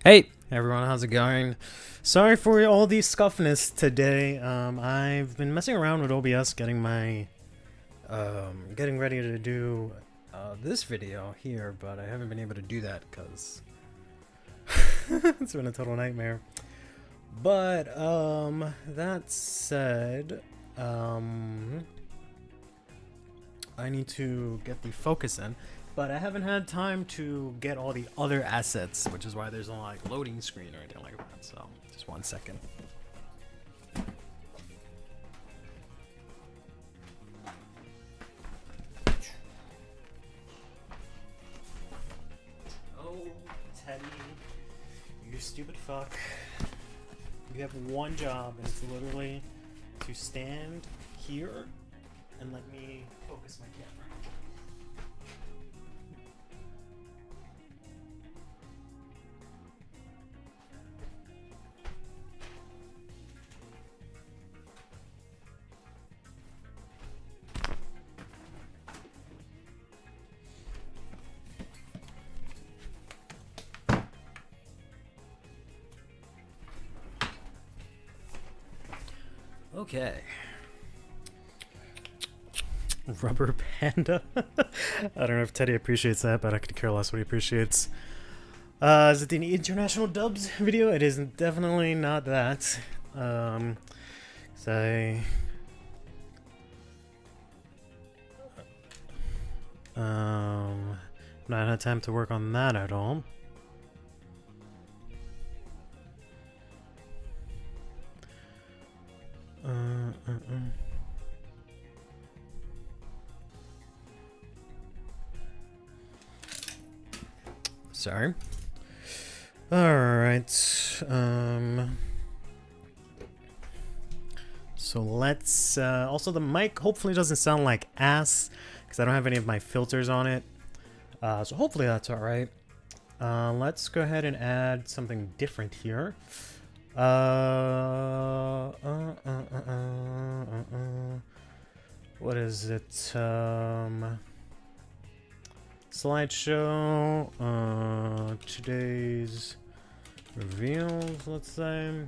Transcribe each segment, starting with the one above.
Hey everyone, how's it going? Sorry for all the scuffness today. I've been messing around with OBS, getting my getting ready to do this video here, but I haven't been able to do that because it's been a total nightmare. But that said, I need to get the focus in. But I haven't had time to get all the other assets, which is why there's no like loading screen or anything like that. So just 1 second. Oh, Teddy, you stupid fuck. You have one job, and it's literally to stand here and let me focus my camera. Okay. Rubber panda. I don't know if Teddy appreciates that, but I could care less what he appreciates. Is it the international dubs video? It is definitely not that. I not had time to work on that at all. Sorry. Alright. So let's... also, the mic hopefully doesn't sound like ass, because I don't have any of my filters on it. So hopefully that's alright. Let's go ahead and add something different here. What is it? Slideshow. Today's reveals, let's say.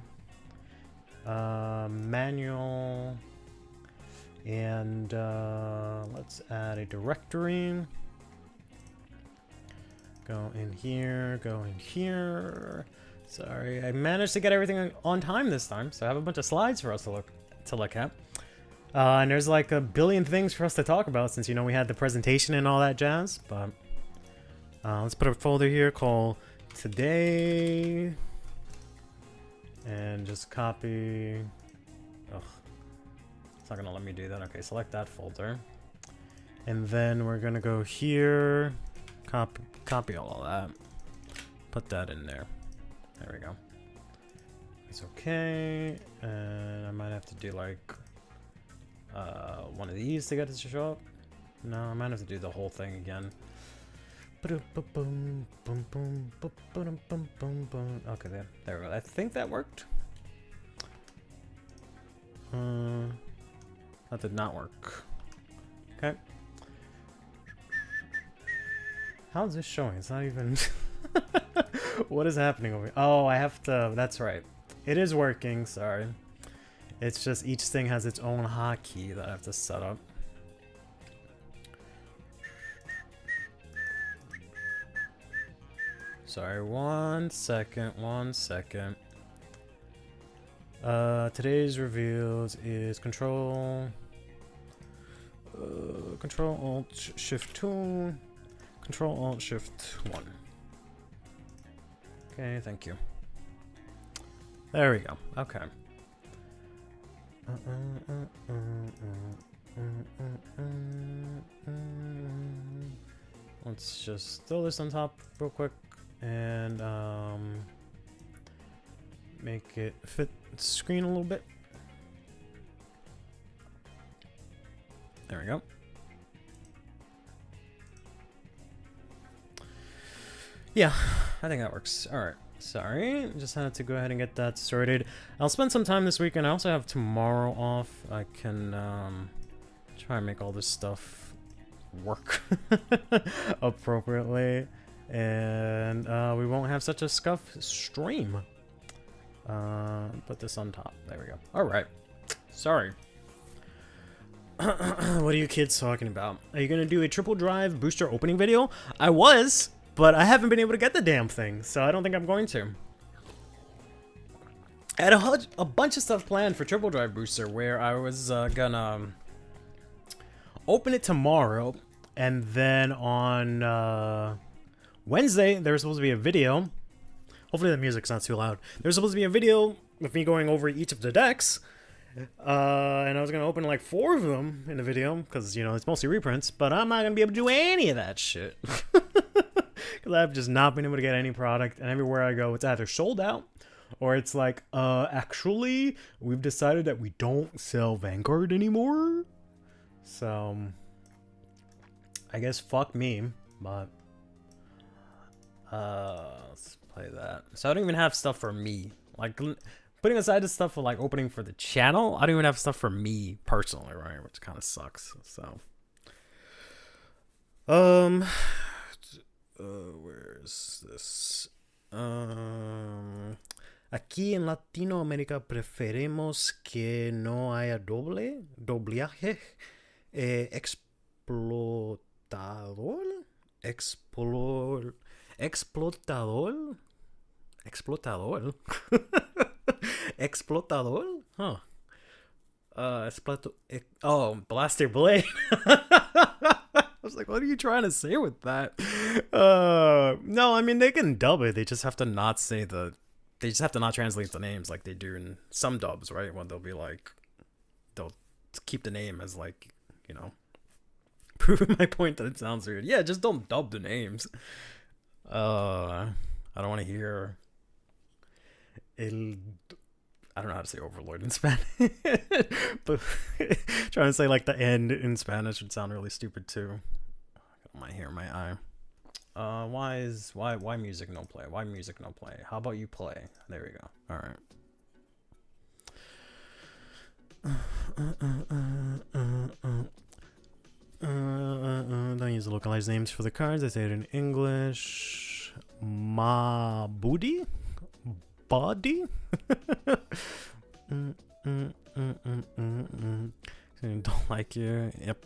Manual. And let's add a directory. Go in here, go in here. Sorry, I managed to get everything on time this time, so I have a bunch of slides for us to look at. And there's like a billion things for us to talk about since, you know, we had the presentation and all that jazz. But let's put a folder here called Today. And just copy. Ugh. It's not going to let me do that. Okay, select that folder. And then we're going to go here. Copy all of that. Put that in there. There we go. It's okay. And I might have to do like... one of these to get it to show up. No, I might have to do the whole thing again. Okay, there we go. I think that worked. That did not work. Okay. How's this showing? It's not even... What is happening over here? Oh, I have to... That's right. It is working, sorry. It's just each thing has its own hotkey that I have to set up. Sorry, 1 second, 1 second. Today's reveals is Control Alt Shift 2, Control Alt Shift 1. Okay, thank you. There we go. Okay. Let's just throw this on top real quick and make it fit the screen a little bit. There we go. Yeah, I think that works. All right. Sorry, just had to go ahead and get that sorted. I'll spend some time this weekend. I also have tomorrow off. I can try and make all this stuff work appropriately. and we won't have such a scuff stream. Put this on top. There we go. All right. Sorry. What are you kids talking about? Are you gonna do a triple drive booster opening video? I was, but I haven't been able to get the damn thing, so I don't think I'm going to. I had a bunch of stuff planned for triple drive booster where I was gonna open it tomorrow, and then on Wednesday there was supposed to be a video. Hopefully the music's not too loud. There's supposed to be a video with me going over each of the decks. And I was gonna open like 4 of them in the video, because, you know, it's mostly reprints, but I'm not gonna be able to do any of that shit. Because I've just not been able to get any product, and everywhere I go, it's either sold out, or it's like, actually, we've decided that we don't sell Vanguard anymore. So, I guess fuck me, but, let's play that. So I don't even have stuff for me. Like, putting aside the stuff for like opening for the channel, I don't even have stuff for me personally, right? Which kind of sucks. So, where's this? Aquí en Latinoamérica preferimos que no haya doblaje, explotador. Explotador? Huh. Oh, Blaster Blade. I was like, what are you trying to say with that? No, I mean, they can dub it. They just have to not say they just have to not translate the names like they do in some dubs, right? When they'll be like, they'll keep the name as like, you know, proving my point that it sounds weird. Yeah, just don't dub the names. I don't want to hear I don't know how to say overlord in Spanish, but trying to say like the end in Spanish would sound really stupid too. I got my hair in my eye. Why music no play? Why music no play? How about you play? There we go. All right. Don't use the localized names for the cards. I say it in English. Booty? Body? Don't like you. Yep.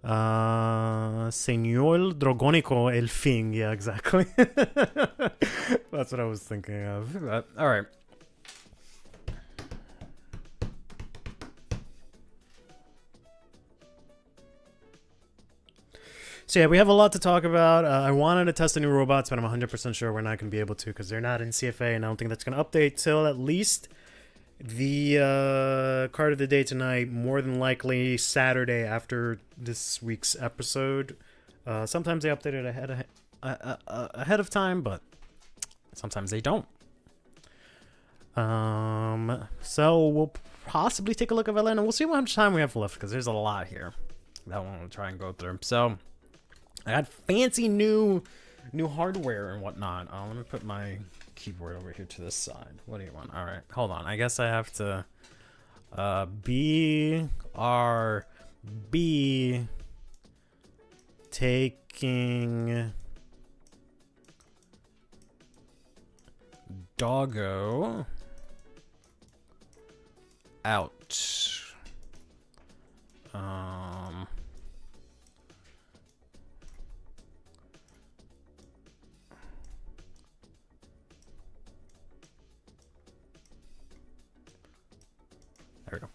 Señor Drogónico El Fin. Yeah, exactly. That's what I was thinking of. All right. So yeah, we have a lot to talk about. I wanted to test the new robots, but I'm 100% sure we're not going to be able to because they're not in CFA, and I don't think that's going to update till at least the card of the day tonight, more than likely Saturday after this week's episode. Sometimes they update it ahead of time, but sometimes they don't. So we'll possibly take a look at Veleno. We'll see how much time we have left because there's a lot here that I want to try and go through. So I got fancy new hardware and whatnot. Let me put my keyboard over here to this side. What do you want? All right, hold on. I guess I have to BRB taking doggo out. There we go.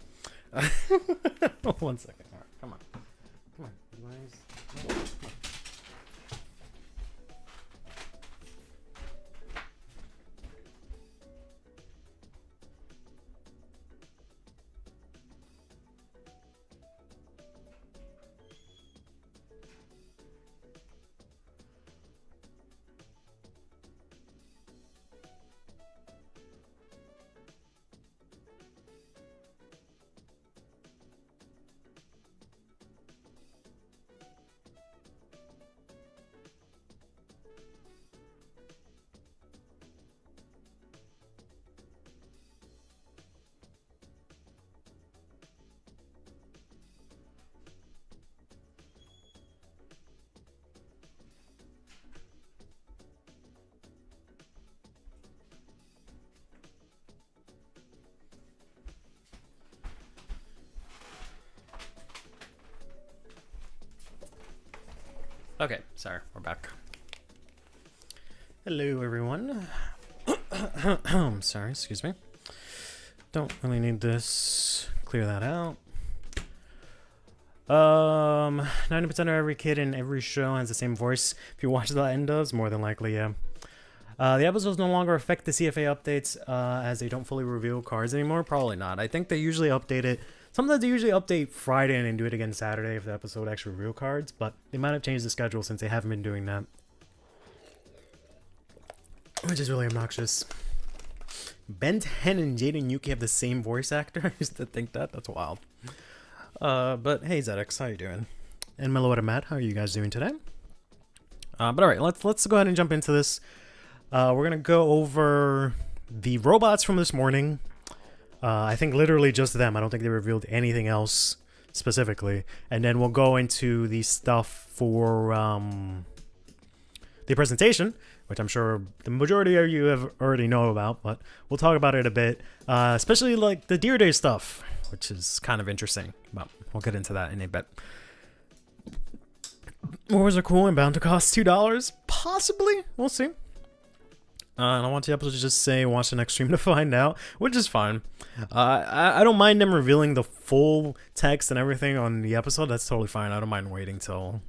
1 second. All right, come on. Come on. Okay, sorry, we're back. Hello, everyone. Sorry, excuse me. Don't really need this. Clear that out. 90% of every kid in every show has the same voice. If you watch the end ofs, more than likely, yeah. The episodes no longer affect the CFA updates as they don't fully reveal cards anymore. Probably not. I think they usually update it. Sometimes they usually update Friday and then do it again Saturday if the episode actually reveal cards, but they might have changed the schedule since they haven't been doing that. Which is really obnoxious. Ben 10 and Jaden Yuki have the same voice actor. I used to think that. That's wild. But hey, ZX, how you doing? And Mellow Matt, how are you guys doing today? But alright, let's go ahead and jump into this. We're gonna go over the robots from this morning. I think literally just them. I don't think they revealed anything else specifically. And then we'll go into the stuff for the presentation, which I'm sure the majority of you have already know about, but we'll talk about it a bit. Especially like the Deer Day stuff, which is kind of interesting, but we'll get into that in a bit. Wars are cool and bound to cost $2. Possibly. We'll see. And I want the episode to just say watch the next stream to find out, which is fine. I don't mind them revealing the full text and everything on the episode. That's totally fine. I don't mind waiting till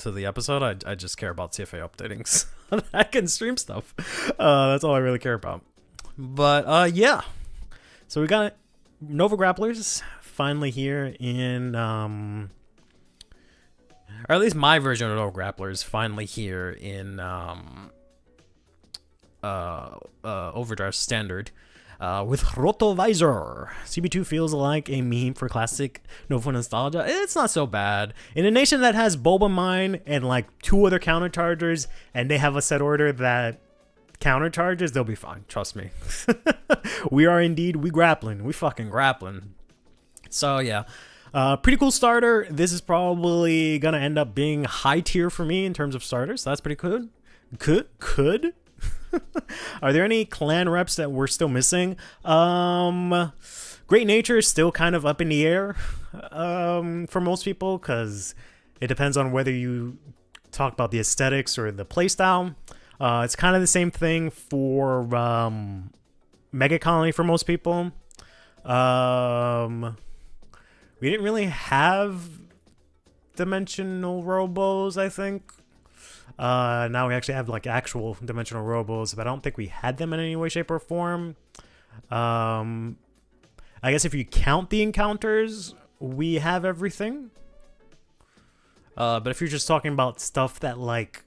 the episode. I just care about CFA updating so I can stream stuff. That's all I really care about. But yeah. So we got Nova Grapplers finally here in or at least my version of Nova Grapplers finally here in Overdrive Standard with Rotovisor. CB2 feels like a meme for classic Nova nostalgia. It's not so bad. In a nation that has Boba Mine and like 2 other counterchargers, and they have a set order that countercharges, they'll be fine. Trust me. We fucking grappling. So yeah. Pretty cool starter. This is probably gonna end up being high tier for me in terms of starters. So that's pretty good. Could? Are there any clan reps that we're still missing? Great Nature is still kind of up in the air for most people because it depends on whether you talk about the aesthetics or the playstyle. It's kind of the same thing for Mega Colony for most people. We didn't really have dimensional robos, I think. Now we actually have like actual dimensional robos, but I don't think we had them in any way, shape, or form. I guess if you count the encounters, we have everything. But if you're just talking about stuff that like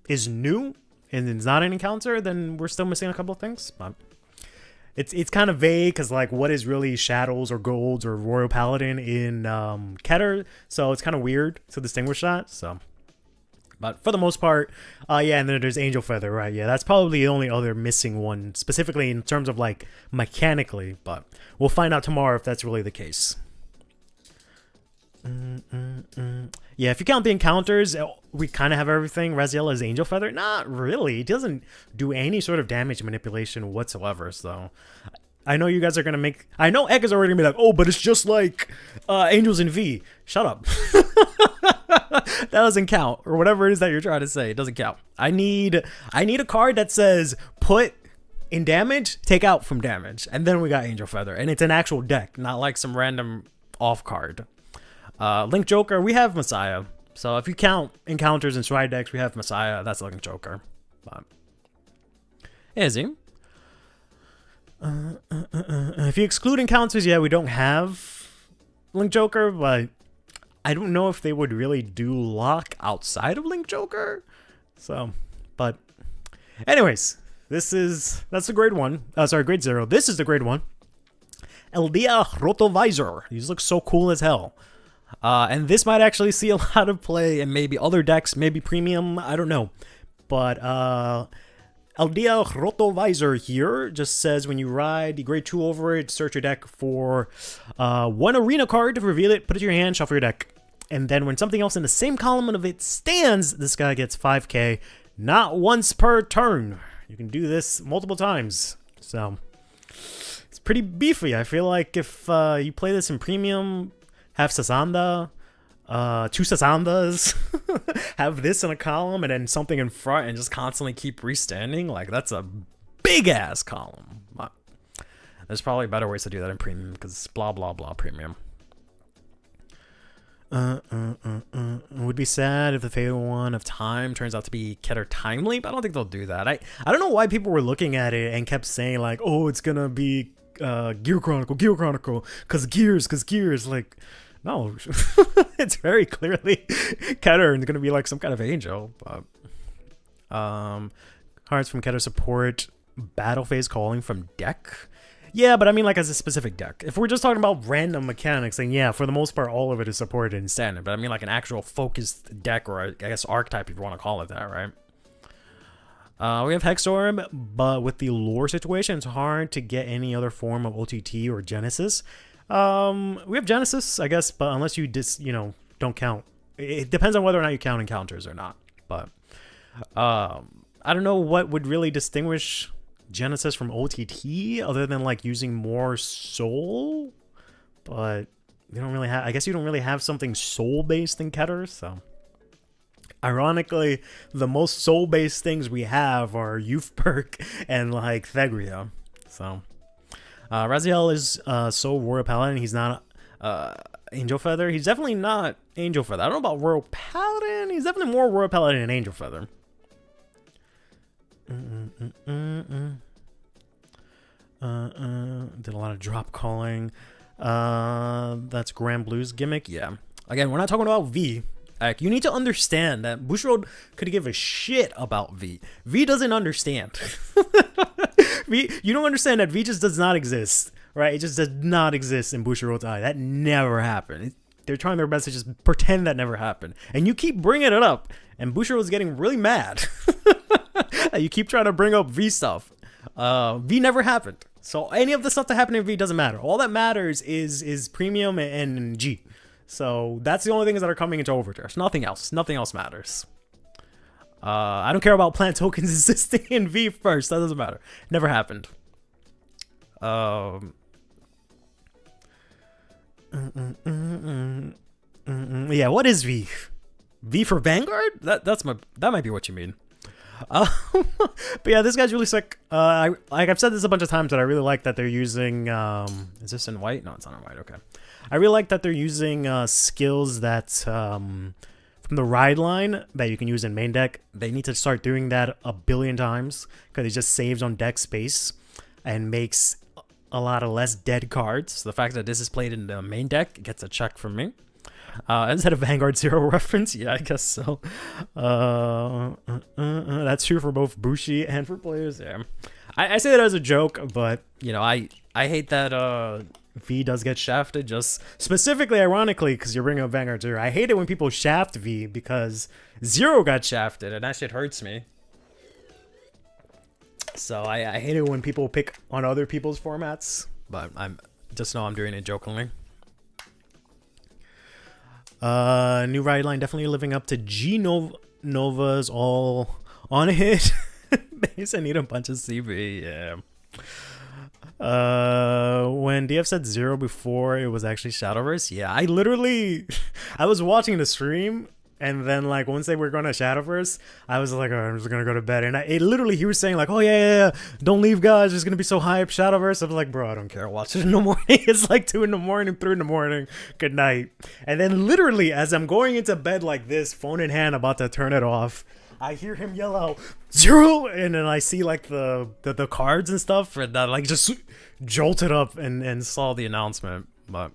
is new and it's not an encounter, then we're still missing a couple of things. But it's kind of vague because like what is really Shadows or Golds or Royal Paladin in Keter, so it's kind of weird to distinguish that. So. But for the most part, yeah, and then there's Angel Feather, right? Yeah, that's probably the only other missing one, specifically in terms of, like, mechanically. But we'll find out tomorrow if that's really the case. Yeah, if you count the encounters, we kind of have everything. Raziel is Angel Feather. Not really. It doesn't do any sort of damage manipulation whatsoever, so... I know you guys are going to make... I know Egg is already going to be like, oh, but it's just like Angels in V. Shut up. That doesn't count. Or whatever it is that you're trying to say. It doesn't count. I need a card that says put in damage, take out from damage. And then we got Angel Feather. And it's an actual deck, not like some random off card. Link Joker, we have Messiah. So if you count encounters and stride decks, we have Messiah. That's Link Joker. But... is he? If you exclude encounters, yeah, we don't have Link Joker, but I don't know if they would really do lock outside of Link Joker. So, but anyways, that's the grade 1. Sorry, grade 0. This is the grade 1. Eldia Rotovisor. These look so cool as hell. And this might actually see a lot of play in maybe other decks, maybe premium, I don't know. But Eldia Rotovisor here just says when you ride the grade 2 over it, search your deck for 1 arena card, reveal it, put it in your hand, shuffle your deck. And then when something else in the same column of it stands, this guy gets 5k, not once per turn. You can do this multiple times. So it's pretty beefy. I feel like if you play this in premium, have Sasanda, 2 Sasandas, have this in a column and then something in front and just constantly keep restanding. Like, that's a big ass column. There's probably better ways to do that in premium because blah blah blah premium. It would be sad if the Fatal One of Time turns out to be Keter Timely, but I don't think they'll do that. I don't know why people were looking at it and kept saying like, oh, it's gonna be Gear Chronicle, cause gears. Like, no, it's very clearly Keter and it's gonna be like some kind of angel. But cards from Keter support battle phase calling from deck. Yeah, but I mean like as a specific deck. If we're just talking about random mechanics, then yeah, for the most part, all of it is supported in standard. But I mean like an actual focused deck, or I guess archetype if you want to call it that, right? We have Hexorb, but with the lore situation, it's hard to get any other form of OTT or Genesis. We have Genesis, I guess, but unless you don't count. It depends on whether or not you count encounters or not. But I don't know what would really distinguish Genesis from OTT other than like using more soul, but you don't really have, I guess you don't really have something soul based in Keter. So ironically, the most soul based things we have are Youth Perk and like Thegria. So Raziel is Soul Royal Paladin. He's not Angel Feather. He's definitely not Angel Feather. I don't know about Royal Paladin. He's definitely more Royal Paladin than Angel Feather. Did a lot of drop calling. That's Grand Blue's gimmick. Yeah. Again, we're not talking about V. Like, you need to understand that Bushiroad could give a shit about V. V doesn't understand. You don't understand that V just does not exist, right? It just does not exist in Bushiroad's eye. That never happened. They're trying their best to just pretend that never happened. And you keep bringing it up, and Bushiroad's getting really mad. You keep trying to bring up V stuff. V never happened. So any of the stuff that happened in V doesn't matter. All that matters is premium and G. So that's the only things that are coming into Overdrift. Nothing else. Nothing else matters. I don't care about plant tokens existing in V first. That doesn't matter. Never happened. Yeah, what is V? V for Vanguard? That might be what you mean. But yeah, this guy's really sick. Like I've said this a bunch of times, that I really like that they're using. Is this in white? No, it's not in white. Okay. I really like that they're using skills that from the ride line that you can use in main deck. They need to start doing that a billion times because it just saves on deck space and makes a lot of less dead cards. The fact that this is played in the main deck gets a check from me. Instead of Vanguard Zero reference, yeah, I guess so. That's true for both Bushi and for players. Yeah, I say that as a joke, but you know, I hate that V does get shafted. Just specifically, ironically, because you're bringing up Vanguard Zero. I hate it when people shaft V because Zero got shafted, and that shit hurts me. So I hate it when people pick on other people's formats, but I'm just know I'm doing it jokingly. New ride line definitely living up to G Nova's all on it. Base, I need a bunch of CB. Yeah. When DF said Zero before, it was actually Shadowverse. Yeah, I was watching the stream, and then like once they were going to Shadowverse, I was like, oh, I'm just gonna go to bed. And he was saying like, oh yeah, don't leave, guys. It's gonna be so hype, Shadowverse. I'm like, bro, I don't care. Watch it in the morning. It's like 2 in the morning, 3 in the morning. Good night. And then literally, as I'm going into bed like this, phone in hand, about to turn it off, I hear him yell out Zero, and then I see like the cards and stuff, and I like just jolted up and saw the announcement. But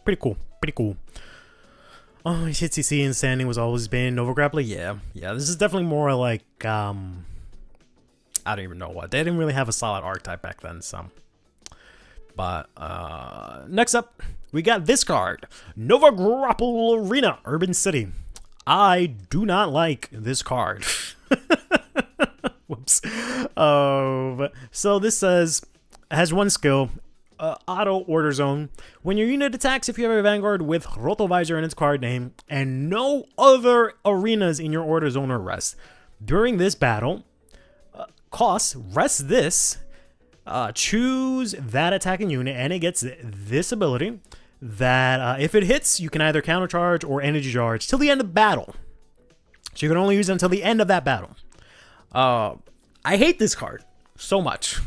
pretty cool. Oh, shit, CC and standing was always been Nova Grappler. Yeah, this is definitely more like I don't even know what. They didn't really have a solid archetype back then, so. But next up, we got this card, Nova Grapple Arena, Urban City. I do not like this card. Whoops. So this has one skill. Auto Order Zone. When your unit attacks, if you have a Vanguard with Rotovisor in its card name and no other arenas in your Order Zone or rest, during this battle, rest this, choose that attacking unit, and it gets this ability. that if it hits, you can either countercharge or energy charge till the end of battle. So you can only use it until the end of that battle. I hate this card so much.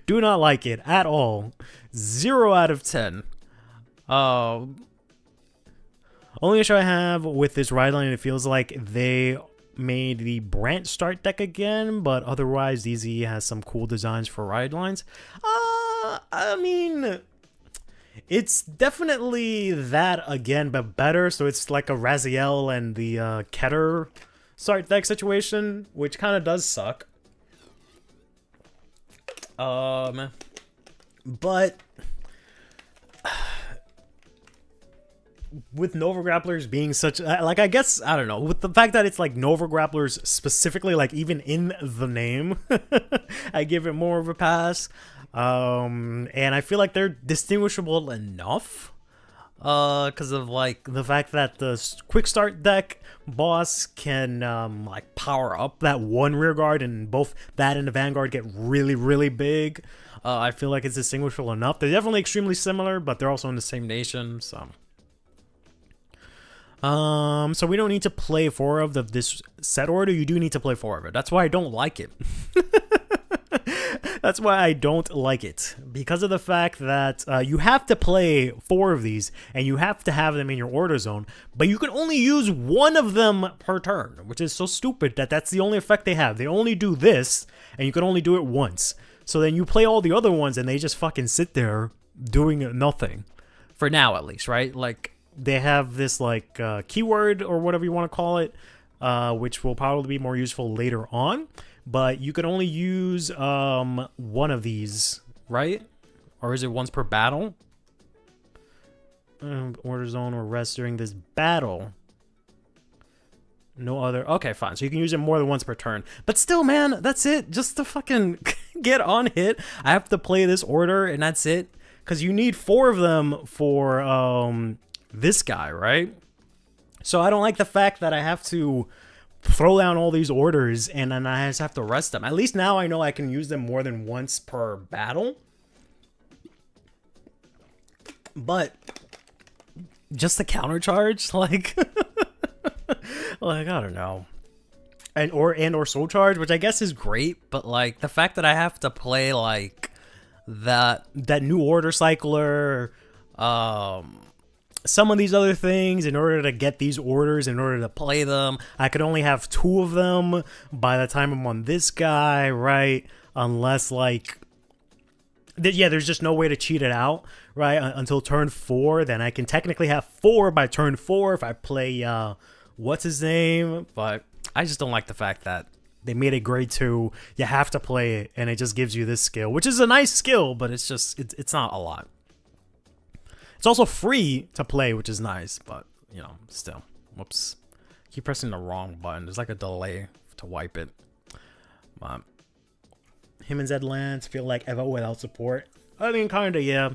Do not like it at all. 0 out of 10. Only issue I have with this ride line, it feels like they made the branch start deck again, but otherwise DZ has some cool designs for ride lines. I mean, it's definitely that again, but better. So it's like a Raziel and the Keter start deck situation, which kind of does suck. But with Nova Grapplers being such, like, I guess, I don't know, with the fact that it's like Nova Grapplers specifically, like even in the name, I give it more of a pass. And I feel like they're distinguishable enough, because of like the fact that the quick start deck boss can like power up that one rear guard, and both that and the Vanguard get really, really big. I feel like it's distinguishable enough. They're definitely extremely similar, but they're also in the same nation, so. So we don't need to play 4 of this set order. You do need to play 4 of it. That's why I don't like it. That's why I don't like it. Because of the fact that you have to play 4 of these, and you have to have them in your order zone, but you can only use 1 of them per turn, which is so stupid that that's the only effect they have. They only do this, and you can only do it once. So then you play all the other ones, and they just fucking sit there doing nothing. For now, at least, right? Like, they have this, like, keyword, or whatever you want to call it, which will probably be more useful later on. But you can only use 1 of these, right? Or is it once per battle? Order zone or rest during this battle. No other. Okay, fine. So you can use it more than once per turn. But still, man, that's it. Just to fucking get on hit, I have to play this order, and that's it. Because you need 4 of them for this guy, right? So I don't like the fact that I have to throw down all these orders and then I just have to rest them. At least now I know I can use them more than once per battle. But just the counter charge, like, like, I don't know. And or soul charge, which I guess is great, but like the fact that I have to play like that new order cycler, some of these other things in order to get these orders, in order to play them. I could only have 2 of them by the time I'm on this guy, right? Unless, like, yeah, there's just no way to cheat it out, right? Until turn 4, then I can technically have 4 by turn 4 if I play, what's his name? But I just don't like the fact that they made it grade 2. You have to play it, and it just gives you this skill, which is a nice skill, but it's just, it's not a lot. It's also free to play, which is nice, but, you know, still. Whoops. Keep pressing the wrong button. There's like a delay to wipe it. Him and Zed Lance feel like Evo without support. I mean, kinda, yeah.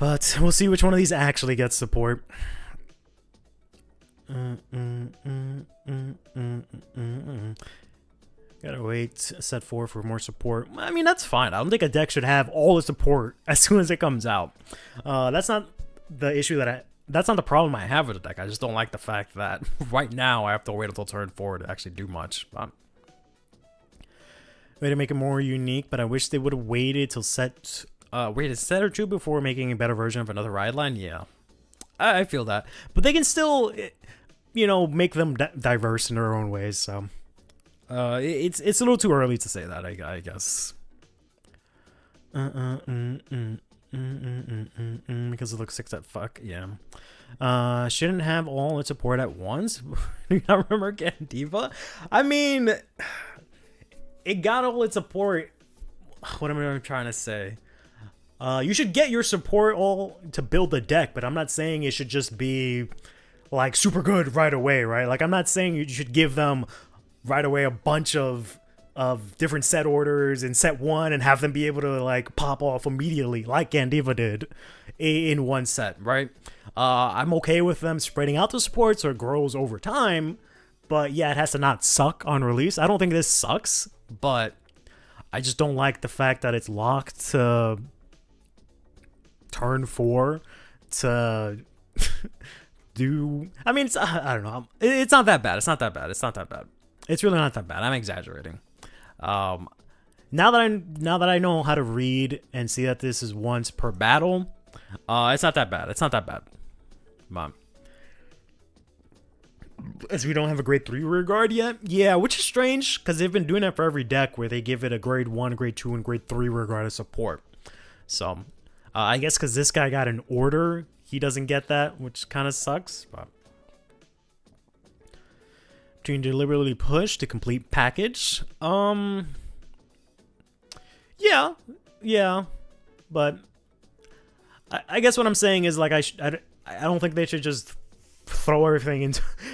But we'll see which one of these actually gets support. Gotta wait set 4 for more support. I mean, that's fine. I don't think a deck should have all the support as soon as it comes out. That's not the issue that's not the problem I have with the deck. I just don't like the fact that right now I have to wait until turn 4 to actually do much. Way to make it more unique, but I wish they would have waited till set or 2 before making a better version of another ride line. Yeah, I feel that. But they can still, you know, make them diverse in their own ways, so. It's a little too early to say that, I guess. Because it looks 6 at fuck, yeah. Shouldn't have all its support at once. Do you not remember Gandiva? I mean, it got all its support. What am I trying to say? You should get your support all to build the deck, but I'm not saying it should just be like super good right away, right? Like, I'm not saying you should give them right away a bunch of different set orders in set 1 and have them be able to like pop off immediately like Gandiva did in one set, right? I'm okay with them spreading out the support so it grows over time, but yeah, it has to not suck on release. I don't think this sucks, but I just don't like the fact that it's locked to turn 4 to do. I mean, it's, I don't know. It's not that bad. It's not that bad. It's not that bad. It's really not that bad. I'm exaggerating. Now that I know how to read and see that this is once per battle, it's not that bad. It's not that bad. But as we don't have a grade 3 rear guard yet, yeah, which is strange because they've been doing that for every deck where they give it a grade 1, grade 2, and grade 3 rear guard as support. So I guess because this guy got an order, he doesn't get that, which kind of sucks. But between deliberately push to complete package, yeah, but I guess what I'm saying is like I don't think they should just throw everything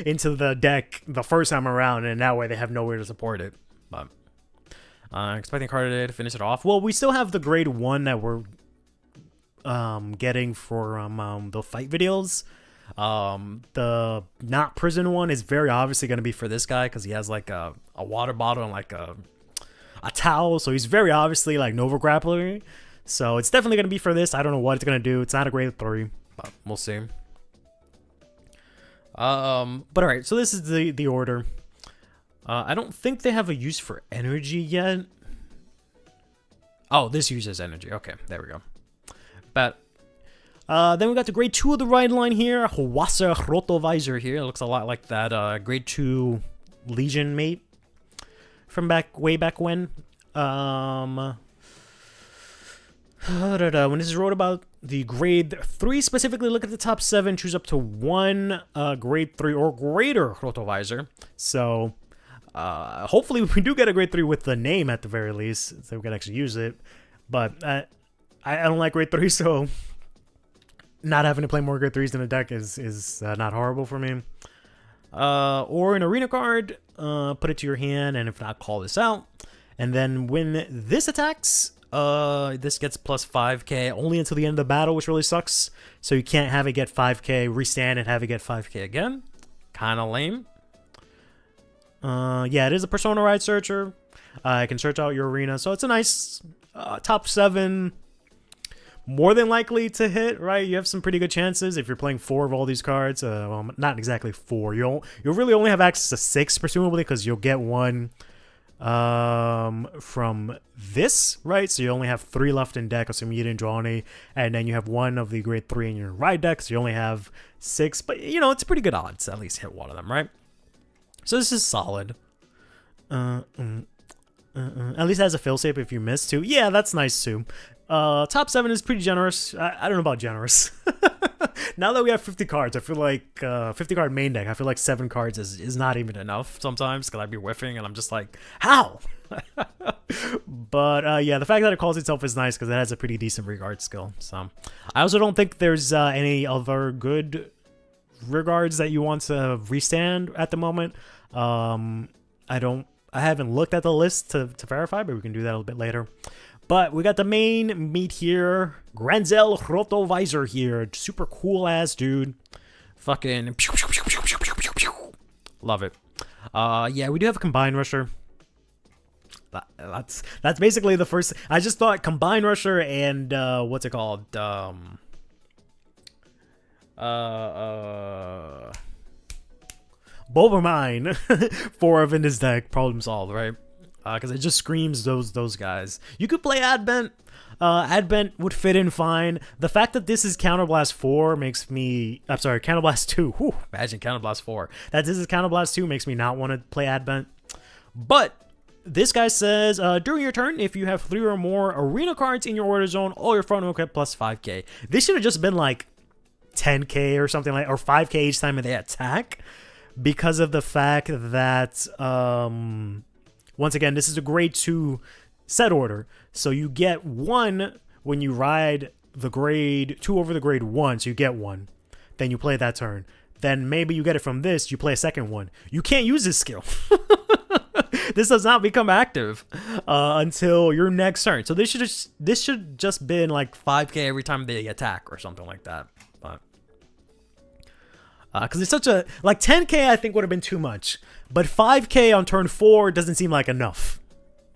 into the deck the first time around, and that way they have nowhere to support it. But expecting card today to finish it off. Well, we still have the grade 1 that we're getting for the fight videos. The not prison one is very obviously going to be for this guy because he has like a water bottle and like a towel, so he's very obviously like Nova Grappler. So it's definitely going to be for this. I don't know what it's going to do. It's not a grade 3, but we'll see. But alright, so this is the order. I don't think they have a use for energy yet. Oh, this uses energy. Okay, there we go. But then we got the grade 2 of the ride line here. Hwasa Rotovisor here. It looks a lot like that grade 2 Legion mate from way back when. When this is wrote about the grade 3 specifically, look at the top 7, choose up to 1 grade 3 or greater Rotovisor. So hopefully we do get a grade 3 with the name at the very least, so we can actually use it. But I don't like grade 3, so not having to play more grade 3s in a deck is not horrible for me. Or an arena card, put it to your hand, and if not, call this out. And then when this attacks, this gets plus 5k only until the end of the battle, which really sucks. So you can't have it get 5k, restand, and have it get 5k again. Kind of lame. Yeah, it is a Persona Ride Searcher. I can search out your arena, so it's a nice top 7. More than likely to hit, right? You have some pretty good chances if you're playing 4 of all these cards. Well, not exactly 4. You'll really only have access to 6, presumably, because you'll get 1 from this, right? So you only have 3 left in deck, assuming you didn't draw any, and then you have 1 of the grade 3 in your ride deck, so you only have 6. But you know, it's pretty good odds to at least hit 1 of them, right? So this is solid. At least it has a failsafe if you miss too. Yeah, that's nice too. Top 7 is pretty generous. I don't know about generous. Now that we have 50 cards, I feel like 50 card main deck, I feel like 7 cards is not even enough sometimes, because I'd be whiffing and I'm just like, how? But yeah, the fact that it calls itself is nice because it has a pretty decent regard skill. So I also don't think there's any other good regards that you want to restand at the moment. I haven't looked at the list to verify, but we can do that a little bit later. But we got the main meat here. Granzel Rotovisor here. Super cool ass dude. Fucking love it. Yeah, we do have a Combine Rusher. That's basically the first. I just thought Combine Rusher and what's it called? Bulvermine 4 of in this deck. Problem solved, right? Because it just screams those guys. You could play Advent. Advent would fit in fine. The fact that this is Counterblast 4 makes me... I'm sorry, Counterblast 2. Whew, imagine Counterblast 4. That this is Counterblast 2 makes me not want to play Advent. But this guy says, during your turn, if you have 3 or more arena cards in your order zone, all your front will get plus 5k. This should have just been like 10k or something like... Or 5k each time they attack. Because of the fact that... once again, this is a grade 2 set order. So you get 1 when you ride the grade 2 over the grade 1. So you get 1. Then you play that turn. Then maybe you get it from this. You play a second one. You can't use this skill. This does not become active until your next turn. So this should just been like 5k every time they attack or something like that. But because it's such a... Like 10k I think would have been too much. But 5k on turn 4 doesn't seem like enough.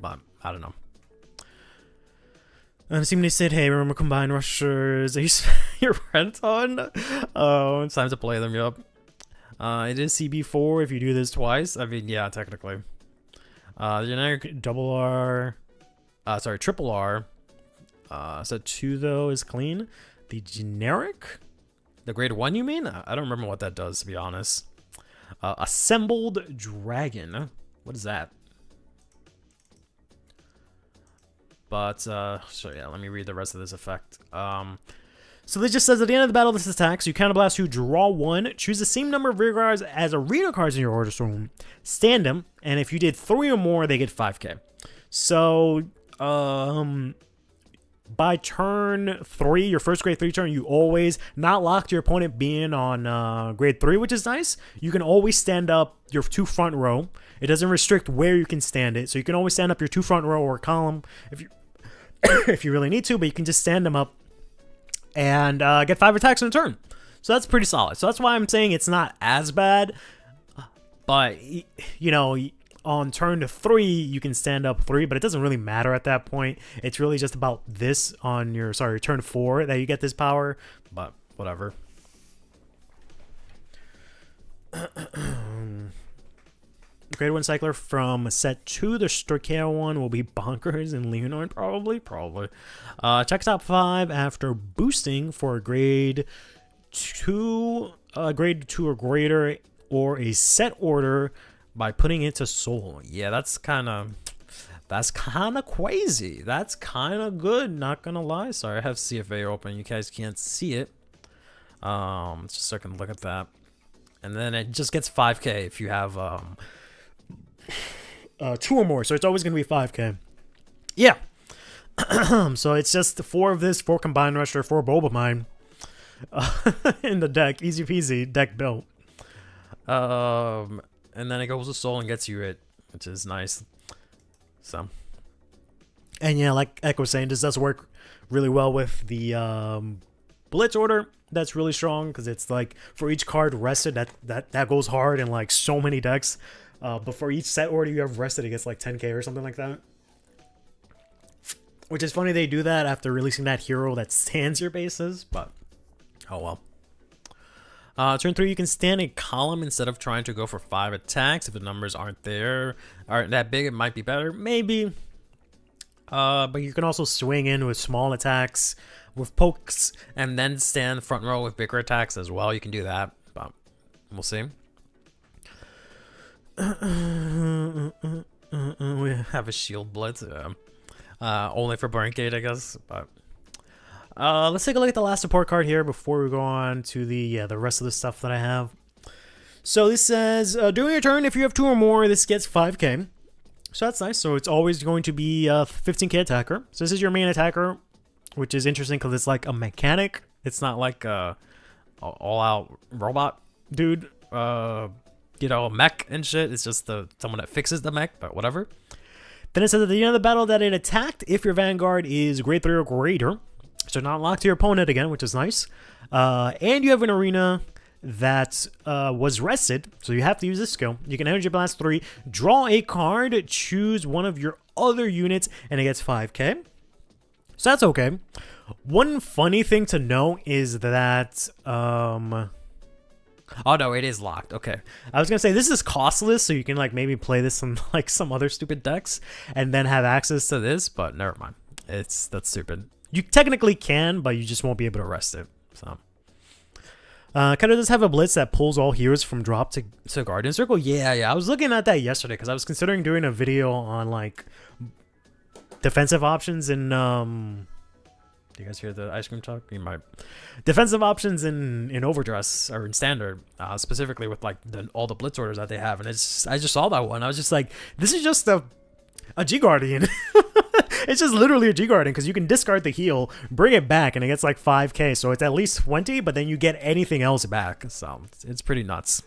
But I don't know. I'm assuming they said, hey, remember Combined Rushers? Are you your rent on? Oh, it's time to play them, yup. It is CB4 if you do this twice. I mean, yeah, technically. Generic double R, triple R. So 2 though is clean. The generic, the grade 1 you mean? I don't remember what that does, to be honest. Assembled Dragon. What is that? But, so yeah, let me read the rest of this effect. So this just says at the end of the battle, this attacks. You counterblast to draw 1, choose the same number of rear guards as arena cards in your order storm, stand them, and if you did 3 or more, they get 5k. So, by turn 3, your first grade 3 turn, you always not lock your opponent being on grade 3, which is nice. You can always stand up your 2 front row. It doesn't restrict where you can stand it, so you can always stand up your 2 front row or column if you if you really need to, but you can just stand them up and get 5 attacks in a turn. So that's pretty solid. So that's why I'm saying it's not as bad, but you know, on turn 3 you can stand up 3, but it doesn't really matter at that point. It's really just about this on your turn 4 that you get this power, but whatever. Grade 1 cycler from set 2, the Storkea one will be bonkers and Leonard probably. Check top 5 after boosting for a grade 2 or greater or a set order by putting it to soul. Yeah, that's kind of crazy. That's kind of good, not gonna lie. Sorry, I have CFA open. You guys can't see it. Just so I can look at that. And then it just gets 5k if you have 2 or more, so it's always going to be 5k. Yeah. So it's just 4 of this, 4 Combined Rusher, 4 Boba Mine in the deck. Easy peasy, deck built. And then it goes to soul and gets you it, which is nice. So. And yeah, like Echo was saying, this does work really well with the Blitz order. That's really strong because it's like for each card rested, that goes hard in like so many decks. But for each set order you have rested, it gets like 10k or something like that. Which is funny they do that after releasing that hero that stands your bases, but oh well. Turn 3, you can stand a column instead of trying to go for 5 attacks. If the numbers aren't that big, it might be better, maybe. But you can also swing in with small attacks, with pokes, and then stand front row with bigger attacks as well. You can do that, but we'll see. We have a shield blitz, only for Barncade, I guess. But let's take a look at the last support card here before we go on to the rest of the stuff that I have. So this says during your turn, if you have 2 or more, this gets 5k. So that's nice. So it's always going to be a 15k attacker. So this is your main attacker, which is interesting because it's like a mechanic. It's not like a all-out robot dude. You know, mech and shit. It's just someone that fixes the mech, but whatever. Then it says at the end of the battle that it attacked if your Vanguard is grade 3 or greater. So not locked to your opponent again, which is nice. And you have an arena that was rested, so you have to use this skill. You can Energy Blast 3, draw a card, choose one of your other units, and it gets 5k. So that's okay. One funny thing to note is that oh no, it is locked. Okay, I was gonna say this is costless, so you can like maybe play this in like some other stupid decks and then have access to this, but never mind. That's stupid. You technically can, but you just won't be able to rest it. So kind of does have a blitz that pulls all heroes from drop to Guardian Circle. Yeah, I was looking at that yesterday because I was considering doing a video on like defensive options in do you guys hear the ice cream talk? You might. Defensive options in Overdress or in Standard, specifically with like all the blitz orders that they have, and I just saw that one. I was just like, this is just a G Guardian. It's just literally a G Guardian because you can discard the heal, bring it back, and it gets like 5k. So it's at least 20, but then you get anything else back. So it's pretty nuts.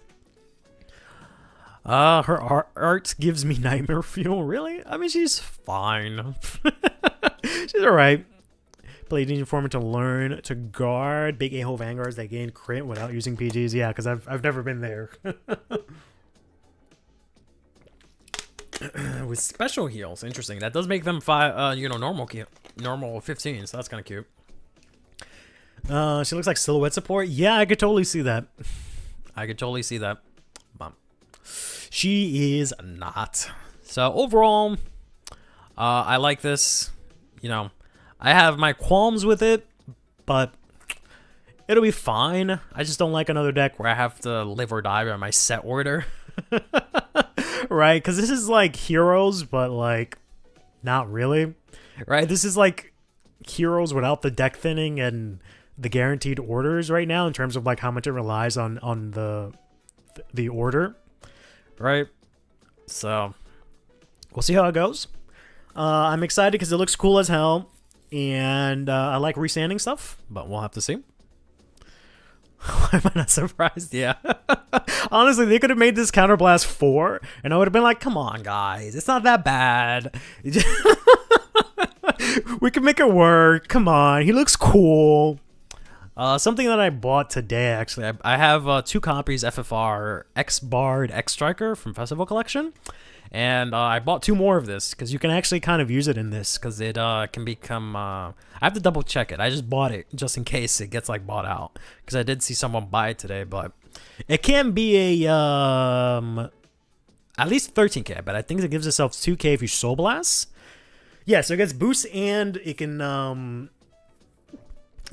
Her art gives me nightmare fuel. Really? I mean, she's fine. She's alright. Played Informant to learn to guard big a-hole vanguards that gain crit without using PGs. Yeah, because I've never been there. with special heals. Interesting. That does make them five. Normal 15. So that's kind of cute. She looks like silhouette support. Yeah, I could totally see that. But she is not. So overall, I like this. You know, I have my qualms with it, but it'll be fine. I just don't like another deck where I have to live or die by my set order. Right? Because this is like Heroes, but like not really. Right? This is like Heroes without the deck thinning and the guaranteed orders right now in terms of like how much it relies on the order. Right? So we'll see how it goes. I'm excited because it looks cool as hell. And I like resanding stuff, but we'll have to see. Why am I not surprised? Yeah. Honestly, they could have made this Counterblast 4, and I would have been like, come on, guys. It's not that bad. We can make it work. Come on. He looks cool. Something that I bought today, actually. I have 2 copies FFR X-Bard X-Striker from Festival Collection. And I bought 2 more of this because you can actually kind of use it in this because it can become... I have to double check it. I just bought it just in case it gets like bought out because I did see someone buy it today, but it can be a at least 13k, but I think it gives itself 2k if you Soul Blast. Yeah, so it gets boost and it can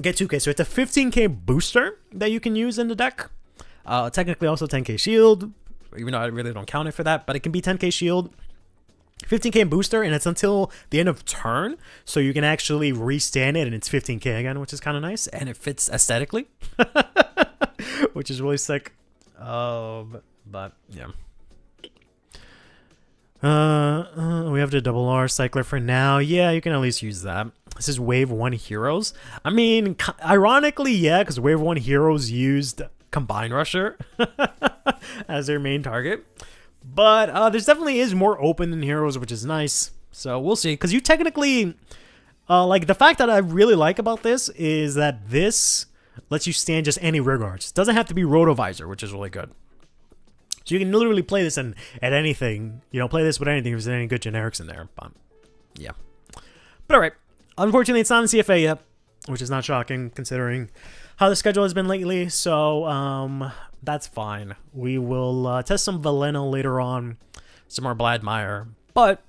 get 2k. So it's a 15k booster that you can use in the deck. Technically also 10k shield, even though I really don't count it for that, but it can be 10k shield, 15k booster, and it's until the end of turn, so you can actually restand it, and it's 15k again, which is kind of nice, and it fits aesthetically, which is really sick. But yeah. We have the double R cycler for now. Yeah, you can at least use that. This is Wave 1 Heroes. I mean, ironically, yeah, because Wave 1 Heroes used Combine Rusher as their main target. But there's definitely is more open than Heroes, which is nice. So we'll see. Because you technically... like, the fact that I really like about this is that this lets you stand just any rear guards. It doesn't have to be Rotovisor, which is really good. So you can literally play this at anything. You know, play this with anything if there's any good generics in there. But, yeah. But alright. Unfortunately, it's not in CFA yet, which is not shocking considering how the schedule has been lately. So, that's fine. We will test some Veleno later on. Some more Bladmeyer. But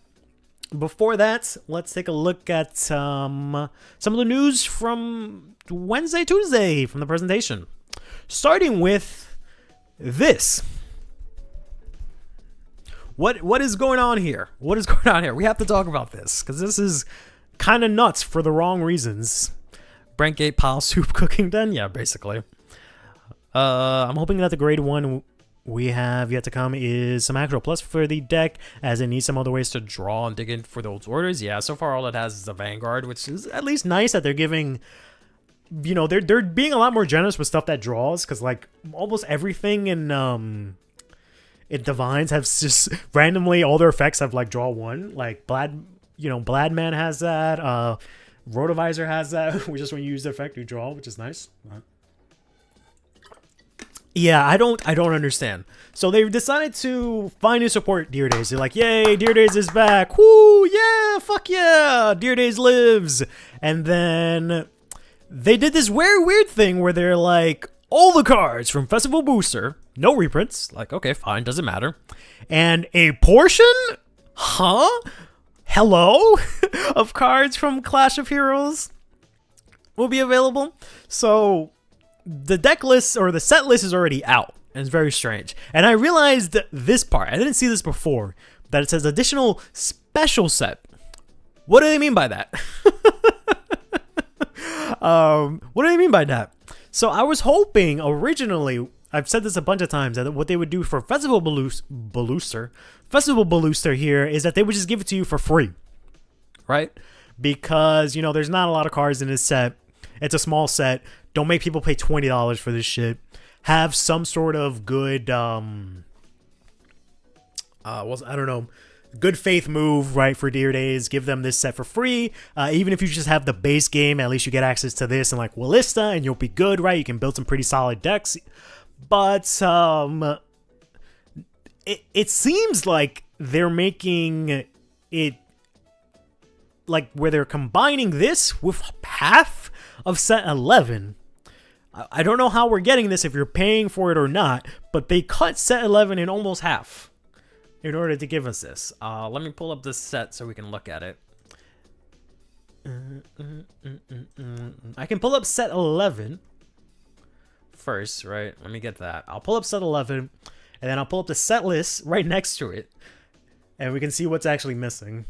before that, let's take a look at some of the news from Tuesday from the presentation. Starting with this. What is going on here? What is going on here? We have to talk about this because this is kind of nuts for the wrong reasons. Brentgate pile soup cooking den? Yeah, basically. I'm hoping that the grade 1 we have yet to come is some actual plus for the deck, as it needs some other ways to draw and dig in for those orders. Yeah, so far all it has is a Vanguard, which is at least nice that they're giving... You know, they're being a lot more generous with stuff that draws, because, like, almost everything in Divines has just randomly, all their effects have, like, draw 1. Like, Bladman has that, Rotovisor has that, which is when you use the effect, you draw, which is nice. Yeah, I don't understand. So they've decided to finally support Deer Days. They're like, yay, Deer Days is back. Woo, yeah, fuck yeah, Deer Days lives. And then they did this weird thing where they're like, all the cards from Festival Booster, no reprints, like, okay, fine, doesn't matter. And a portion, hello, of cards from Clash of Heroes will be available. So the deck list or the set list is already out, and it's very strange. And I realized this part, I didn't see this before, that it says additional special set. What do they mean by that? What do they mean by that? So I was hoping originally, I've said this a bunch of times, that what they would do for Festival Booster here is that they would just give it to you for free, right? Because, you know, there's not a lot of cards in this set. It's a small set. Don't make people pay $20 for this shit. Have some sort of good, I don't know, good faith move, right, for Deer Days. Give them this set for free. Even if you just have the base game, at least you get access to this and like Wallista, and you'll be good, right? You can build some pretty solid decks. But it seems like they're making it like where they're combining this with half of set 11. I don't know how we're getting this, if you're paying for it or not, but they cut set 11 in almost half in order to give us this. Let me pull up this set so we can look at it. I can pull up set 11 first, right? Let me get that. I'll pull up set 11, and then I'll pull up the set list right next to it, and we can see what's actually missing.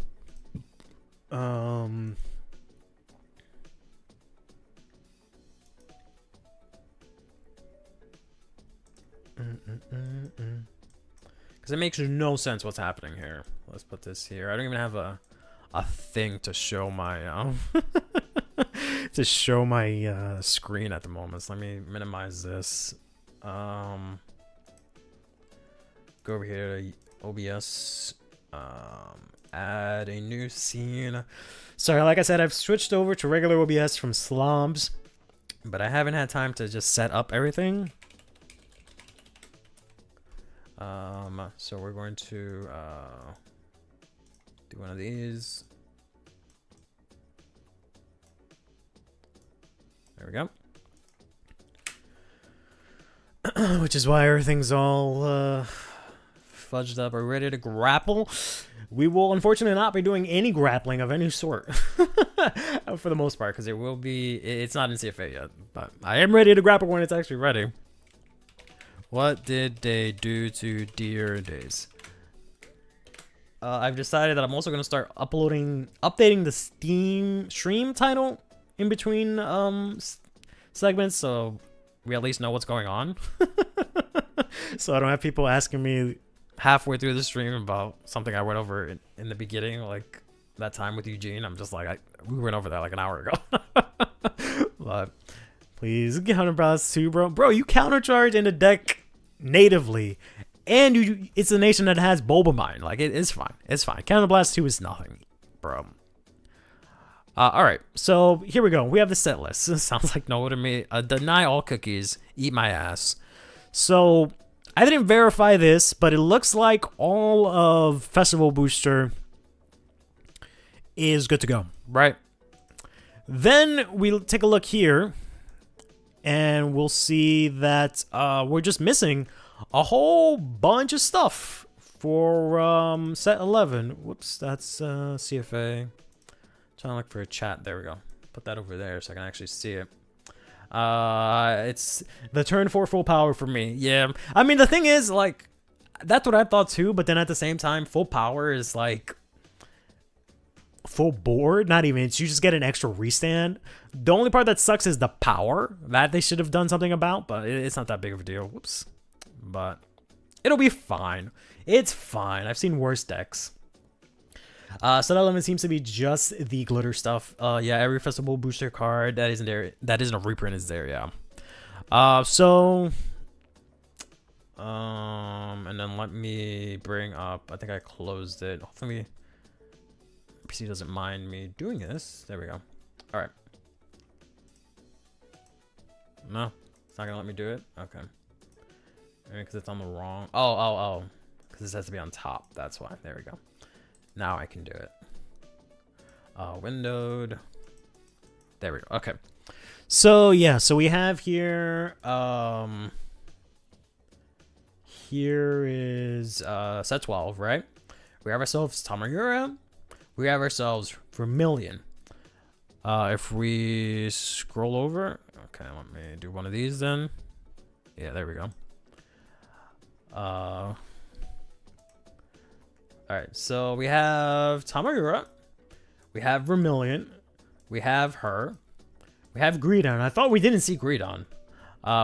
Because it makes no sense what's happening here. Let's put this here. I don't even have a thing to show my screen at the moment. So let me minimize this. Go over here to OBS. Add a new scene. Sorry, like I said, I've switched over to regular OBS from Slobs, but I haven't had time to just set up everything. So we're going to do one of these. There we go. Which is why everything's all fudged up. Are we ready to grapple? We will unfortunately not be doing any grappling of any sort for the most part, because it will be, it's not in CFA yet, but I am ready to grapple when it's actually ready. What did they do to Dear Days? I've decided that I'm also going to start updating the Steam stream title in between segments, so we at least know what's going on. So I don't have people asking me halfway through the stream about something I went over in the beginning, like that time with Eugene. I'm just like, we went over that like an hour ago. But please counterbalance too, bro. Bro, you countercharge in the deck natively, and it's a nation that has Bulba Mine. Like, it is fine. It's fine. Counterblast 2 is nothing, bro. Alright, so here we go. We have the set list. This sounds like no to me. Deny all cookies. Eat my ass. So I didn't verify this, but it looks like all of Festival Booster is good to go, right? Then we'll take a look here, and we'll see that we're just missing a whole bunch of stuff for set 11. Whoops, that's CFA. Trying to look for a chat. There we go. Put that over there so I can actually see it. It's the turn 4 full power for me. Yeah, I mean, the thing is, like, that's what I thought too, but then at the same time, full power is like full board. Not even, you just get an extra restand. The only part that sucks is the power that they should have done something about, but it's not that big of a deal. Whoops. But it'll be fine. It's fine. I've seen worse decks. Set 11 seems to be just the glitter stuff. Yeah, every festival booster card that isn't there, that isn't a reprint, is there. Yeah. And then let me bring up. I think I closed it. Hopefully, PC doesn't mind me doing this. There we go. All right. No, it's not gonna let me do it. Okay. Maybe because it's on the wrong. Oh. Because this has to be on top. That's why. There we go. Now I can do it. Windowed. There we go. Okay. So yeah, so we have here. Here is set 12, right? We have ourselves Tamagura. We have ourselves Vermilion. If we scroll over, okay, let me do one of these then. Yeah, there we go. Alright, so we have Tamagura, we have Vermilion, we have her, we have Greedon. I thought we didn't see Greedon.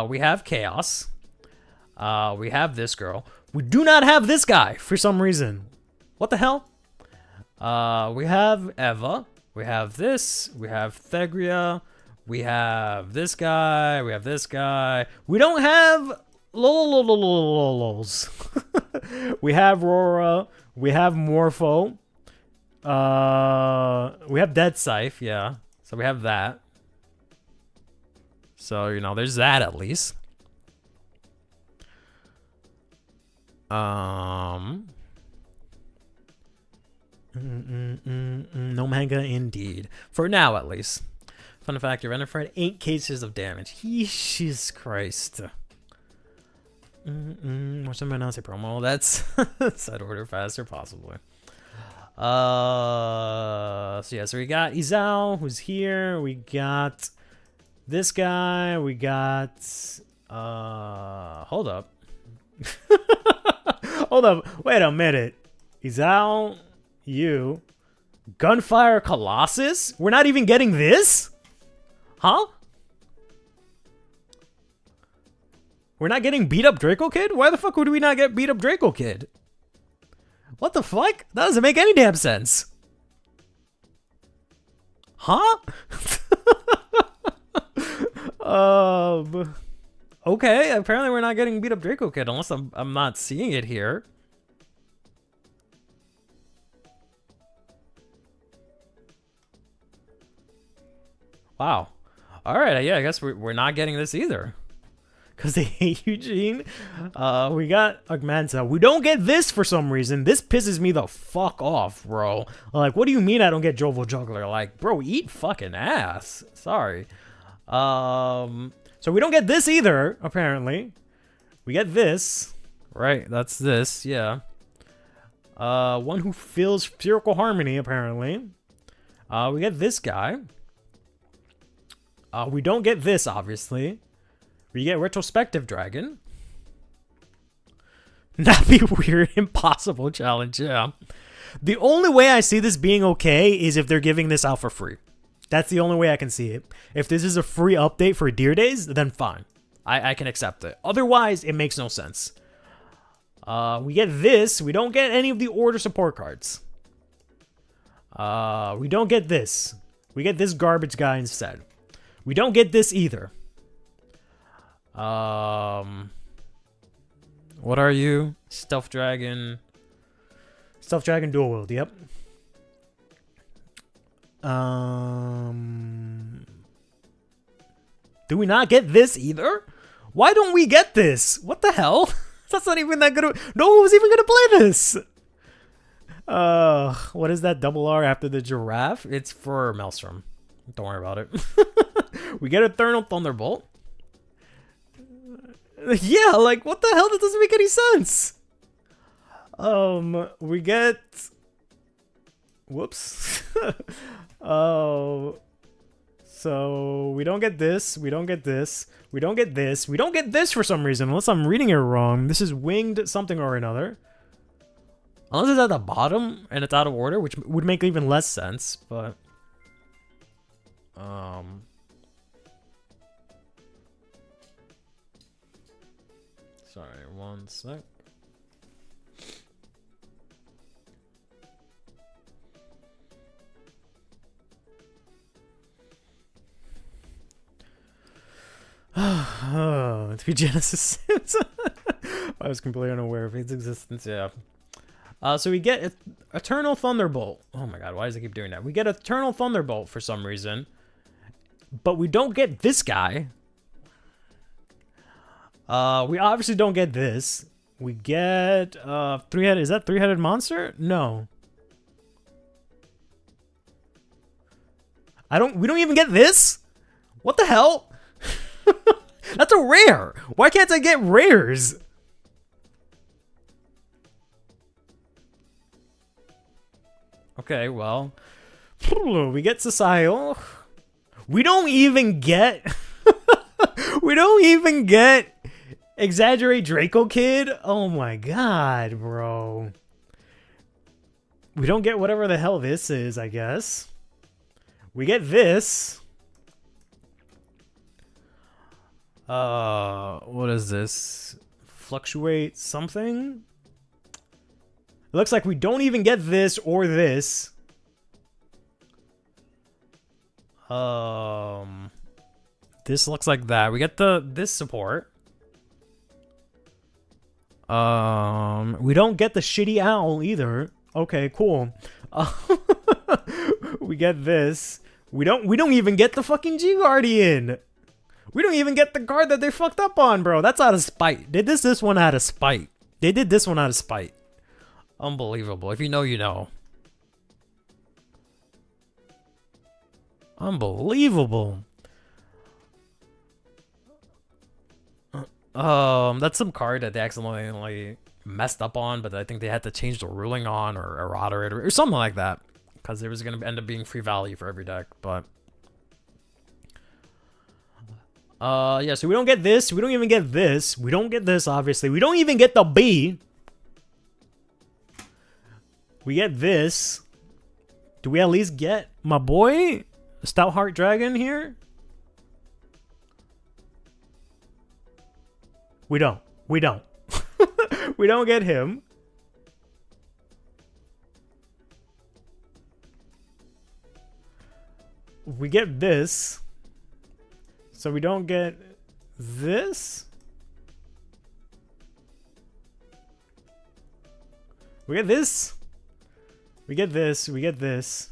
We have Chaos, we have this girl. We do not have this guy for some reason. What the hell? We have Eva, we have this, we have Thegria, we have this guy, we have this guy. We don't have lols. We have Rora. We have Morpho. We have Dead Scythe, yeah. So we have that. So, you know, there's that at least. No manga indeed. For now, at least. Fun fact, your Renifred 8 cases of damage. Jesus Christ. Or somebody else a promo. That's set order faster, possibly. So yeah, so we got Izao, who's here. We got this guy. We got hold up. Hold up. Wait a minute. Izao, you, Gunfire Colossus? We're not even getting this? Huh? We're not getting beat up Draco Kid? Why the fuck would we not get beat up Draco Kid? What the fuck? That doesn't make any damn sense. Huh? Okay, apparently we're not getting beat up Draco Kid unless I'm not seeing it here. Wow. Alright, yeah, I guess we're not getting this either. Because they hate Eugene. We got Augmenta. We don't get this for some reason. This pisses me the fuck off, bro. Like, what do you mean I don't get Jovial Juggler? Like, bro, eat fucking ass. Sorry. So we don't get this either, apparently. We get this. Right, that's this, yeah. One who feels spherical harmony, apparently. We get this guy. We don't get this, obviously. We get Retrospective Dragon. That'd be weird. Impossible challenge, yeah. The only way I see this being okay is if they're giving this out for free. That's the only way I can see it. If this is a free update for Deer Days, then fine. I can accept it. Otherwise, it makes no sense. We get this. We don't get any of the order support cards. We don't get this. We get this garbage guy instead. We don't get this either. What are you? Stealth Dragon. Stealth Dragon dual wield, yep. Do we not get this either? Why don't we get this? What the hell? That's not even that good. No one was even gonna play this. What is that double R after the giraffe? It's for Maelstrom. Don't worry about it. We get Eternal Thunderbolt. Yeah, like, what the hell? That doesn't make any sense. We get... Whoops. Oh... So, we don't get this, we don't get this, we don't get this, we don't get this for some reason, unless I'm reading it wrong. This is winged something or another. Unless it's at the bottom, and it's out of order, which would make even less sense, but... Sorry, one sec. Oh, to be Genesis Sims. I was completely unaware of its existence, yeah. So we get Eternal Thunderbolt. Oh my god, why does it keep doing that? We get Eternal Thunderbolt for some reason. But we don't get this guy. We obviously don't get this. We get three-headed. Is that three-headed monster? No. We don't even get this? What the hell? That's a rare. Why can't I get rares? Okay, well, we get Social. We don't even get we don't even get Exaggerate Draco Kid. Oh my god, bro. We don't get whatever the hell this is, I guess. We get this. What is this? Fluctuate something? It looks like we don't even get this or this. This looks like that. We get this support. We don't get the shitty owl either. Okay, cool. We get this. We don't even get the fucking G Guardian. We don't even get the card that they fucked up on, bro. That's out of spite. They did this one out of spite. They did this one out of spite. Unbelievable. If you know, you know. Unbelievable. That's some card that they accidentally messed up on, but I think they had to change the ruling on or errata it or something like that, because it was going to end up being free value for every deck. But yeah, so we don't get this. We don't even get this. We don't get this, obviously. We don't even get the B. We get this. Do we at least get my boy, Stout Heart Dragon here? We don't. We don't. We don't get him. We get this. So we don't get this. We get this. We get this. We get this.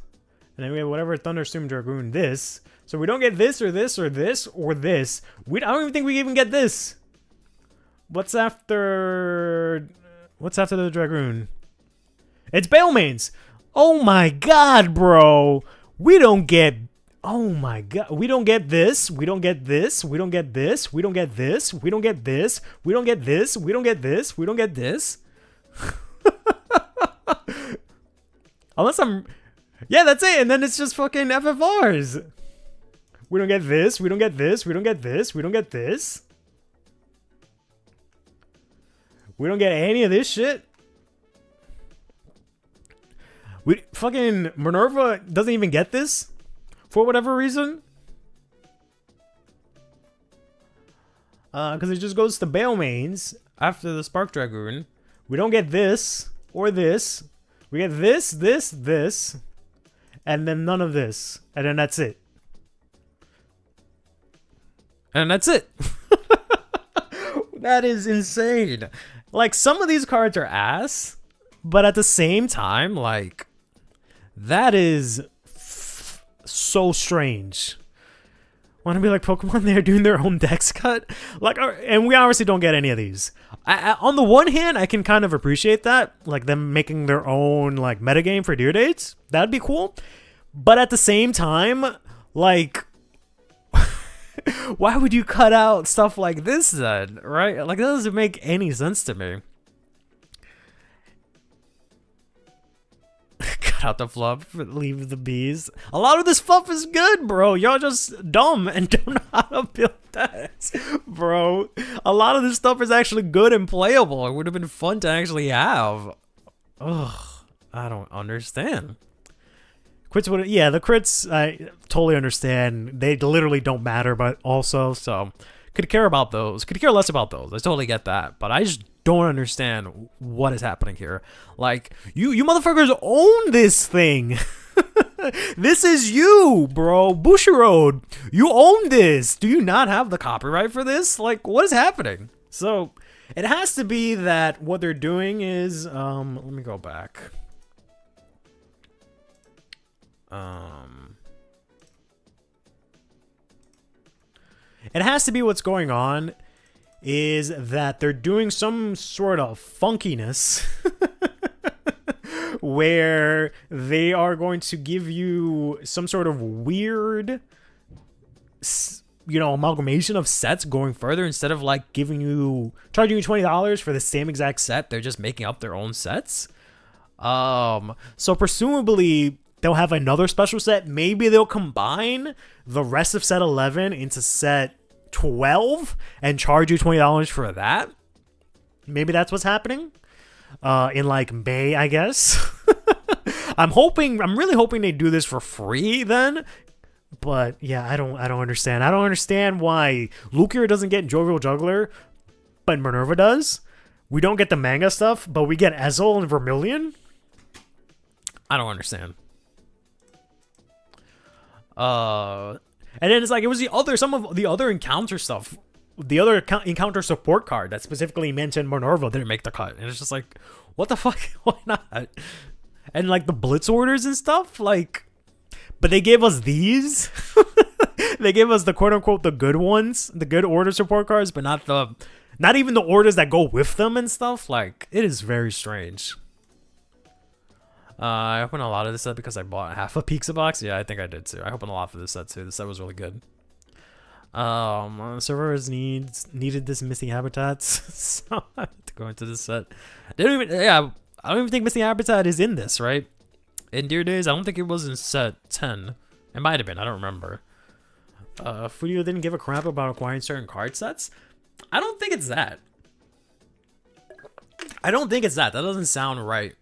And then we have whatever Thunderstorm Dragoon this. So we don't get this or this or this or this. I don't even think we even get this. What's after the Dragoon? It's Balemains. Oh my god, bro. We don't get... Oh my god. We don't get this. We don't get this. We don't get this. We don't get this. We don't get this. We don't get this. We don't get this. We don't get this. Unless I'm... Yeah, that's it. And then it's just fucking FFRs. We don't get this. We don't get this. We don't get this. We don't get this. We don't get any of this shit. We fucking... Minerva doesn't even get this. For whatever reason. Because it just goes to Balemains after the Spark Dragoon. We don't get this or this. We get this, this, this. And then none of this. And then that's it. And that's it. That is insane. Like, some of these cards are ass. But at the same time, like... That is... so strange. Want to be like Pokemon? They're doing their own dex cut, like, and we obviously don't get any of these. On the one hand, I can kind of appreciate that, like them making their own like metagame for due dates. That'd be cool. But at the same time, like, why would you cut out stuff like this then? Right? Like, that doesn't make any sense to me. Cut out the fluff, leave the bees. A lot of this fluff is good, bro. Y'all just dumb and don't know how to build decks, bro. A lot of this stuff is actually good and playable. It would have been fun to actually have. Ugh, I don't understand. Crits would, yeah, the crits, I totally understand. They literally don't matter, but also, so could care about those. Could care less about those. I totally get that, but I just don't understand what is happening here. Like, you motherfuckers own this thing. This is you, bro. Bushiroad, you own this. Do you not have the copyright for this? Like, what is happening? So it has to be that what they're doing is let me go back. It has to be what's going on is that they're doing some sort of funkiness where they are going to give you some sort of weird, you know, amalgamation of sets going further. Instead of like charging you $20 for the same exact set, they're just making up their own sets. So presumably they'll have another special set. Maybe they'll combine the rest of set 11 into set 12 and charge you $20 for that. Maybe that's what's happening in like May, I guess. I'm really hoping they do this for free then. But yeah, I don't understand. I don't understand why Lucario doesn't get Jovial Juggler, but Minerva does. We don't get the manga stuff, but we get Ezel and Vermilion. I don't understand. And then it's like, it was some of the other encounter stuff. The other encounter support card that specifically mentioned Minerva didn't make the cut. And it's just like, what the fuck? Why not? And like the Blitz orders and stuff, like, but they gave us these. They gave us the quote unquote the good ones, the good order support cards, but not even the orders that go with them and stuff. Like, it is very strange. I opened a lot of this set because I bought half a pizza box. Yeah, I think I did too. I opened a lot for this set too. This set was really good. Servers needed this missing habitats, so I have to go into this set. I don't even think missing habitat is in this, right? In Dear Days, I don't think it was in set 10. It might have been, I don't remember. Fudio didn't give a crap about acquiring certain card sets? I don't think it's that. I don't think it's that. That doesn't sound right.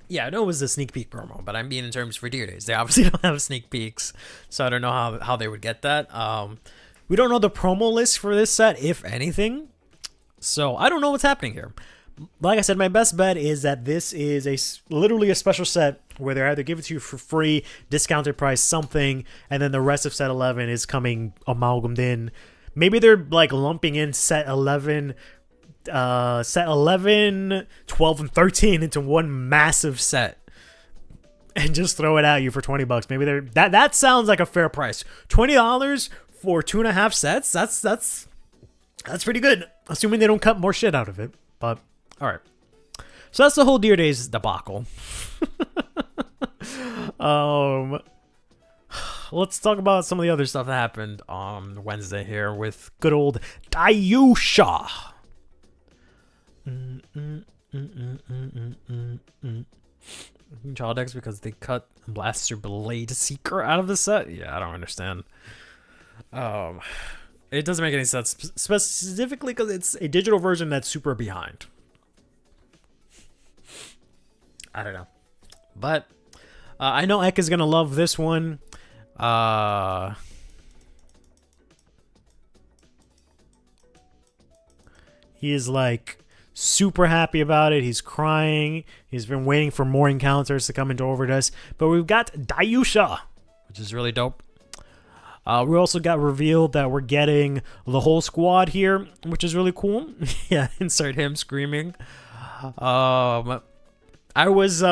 Yeah, I know it was a sneak peek promo, but I mean in terms for Dear Days. They obviously don't have sneak peeks, so I don't know how they would get that. We don't know the promo list for this set, if anything. So I don't know what's happening here. Like I said, my best bet is that this is literally a special set where they either give it to you for free, discounted price, something, and then the rest of set 11 is coming amalgamated in. Maybe they're like lumping in set 11, 12, and 13 into one massive set and just throw it at you for 20 bucks. Maybe they're that sounds like a fair price. $20 for 2.5 sets. That's pretty good, assuming they don't cut more shit out of it. But all right, so that's the whole Dear Days debacle. Let's talk about some of the other stuff that happened on Wednesday here with good old Dayusha. Child X because they cut Blaster Blade Seeker out of the set. Yeah, I don't understand. It doesn't make any sense, specifically because it's a digital version that's super behind. I don't know, but I know Ek is gonna love this one. He is like super happy about it. He's crying. He's been waiting for more encounters to come into Overdose. But we've got Dayusha, which is really dope. We also got revealed that we're getting the whole squad here, which is really cool. Yeah, insert him screaming. I was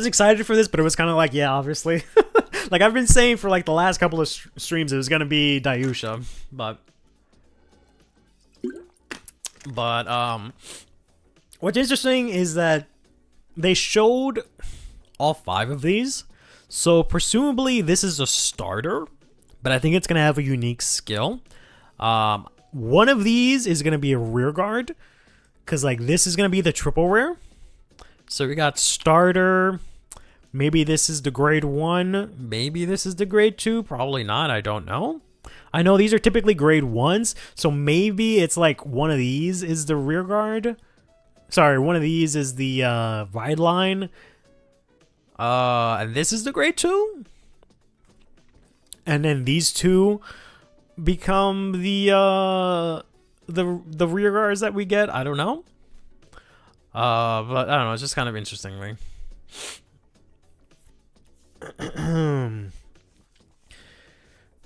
excited for this, but it was kind of like, yeah, obviously. Like I've been saying for like the last couple of streams, it was gonna be Dayusha, but what's interesting is that they showed all 5 of these, so presumably this is a starter, but I think it's gonna have a unique skill. One of these is gonna be a rear guard, because like this is gonna be the triple rare. So we got starter. Maybe this is the grade 1. Maybe this is the grade 2. Probably not. I don't know. I know these are typically grade 1s. So maybe it's like one of these is the rear guard. Sorry, one of these is the ride line. And this is the grade 2. And then these 2 become the rear guards that we get. I don't know. But I don't know. It's just kind of interesting to me.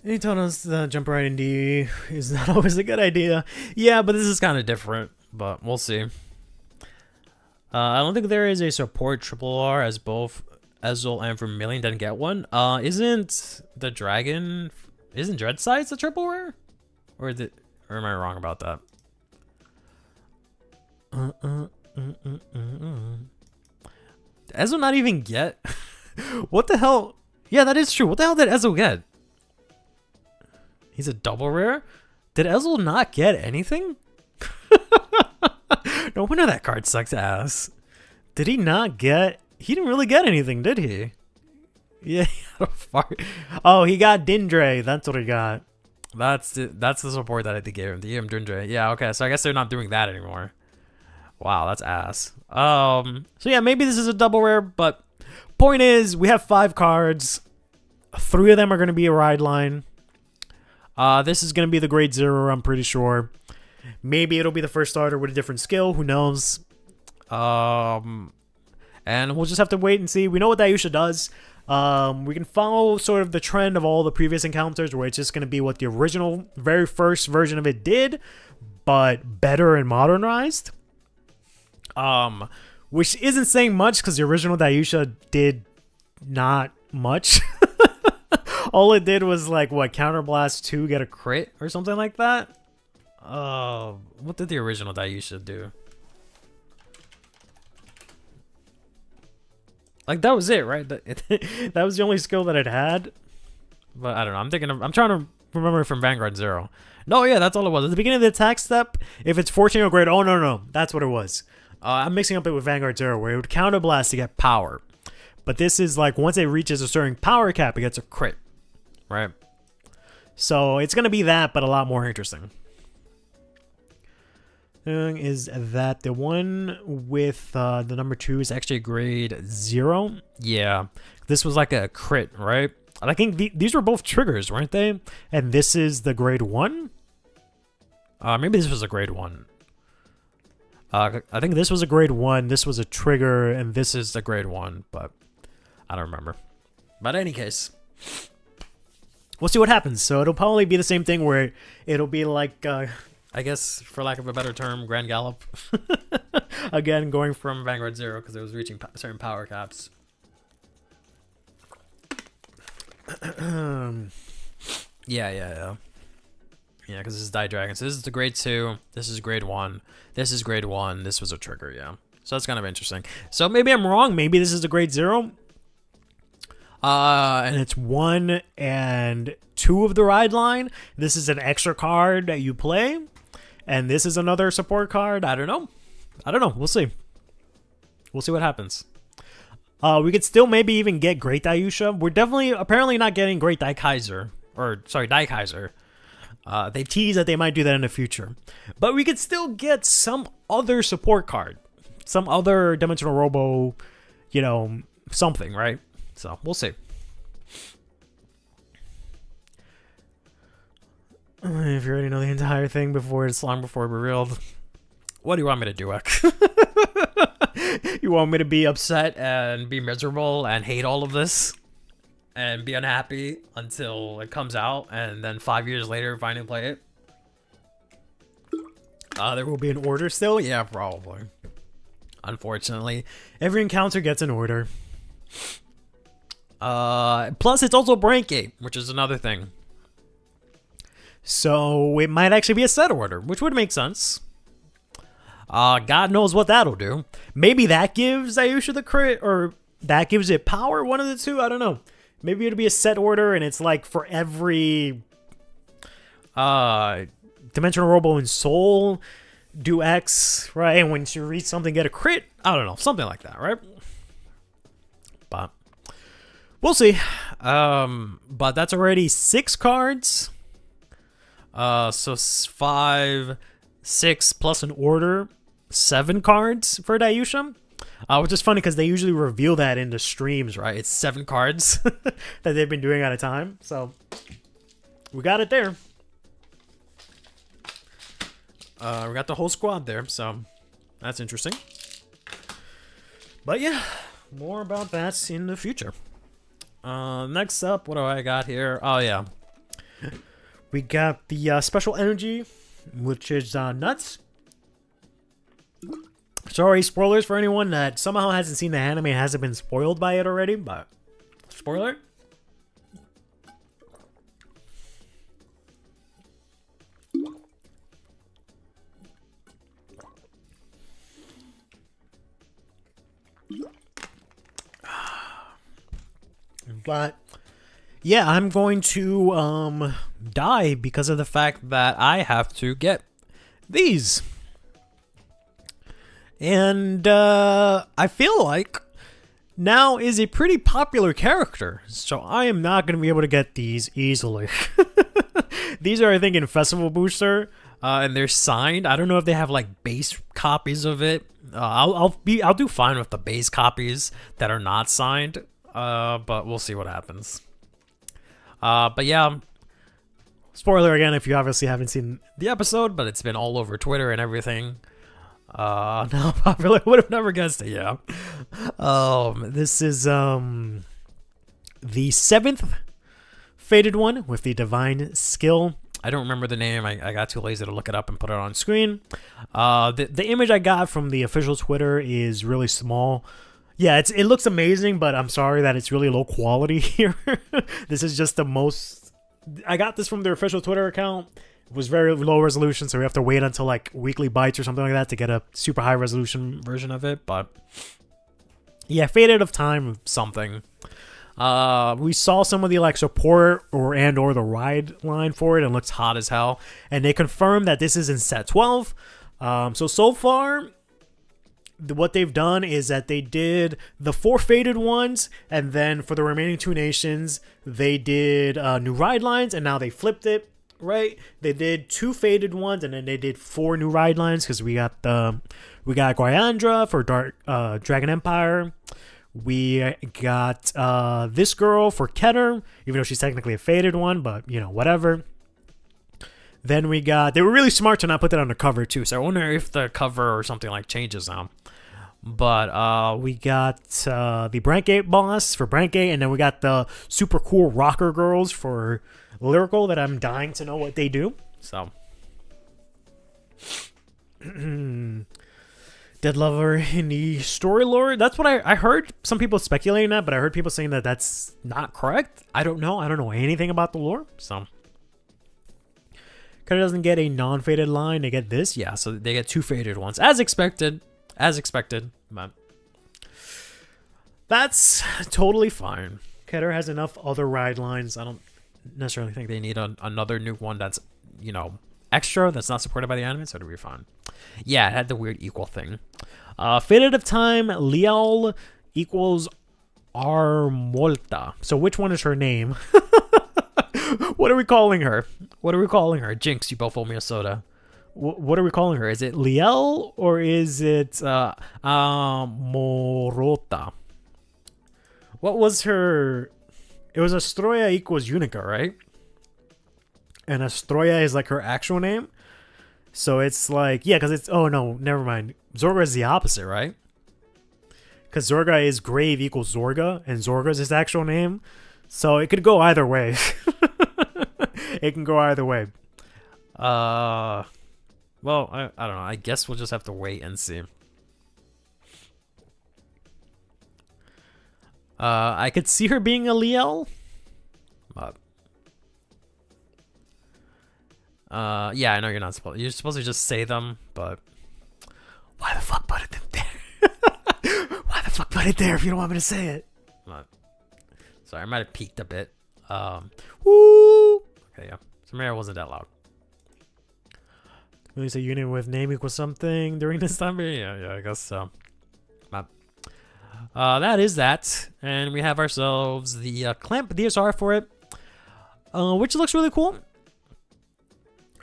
He told us that jump right in D is not always a good idea. Yeah, but this is kind of different, but we'll see. I don't think there is a support triple R, as both Ezel and Vermilion didn't get one. Isn't the dragon, isn't Dreadsides a triple rare? Or am I wrong about that? Did Ezel not even get? What the hell? Yeah, that is true. What the hell did Ezel get? He's a double rare? Did Ezel not get anything? No wonder that card sucks ass. Did he not get... He didn't really get anything, did he? Yeah, he got a fart. Oh, he got Dindre. That's what he got. That's the support that I think gave him. They gave him Dindre. Yeah, okay. So I guess they're not doing that anymore. Wow, that's ass. So yeah, maybe this is a double rare, but point is, we have 5 cards. 3 of them are going to be a ride line. This is going to be the grade 0, I'm pretty sure. Maybe it'll be the first starter with a different skill. Who knows? And we'll just have to wait and see. We know what Dayusha does. We can follow sort of the trend of all the previous encounters, where it's just going to be what the original, very first version of it did, but better and modernized. Which isn't saying much, because the original Dayusha did not much. All it did was like, what, Counterblast 2 get a crit or something like that? What did the original Dayusha do? Like, that was it, right? That was the only skill that it had. But I don't know. I'm trying to remember from Vanguard 0. No, yeah, that's all it was. At the beginning of the attack step, if it's 14 or greater, oh, no. That's what it was. I'm mixing up it with Vanguard 0, where it would counter blast to get power. But this is like, once it reaches a certain power cap, it gets a crit, right? So it's going to be that, but a lot more interesting. Is that the one with the number 2 is actually grade 0? Yeah, this was like a crit, right? I think these were both triggers, weren't they? And this is the grade 1? Maybe this was a grade 1. I think this was a grade 1, this was a trigger, and this is the grade 1, but I don't remember. But in any case, we'll see what happens. So it'll probably be the same thing where it'll be like, I guess, for lack of a better term, Grand Gallop. Again, going from Vanguard 0 because it was reaching certain power caps. Yeah, because this is Die Dragon. So this is the grade 2. This is grade 1. This is grade 1. This was a trigger, yeah. So that's kind of interesting. So maybe I'm wrong. Maybe this is a grade 0. And it's 1 and 2 of the ride line. This is an extra card that you play. And this is another support card. I don't know. We'll see. We'll see what happens. We could still maybe even get Great Daiusha. We're apparently not getting Great Daikaiser. Or, sorry, Daikaiser. They tease that they might do that in the future. But we could still get some other support card. Some other Dimensional Robo, something, right? So, we'll see. If you already know the entire thing before it's long before revealed, what do you want me to do, Ek? You want me to be upset and be miserable and hate all of this? And be unhappy until it comes out and then 5 years later finally play it? There will be an order still? Yeah, probably. Unfortunately. Every encounter gets an order. Plus, it's also Branky, which is another thing. So, it might actually be a set order, which would make sense. God knows what that'll do. Maybe that gives Ayusha the crit, or that gives it power, one of the two, I don't know. Maybe it'll be a set order, and it's like for every Dimensional Robo and Soul, do X, right? And when you reach something, get a crit. I don't know, something like that, right? But we'll see. But that's already 6 cards. So 5, 6 plus an order, 7 cards for Daiusha. Which is funny because they usually reveal that in the streams, right? It's 7 cards that they've been doing at a time. So we got it there. We got the whole squad there, so that's interesting. But yeah, more about that in the future. Next up, what do I got here? Oh yeah, we got the special energy, which is nuts. Sorry, spoilers for anyone that somehow hasn't seen the anime and hasn't been spoiled by it already, but spoiler. But yeah, I'm going to die because of the fact that I have to get these. And I feel like now is a pretty popular character, so I am not going to be able to get these easily. These are, I think, in Festival Booster, and they're signed. I don't know if they have like base copies of it. I'll do fine with the base copies that are not signed, but we'll see what happens. But yeah, spoiler again if you obviously haven't seen the episode, but it's been all over Twitter and everything. No, popular. Would have never guessed it. Yeah. This is the 7th Fated one with the Divine Skill. I don't remember the name. I got too lazy to look it up and put it on screen. The image I got from the official Twitter is really small. Yeah, it looks amazing, but I'm sorry that it's really low quality here. This is just the most. I got this from their official Twitter account. It was very low resolution, so we have to wait until like Weekly Bites or something like that to get a super high resolution version of it. But Yeah, Faded of Time something. We saw some of the like support or the ride line for it, and it looks hot as hell. And they confirmed that this is in set 12. So far, what they've done is that they did the 4 faded ones, and then for the remaining 2 nations, they did new ride lines, and now they flipped it. Right? They did 2 faded ones, and then they did 4 new ride lines because we got Guayandra for Dragon Empire. We got this girl for Keter, even though she's technically a faded one, but whatever. Then we got, they were really smart to not put that on the cover too, so I wonder if the cover or something like changes now. But we got the Brankgate boss for Brankgate, and then we got the super cool rocker girls for Lyrical that I'm dying to know what they do. So Dead Lover in the story lore. That's what I heard some people speculating that, but I heard people saying that that's not correct. I don't know anything about the lore, so Cutter doesn't get a non-faded line. They get this, yeah. So they get 2 faded ones, as expected. But that's totally fine. Keter has enough other ride lines. I don't necessarily think they need another new one that's extra, that's not supported by the anime, so it'll be fine. Yeah, it had the weird equal thing. Faded of Time, Lial equals Armolta. So which one is her name? What are we calling her? Jinx, you both owe me a soda. What are we calling her? Is it Liel or is it Morota? What was her? It was Astroya equals Unica, right? And Astroya is like her actual name. So it's like, yeah, because it's, oh no, never mind. Zorga is the opposite, right? Because Zorga is Grave equals Zorga, and Zorga is his actual name. So it could go either way. It can go either way. Well, I don't know. I guess we'll just have to wait and see. I could see her being a Liel. But yeah, I know you're supposed to just say them, but why the fuck put it there? Why the fuck put it there if you don't want me to say it? But, sorry, I might have peeked a bit. Woo! Okay, yeah. So maybe I wasn't that loud. Release a unit with name equals something during this time? Yeah, I guess so. But, that is that. And we have ourselves the Clamp DSR for it, which looks really cool.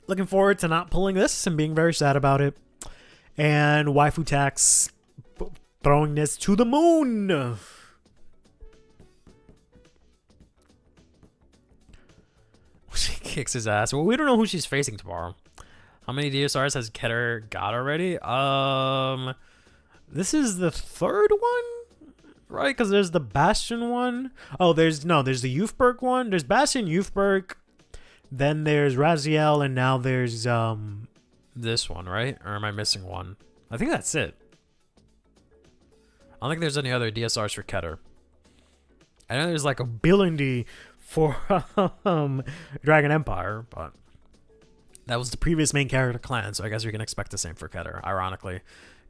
Looking forward to not pulling this and being very sad about it. And Waifu Tax throwing this to the moon. She kicks his ass. Well, we don't know who she's facing tomorrow. How many DSRs has Keter got already? This is the 3rd one, right? Because there's the Bastion one. Oh, there's the Youthberg one. There's Bastion, Youthberg. Then there's Raziel, and now there's this one, right? Or am I missing one? I think that's it. I don't think there's any other DSRs for Keter. I know there's like a ability for Dragon Empire, but that was the previous main character clan, so I guess we can expect the same for Keter, ironically.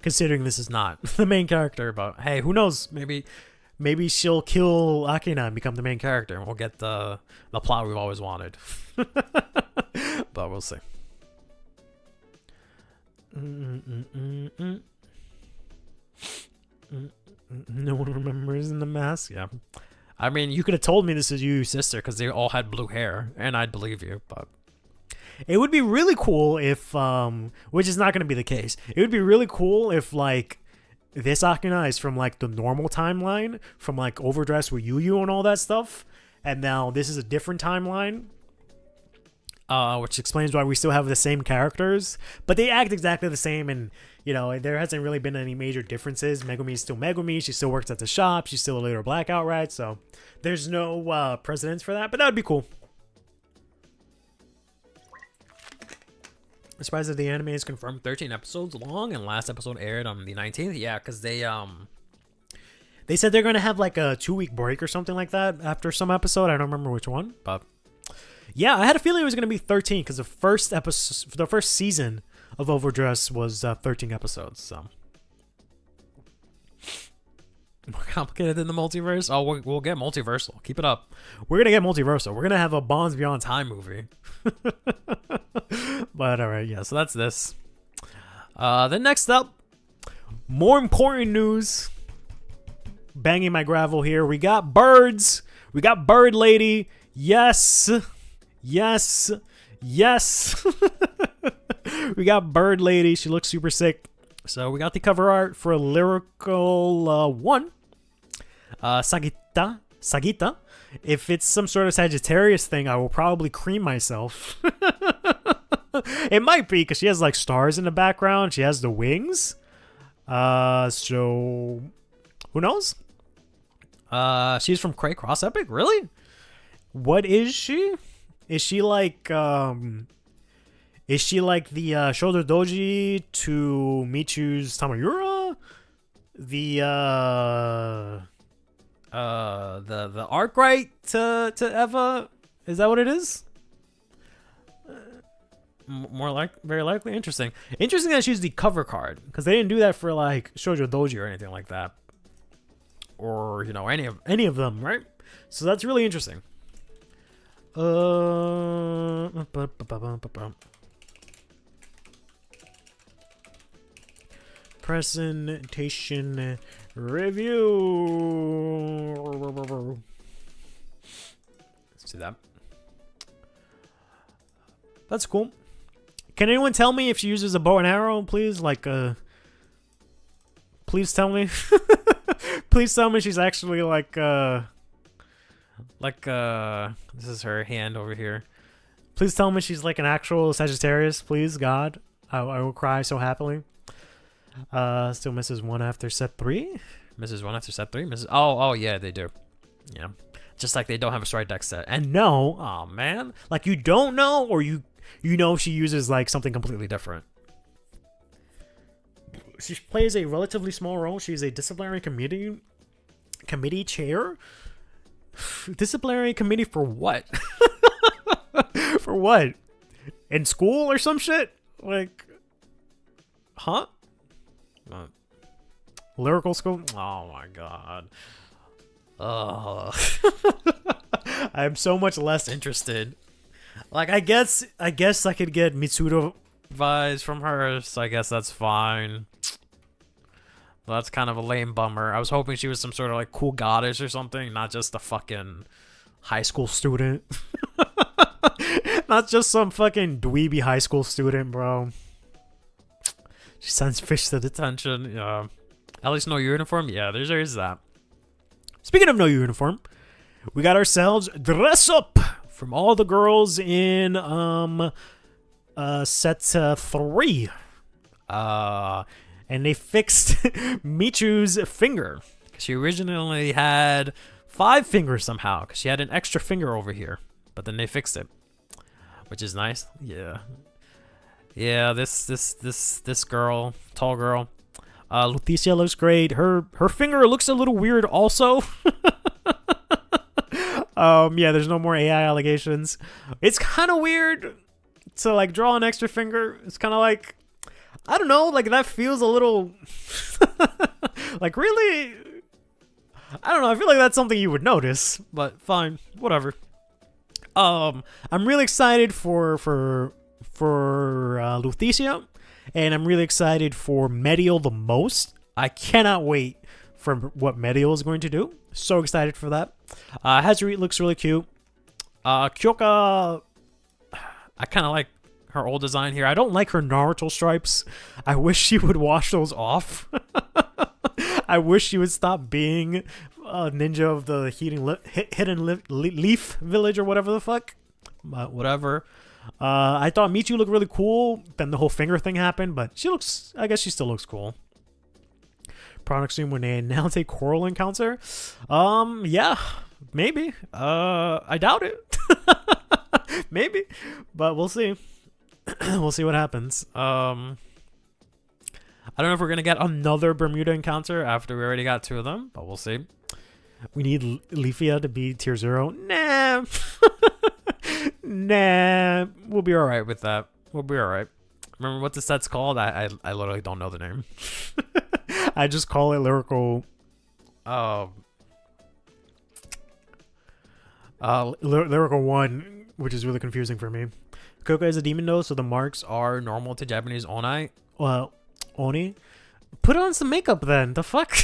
Considering this is not the main character, but hey, who knows? Maybe she'll kill Akina and become the main character, and we'll get the plot we've always wanted. But we'll see. No one remembers in the mask? Yeah. I mean, you could have told me this is you, sister, because they all had blue hair, and I'd believe you, but it would be really cool if, which is not going to be the case. It would be really cool if, like, this Akina is from, like, the normal timeline, from, like, Overdress with Yu and all that stuff, and now this is a different timeline, which explains why we still have the same characters, but they act exactly the same, and, there hasn't really been any major differences. Megumi is still Megumi. She still works at the shop. She's still a Leader Blackout, right? So there's no precedence for that, but that would be cool. I'm surprised that the anime is confirmed 13 episodes long, and last episode aired on the 19th. Yeah, because they said they're going to have like a 2-week break or something like that after some episode. I don't remember which one, but yeah, I had a feeling it was going to be 13 because the first season of Overdress was 13 episodes. So More complicated than the multiverse? Oh, we'll get multiversal. Keep it up. We're gonna get multiversal. We're gonna have a Bonds Beyond Time movie. But alright, yeah, so that's this. Then next up, more important news. Banging my gravel here. We got birds. We got Bird Lady. Yes. Yes. Yes. We got Bird Lady. She looks super sick. So we got the cover art for Lyrical 1. Sagita. If it's some sort of Sagittarius thing, I will probably cream myself. It might be because she has like stars in the background. She has the wings. So who knows? She's from Cray Cross Epic. Really? What is she? Is she like the shoulder doji to Michu's Tamayura? The Arkwright to Eva? Is that what it is? Very likely. Interesting that she's the cover card, because they didn't do that for like Shoujo Doji or anything like that, or you know, any of them, right? So that's really interesting. Presentation review. Let's see that. That's cool. Can anyone tell me if she uses a bow and arrow, please? Like, please tell me. Please tell me she's actually like, this is her hand over here. Please tell me she's like an actual Sagittarius, please, God. I will cry so happily. Still misses one after set 3. Misses one after set 3. Misses. Oh yeah, they do. Yeah, just like they don't have a strike deck set. And no, oh man, like you don't know, or you know she uses like something completely different. She plays a relatively small role. She's a disciplinary committee chair. Disciplinary committee for what? For what? In school or some shit? Like, huh? What? Lyrical school? Oh my god. I'm so much less interested. Like, I guess I could get Mitsudo vibes from her, so I guess that's fine. Well, that's kind of a lame bummer. I was hoping she was some sort of like cool goddess or something, not just a fucking high school student. Not just some fucking dweeby high school student, bro. She sends fish to detention. Yeah. At least no uniform. Yeah, there is that. Speaking of no uniform, we got ourselves Dress Up from all the girls in set 3. And they fixed Michu's finger. She originally had 5 fingers somehow, because she had an extra finger over here. But then they fixed it, which is nice. Yeah. Yeah, this girl, tall girl, Lutetia looks great. Her finger looks a little weird also. Yeah, there's no more AI allegations. It's kind of weird to like draw an extra finger. It's kind of like, I don't know, like that feels a little like really, I don't know, I feel like that's something you would notice, but fine, whatever. I'm really excited for Lutetia, and I'm really excited for Medial the most. I cannot wait for what Medial is going to do. So excited for that. Hazurit looks really cute. Kyoka, I kind of like her old design here. I don't like her Naruto stripes. I wish she would wash those off. I wish she would stop being a ninja of the hidden leaf village or whatever the fuck. But whatever. I thought Michu looked really cool. Then the whole finger thing happened, but she looks, I guess she still looks cool. Product stream when they announce a choral encounter. Yeah, maybe. I doubt it. Maybe, but we'll see. We'll see what happens. I don't know if we're gonna get another Bermuda encounter after we already got 2 of them, but we'll see. We need Leafia to be tier 0. Nah. Nah. We'll be alright with that. We'll be alright. Remember what the set's called? I literally don't know the name. I just call it Lyrical Lyrical 1, which is really confusing for me. Koka is a demon though, so the marks are normal to Japanese onai. Well, oni. Put on some makeup then. The fuck?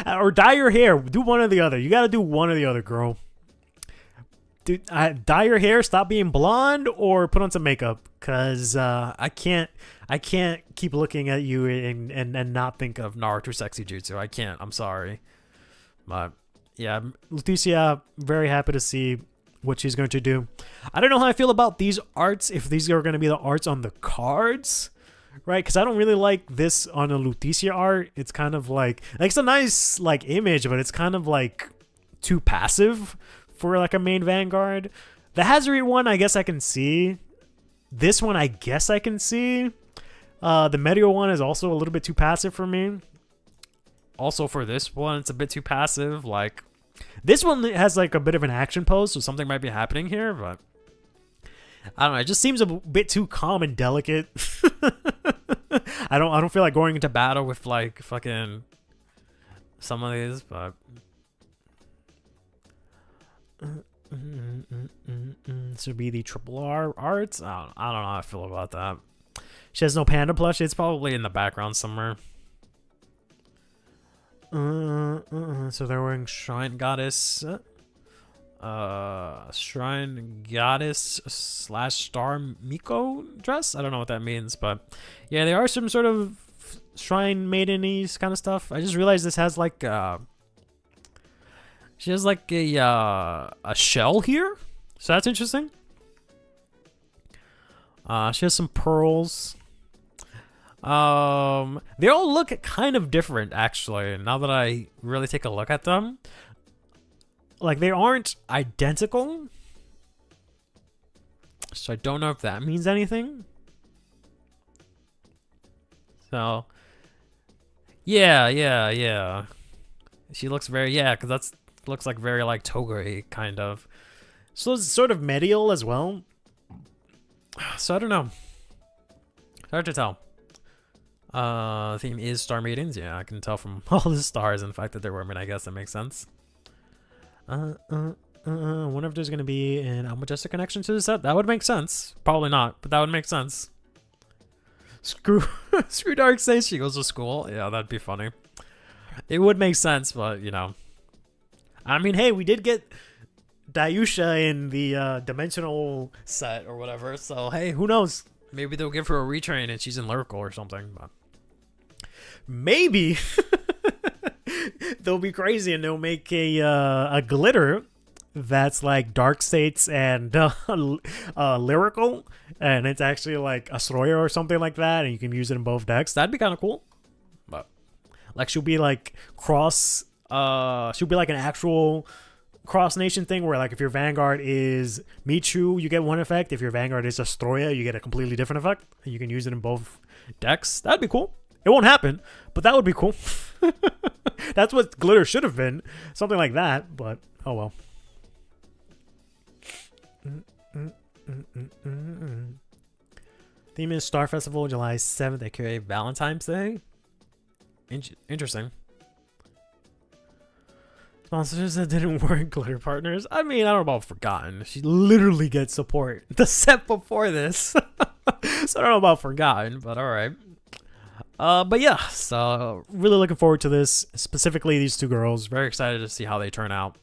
Or dye your hair. Do one or the other. You gotta do one or the other, girl. Dude, dye your hair, stop being blonde, or put on some makeup. Cause I can't keep looking at you and not think of Naruto sexy jutsu. I can't. I'm sorry. But yeah, Leticia, very happy to see what she's going to do. I don't know how I feel about these arts, if these are going to be the arts on the cards, right? Because I don't really like this on a Leticia art. It's kind of like it's a nice like image, but it's kind of like too passive for like a main Vanguard. The Hazard one, I guess I can see. This one, I guess I can see. The Meteor one is also a little bit too passive for me. Also for this one, it's a bit too passive. Like, this one has like a bit of an action pose, so something might be happening here, but I don't know. It just seems a bit too calm and delicate. I don't feel like going into battle with like fucking some of these, but this would be the triple R arts. I don't know how I feel about that. She has no panda plush. It's probably in the background somewhere. So they're wearing Shrine Goddess / Star Miko dress. I don't know what that means, but yeah, there are some sort of Shrine Maiden-y kind of stuff. I just realized this has like she has like a shell here, so that's interesting. She has some pearls. They all look kind of different, actually, now that I really take a look at them. Like, they aren't identical, so I don't know if that means anything. So, yeah. She looks very, because that's looks like very, like, Toguri, kind of. So it's sort of medial as well. So I don't know. Hard to tell. Theme is star meetings. Yeah, I can tell from all the stars and the fact that they're women. I guess that makes sense. Wonder if there's gonna be an Almajestic connection to the set. That would make sense. Probably not, but that would make sense. Screw Dark says she goes to school. Yeah, that'd be funny. It would make sense, but you know, I mean, hey, we did get Dayusha in the dimensional set or whatever. So hey, who knows? Maybe they'll give her a retrain and she's in lyrical or something. But maybe they'll be crazy and they'll make a glitter that's like Dark States and lyrical, and it's actually like a Stroya or something like that, and you can use it in both decks. That'd be kind of cool. But like she'll be like cross. She'll be like an actual cross nation thing where like if your Vanguard is Michu, you get one effect. If your Vanguard is Astroya, you get a completely different effect. And you can use it in both decks. That'd be cool. It won't happen, but that would be cool. That's what glitter should have been. Something like that, but oh well. Theme is Star Festival, July 7th, aka Valentine's Day. Interesting. Sponsors that didn't work, glitter partners. I mean, I don't know about Forgotten. She literally gets support the set before this. So I don't know about Forgotten, but alright. But yeah, so really looking forward to this. Specifically these two girls. Very excited to see how they turn out.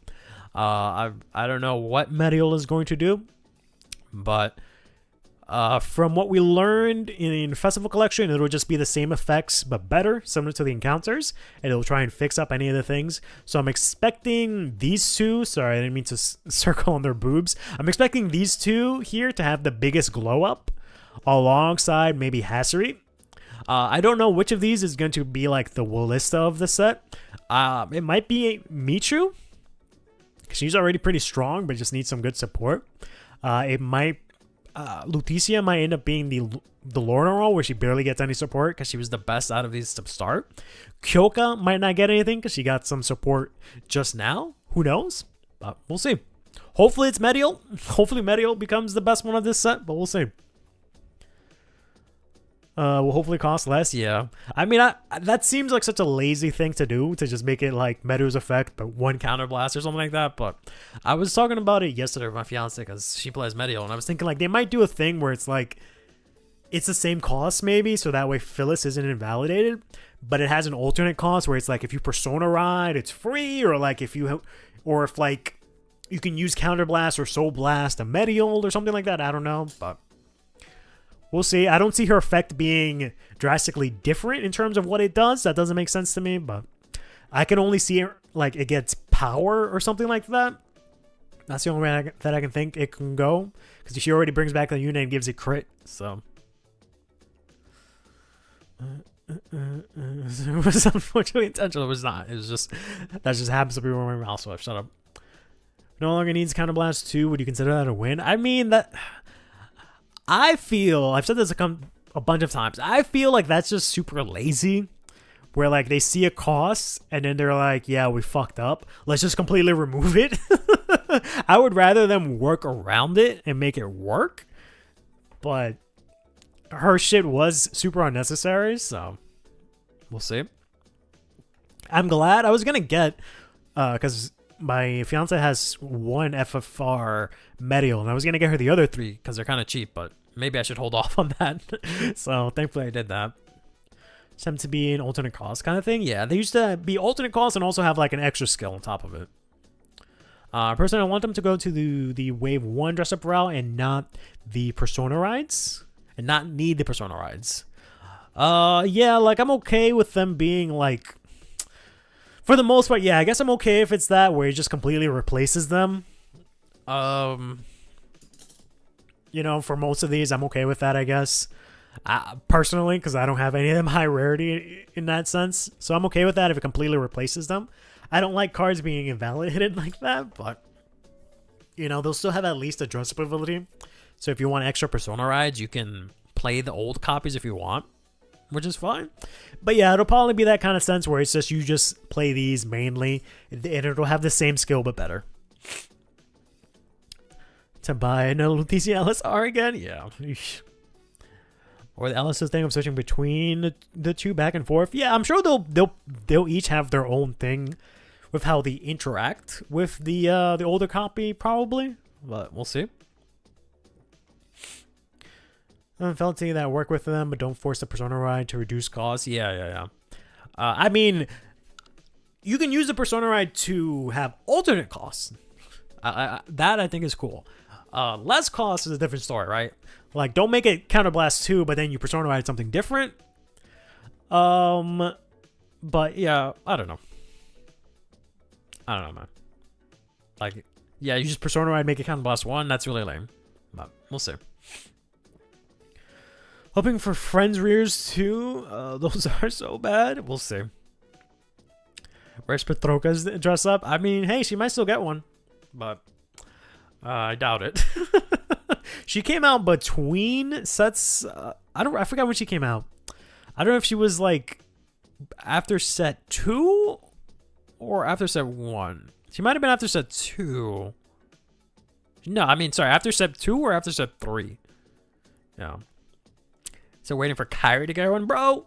I don't know what Medial is going to do, but from what we learned in Festival Collection, it'll just be the same effects but better, similar to the encounters, and it'll try and fix up any of the things. So I'm expecting these two, sorry I didn't mean to circle on their boobs, I'm expecting these two here to have the biggest glow up alongside maybe Hasuri. I don't know which of these is going to be like the Wallista of the set. It might be Michu, she's already pretty strong but just needs some good support. It might Leticia might end up being the Lorna role where she barely gets any support because she was the best out of these to start. Kyoka might not get anything because she got some support just now. Who knows? But we'll see. Hopefully it's Medial. Hopefully Medial becomes the best one of this set, but we'll see. will hopefully cost less. Yeah, I mean, that seems like such a lazy thing to do, to just make it like Meadows effect, but one counterblast or something like that. But I was talking about it yesterday with my fiance because she plays Medio, and I was thinking like they might do a thing where it's like it's the same cost maybe, so that way Phyllis isn't invalidated, but it has an alternate cost where it's like if you Persona Ride, it's free, or like if like you can use Counterblast or Soul Blast a Medial or something like that. I don't know, but we'll see. I don't see her effect being drastically different in terms of what it does. That doesn't make sense to me, but I can only see it like it gets power or something like that. That's the only way that I can think it can go, because she already brings back the unit and gives it crit, so. It was unfortunately intentional. It was not. It was just, that just happens to be where my mouse was. Shut up. No longer needs Counterblast 2. Would you consider that a win? I mean, that, I feel, I've said this a bunch of times, I feel like that's just super lazy, where like they see a cost and then they're like, yeah, we fucked up, let's just completely remove it. I would rather them work around it and make it work, but her shit was super unnecessary, so we'll see. I'm glad. I was gonna get, because my fiance has one FFR Medial, and I was gonna get her the other 3 because they're kind of cheap, but maybe I should hold off on that. So thankfully I did that. Seem to be an alternate cost kind of thing. Yeah, they used to be alternate cost and also have like an extra skill on top of it. Personally, I want them to go to the Wave 1 dress up route and not the Persona rides, and not need the Persona rides. Yeah, like I'm okay with them being like, for the most part, yeah, I guess I'm okay if it's that, where it just completely replaces them. You know, for most of these, I'm okay with that, I guess. Personally, because I don't have any of them high rarity in that sense. So I'm okay with that if it completely replaces them. I don't like cards being invalidated like that, but, you know, they'll still have at least a dress up ability. So if you want extra Persona rides, you can play the old copies if you want, which is fine. But yeah, it'll probably be that kind of sense where it's just you just play these mainly, and it'll have the same skill but better. To buy another Leticia LSR again? Yeah. Or the LSS thing of switching between the two back and forth. Yeah, I'm sure they'll each have their own thing with how they interact with the older copy, probably. But we'll see. Felty that work with them, but don't force the Persona ride to reduce costs. Yeah. I mean, you can use the Persona ride to have alternate costs. That I think is cool. Less cost is a different story, right? Like, don't make it Counterblast 2, but then you Persona ride something different. But yeah, I don't know, man. Like, yeah, you just Persona ride, make it Counterblast 1. That's really lame. But we'll see. Hoping for Friends Rears too. Those are so bad. We'll see. Where's Petroka's dress up? I mean, hey, she might still get one, but I doubt it. She came out between sets. I forgot when she came out. I don't know if she was like after set 2 or after set 1. She might have been after set 2. No, I mean, sorry, after set 2 or after set 3. Yeah. So waiting for Kyrie to get one, bro.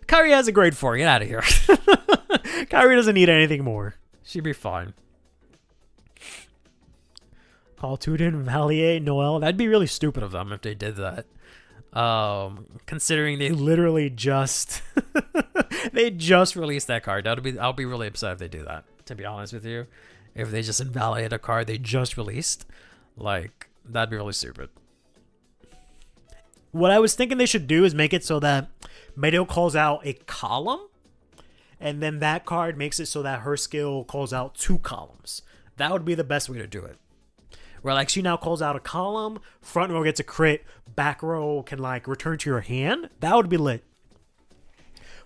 Kyrie has a grade 4. Get out of here. Kyrie doesn't need anything more. She'd be fine. Call Tudin, Valier, Noel. That'd be really stupid of them if they did that. Considering they literally just they just released that card. I'll be really upset if they do that, to be honest with you. If they just invalidate a card they just released, like, that'd be really stupid. What I was thinking they should do is make it so that Medio calls out a column, and then that card makes it so that her skill calls out 2 columns. That would be the best way to do it. Where, like, she now calls out a column, front row gets a crit, back row can, like, return to your hand. That would be lit.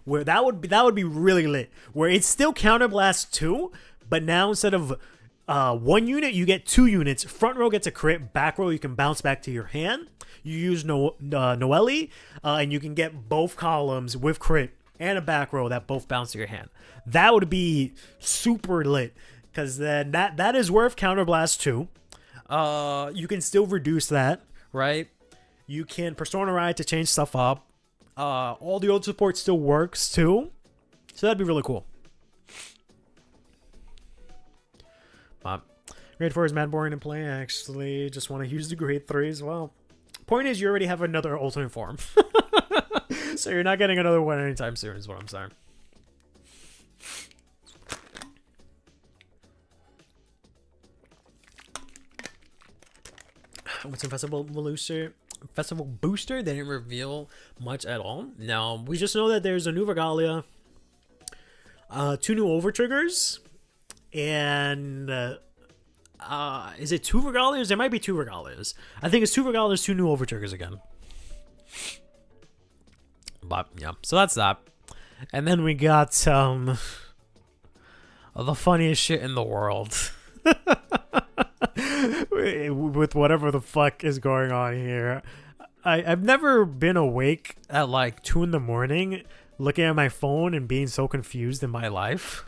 Where that would be really lit. Where it's still Counterblast 2, but now instead of 1 unit, you get 2 units. Front row gets a crit, back row you can bounce back to your hand. You use Noelle, and you can get both columns with crit and a back row that both bounce to your hand. That would be super lit, because then that is worth Counterblast 2. You can still reduce that, right? You can Persona Ride to change stuff up. all the old support still works too. So that'd be really cool. Grade 4 is mad boring to play. I actually just want to use the grade 3 as well. Point is, you already have another alternate form. So you're not getting another one anytime soon, is what I'm saying. What's a festival booster? They didn't reveal much at all. No, we just know that there's a new Regalia, 2 new Overtriggers, and is it 2 Regalias? There might be 2 Regalias. I think it's 2 Regalias, 2 new Overtriggers again. But yeah, so that's that. And then we got the funniest shit in the world. With whatever the fuck is going on here. I've never been awake at like 2 in the morning looking at my phone and being so confused in my life.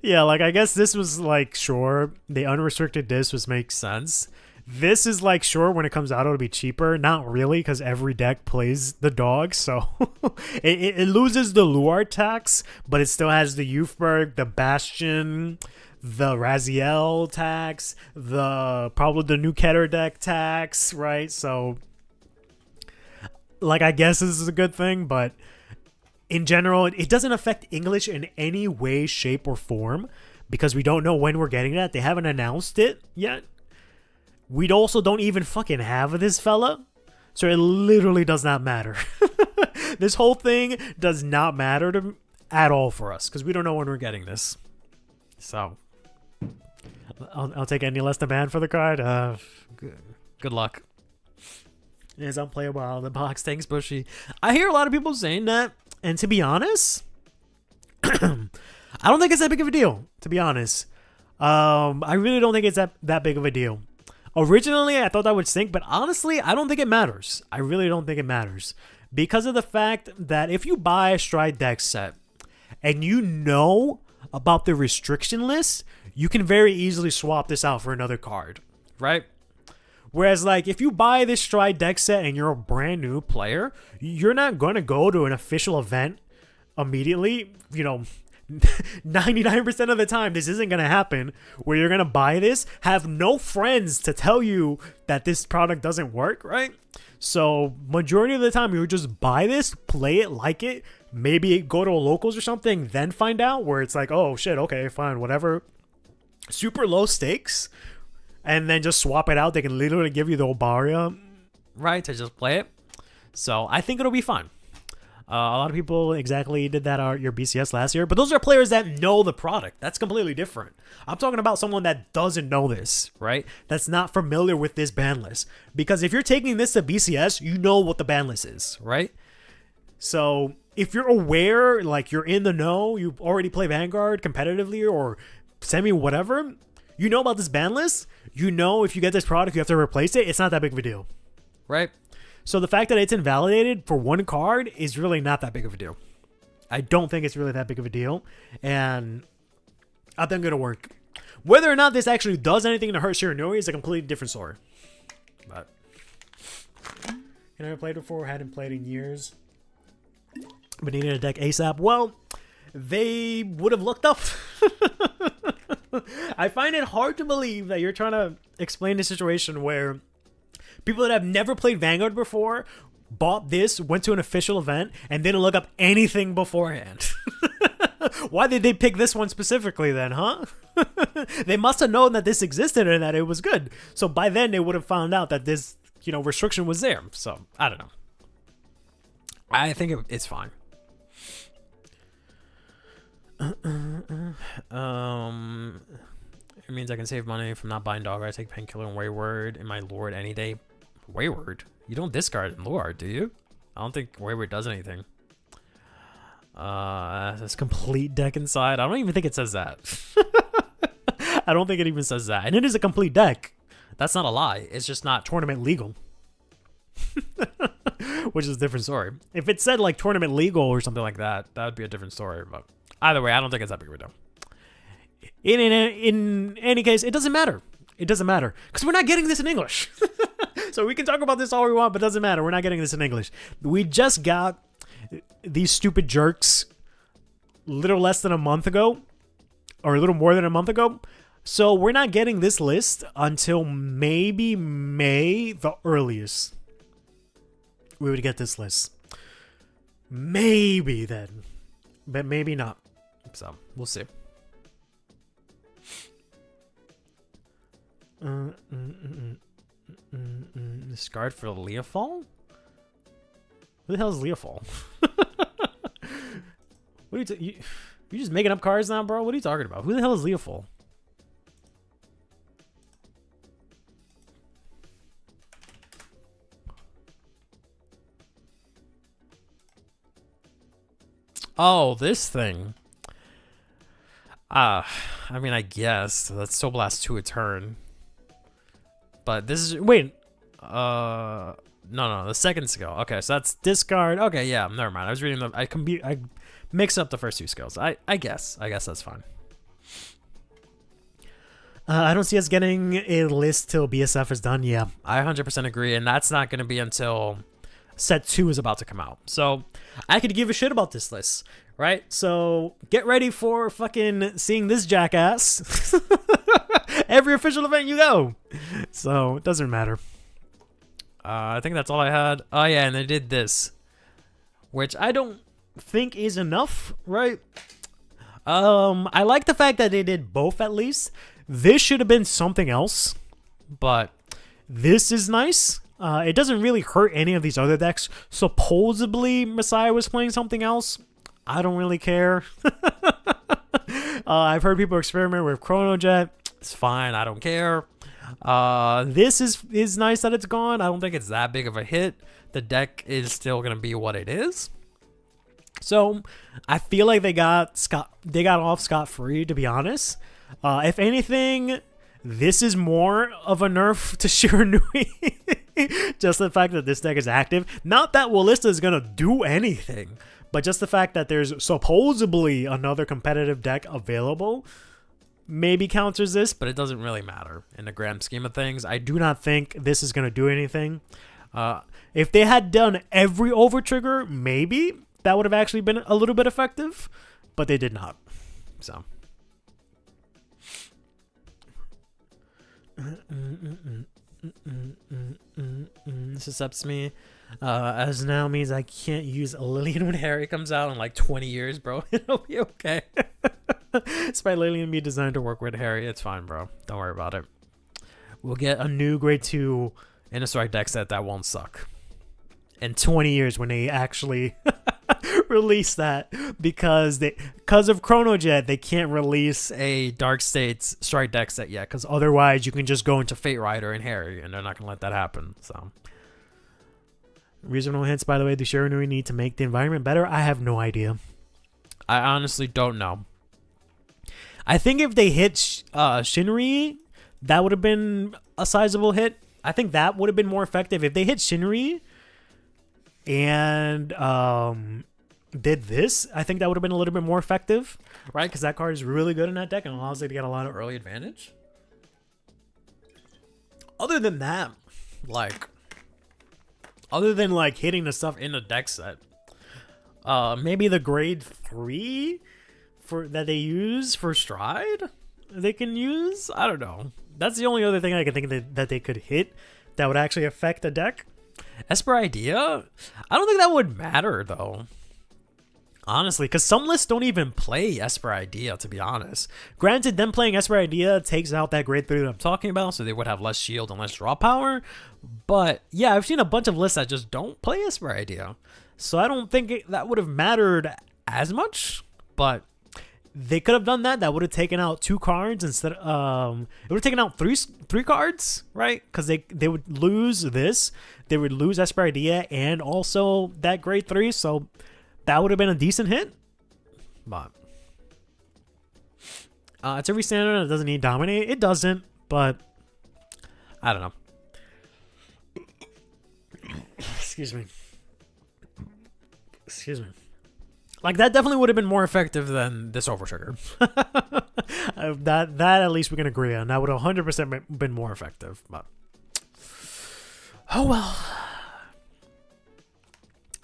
Yeah, like I guess this was like, sure, the unrestricted disc was makes sense. This is like, sure, when it comes out it'll be cheaper. Not really, because every deck plays the dog, so it loses the Luard tax, but it still has the Youthberg, the Bastion, the Raziel tax, probably the new Keter deck tax, right? So, like, I guess this is a good thing, but in general, it doesn't affect English in any way, shape, or form, because we don't know when we're getting that. They haven't announced it yet. We also don't even fucking have this fella, so it literally does not matter. This whole thing does not matter at all for us, because we don't know when we're getting this. So, I'll take any less than ban for the card. Good luck. It is unplayable out of the box. Thanks, Bushy. I hear a lot of people saying that, and to be honest, I don't think it's that big of a deal, to be honest. I really don't think it's that big of a deal. Originally, I thought that would stink, but honestly, I don't think it matters. I really don't think it matters. Because of the fact that if you buy a Stride deck set and you know about the restriction list, you can very easily swap this out for another card, right? Whereas, like, if you buy this Stride deck set and you're a brand new player, you're not going to go to an official event immediately. You know, 99% of the time, this isn't going to happen, where you're going to buy this, have no friends to tell you that this product doesn't work, right? So, majority of the time, you just buy this, play it, like it, maybe go to a locals or something, then find out, where it's like, oh shit, okay, fine, whatever. Super low stakes, and then just swap it out. They can literally give you the Obaria, right, to just play it. So, I think it'll be fun. A lot of people exactly did that at your BCS last year, but those are players that know the product. That's completely different. I'm talking about someone that doesn't know this, right? That's not familiar with this ban list. Because if you're taking this to BCS, you know what the ban list is, right? So if you're aware, like you're in the know, you already play Vanguard competitively or semi whatever, you know about this ban list, you know if you get this product, you have to replace it. It's not that big of a deal, right? So the fact that it's invalidated for one card is really not that big of a deal. I don't think it's really that big of a deal. And I think it'll work. Whether or not this actually does anything to hurt Shiranui is a completely different story. But I never played before, hadn't played in years. But needed a deck ASAP. Well, they would have looked up. I find it hard to believe that you're trying to explain the situation where people that have never played Vanguard before bought this, went to an official event, and didn't look up anything beforehand. Why did they pick this one specifically then, huh? They must have known that this existed and that it was good. So by then they would have found out that this, restriction was there. So I don't know. I think it's fine. It means I can save money from not buying dog. I take Painkiller and Wayward in my Lord any day. Wayward? You don't discard in Lord, do you? I don't think Wayward does anything. This complete deck inside. I don't even think it says that. I don't think it even says that. And it is a complete deck. That's not a lie. It's just not tournament legal. Which is a different story. If it said like tournament legal or something like that, that would be a different story. But either way, I don't think it's that big of a deal. In any case, it doesn't matter. It doesn't matter. Because we're not getting this in English. So we can talk about this all we want, but it doesn't matter. We're not getting this in English. We just got these stupid jerks little less than a month ago, or a little more than a month ago. So we're not getting this list until maybe May, the earliest we would get this list. Maybe then, but maybe not. So we'll see. Discard for Leofall? Who the hell is Leofall? What are you just making up cards now, bro? What are you talking about? Who the hell is Leofall? Oh, this thing. I mean, I guess that's Soul Blast 2 a turn. But this is wait. No, the second skill. Okay, so that's discard. Okay, yeah, never mind. I was reading the. I mix up the first two skills. I guess that's fine. I don't see us getting a list till BSF is done. Yeah, I 100% agree, and that's not going to be until set 2 is about to come out. So I could give a shit about this list, right? So get ready for fucking seeing this jackass every official event you go. So it doesn't matter. I think that's all I had. Oh yeah, and they did this, which I don't think is enough, right? I like the fact that they did both at least. This should have been something else, but this is nice. It doesn't really hurt any of these other decks. Supposedly, Messiah was playing something else. I don't really care. I've heard people experiment with Chrono Jet. It's fine. I don't care. This is nice that it's gone. I don't think it's that big of a hit. The deck is still going to be what it is. So I feel like they got off scot-free, to be honest. If anything, this is more of a nerf to Shiranui. Just the fact that this deck is active. Not that Wallista is going to do anything, but just the fact that there's supposedly another competitive deck available maybe counters this, but it doesn't really matter in the grand scheme of things. I do not think this is going to do anything. If they had done every over trigger, maybe that would have actually been a little bit effective, but they did not. So this accepts me as now means I can't use Lillian when Harry comes out in like 20 years, bro. It'll be okay. Despite Lillian being designed to work with Harry, it's fine, bro. Don't worry about it. We'll get a new grade 2 Inner Strike deck set that won't suck in 20 years when they actually release that, because of Chrono Jet, they can't release a Dark States Strike deck set yet, because otherwise you can just go into Fate Rider and Harry, and they're not going to let that happen. So reasonable hints, by the way, do Shiranui need to make the environment better? I have no idea. I honestly don't know. I think if they hit Shinri, that would have been a sizable hit. I think that would have been more effective. If they hit Shinri and did this, I think that would have been a little bit more effective, right? Because that card is really good in that deck and allows it to get a lot of early advantage. Other than that, other than hitting the stuff in the deck set, maybe the grade 3 that they use for Stride, they can use. I don't know. That's the only other thing I can think that they could hit that would actually affect the deck. Esper Idea? I don't think that would matter, though. Honestly, because some lists don't even play Esper Idea, to be honest. Granted, them playing Esper Idea takes out that grade 3 that I'm talking about, so they would have less shield and less draw power. But, yeah, I've seen a bunch of lists that just don't play Esper Idea. So I don't think that would have mattered as much, but they could have done that. That would have taken out 2 cards instead. It would have taken out three cards, right? Because they would lose this. They would lose Esper Idea and also that grade 3. So that would have been a decent hit. But it's every standard and it doesn't need Dominate. It doesn't, but I don't know. Excuse me. That definitely would have been more effective than this over trigger. that at least we can agree on. That would have 100% been more effective. But Oh well.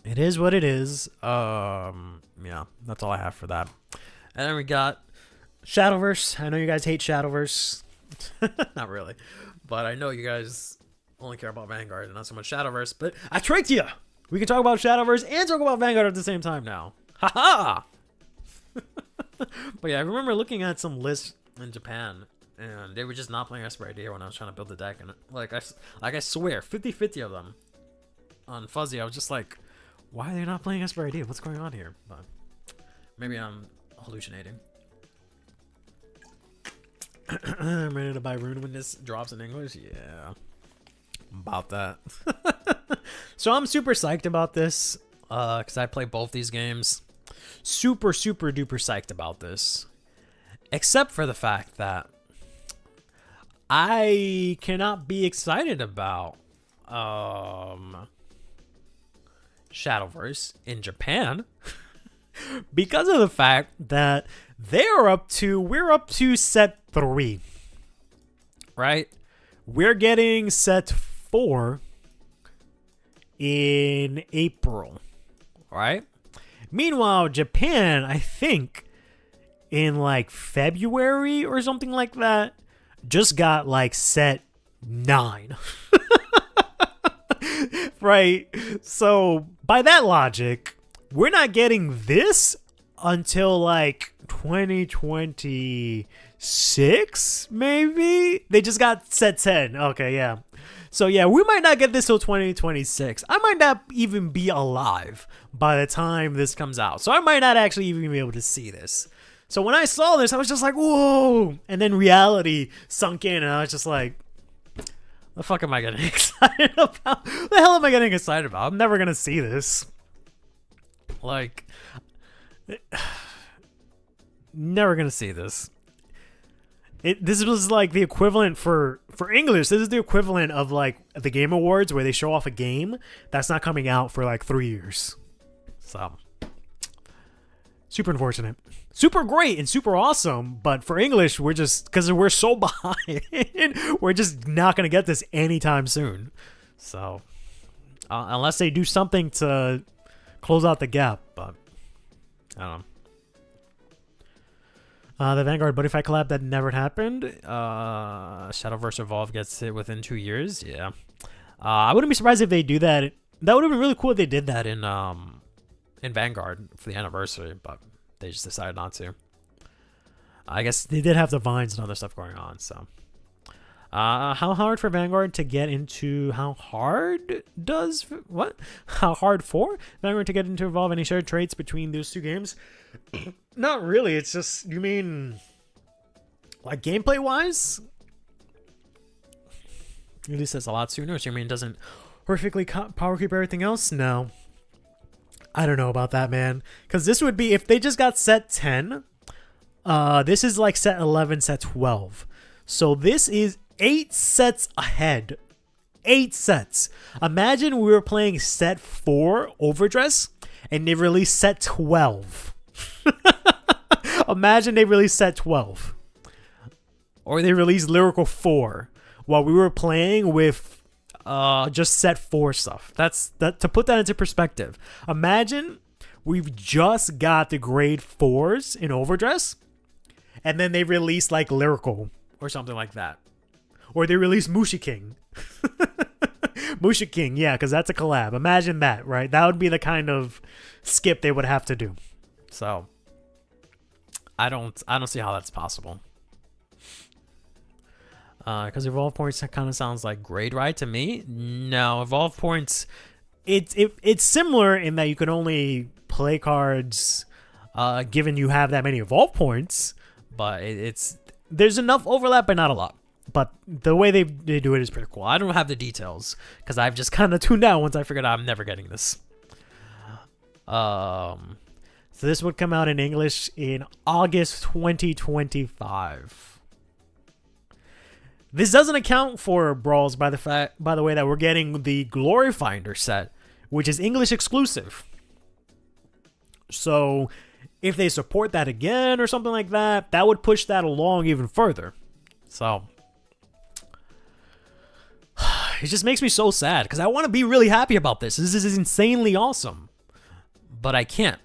It is what it is. Yeah, that's all I have for that. And then we got Shadowverse. I know you guys hate Shadowverse. Not really. But I know you guys only care about Vanguard and not so much Shadowverse. But I tricked you! We can talk about Shadowverse and talk about Vanguard at the same time now. Haha! But yeah, I remember looking at some lists in Japan, and they were just not playing Esper Idea when I was trying to build the deck. And I swear, 50-50 of them on Fuzzy, I was just like, why are they not playing Esper Idea? What's going on here? But maybe I'm hallucinating. I'm ready to buy Rune when this drops in English. Yeah, about that. So I'm super psyched about this because I play both these games. Super duper psyched about this, except for the fact that I cannot be excited about Shadowverse in Japan because of the fact that we're up to set 3, right? We're getting set 4 in April, right? Meanwhile, Japan, I think in like February or something like that, just got like set 9. Right? So by that logic, we're not getting this until like 2026, maybe? They just got set 10. Okay, yeah. So yeah, we might not get this till 2026. I might not even be alive by the time this comes out. So I might not actually even be able to see this. So when I saw this, I was just like, whoa. And then reality sunk in, and I was just like, the fuck am I getting excited about? What the hell am I getting excited about? I'm never going to see this. Like, never going to see this. This was like the equivalent for English. This is the equivalent of like the Game Awards where they show off a game that's not coming out for like 3 years. So, super unfortunate. Super great and super awesome, but for English, we're just, because we're so behind, we're just not going to get this anytime soon. So, unless they do something to close out the gap, but I don't know. The Vanguard Buddy Fight collab that never happened. Shadowverse Evolve gets it within 2 years. Yeah. I wouldn't be surprised if they do that. That would have been really cool if they did that in Vanguard for the anniversary, but they just decided not to. I guess they did have the vines and other stuff going on, so. How hard for Vanguard to get into... How hard for Vanguard to get into Evolve? Any shared traits between those two games? Not really. It's just... You mean... Like, gameplay-wise? At least that's a lot sooner. So you mean it doesn't horrifically power creep everything else? No. I don't know about that, man. Because this would be... If they just got set 10... this is like set 11, set 12. So this is 8 sets ahead. 8 sets. Imagine we were playing set 4 Overdress and they released set 12. Imagine they released set 12. Or they released Lyrical 4 while we were playing with just set 4 stuff. To put that into perspective. Imagine we've just got the grade 4s in Overdress and then they release like Lyrical or something like that. Or they release Musha King. Musha King, yeah, because that's a collab. Imagine that, right? That would be the kind of skip they would have to do. So, I don't see how that's possible. Because Evolve Points kind of sounds like grade right to me. No, Evolve Points, it's similar in that you can only play cards given you have that many Evolve Points, but there's enough overlap, but not a lot. But the way they do it is pretty cool. I don't have the details because I've just kind of tuned out once I figured out I'm never getting this. So this would come out in English in August 2025. This doesn't account for Brawls by the way that we're getting the Glory Finder set, which is English exclusive. So if they support that again or something like that, that would push that along even further. So it just makes me so sad because I want to be really happy about this. This is insanely awesome, but I can't.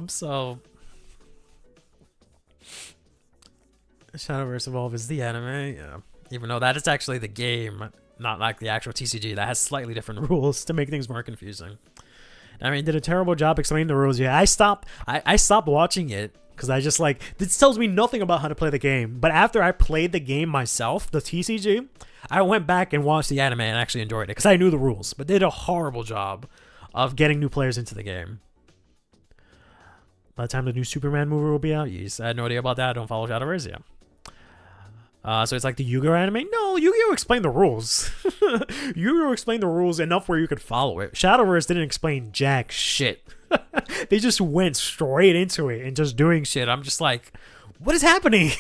So Shadowverse Evolve is the anime, yeah. Even though that is actually the game, not like the actual TCG that has slightly different rules to make things more confusing. I mean, did a terrible job explaining the rules. Yeah, I stopped watching it because I just like, this tells me nothing about how to play the game. But after I played the game myself, the TCG, I went back and watched the anime and actually enjoyed it because I knew the rules, but did a horrible job of getting new players into the game. By the time the new Superman movie will be out, yes, I had no idea about that. I don't follow Shadowverse, yeah. So it's like the Yu-Gi-Oh anime? No, Yu-Gi-Oh explained the rules. Yu-Gi-Oh explained the rules enough where you could follow it. Shadowverse didn't explain jack shit. They just went straight into it and just doing shit. I'm just like, what is happening?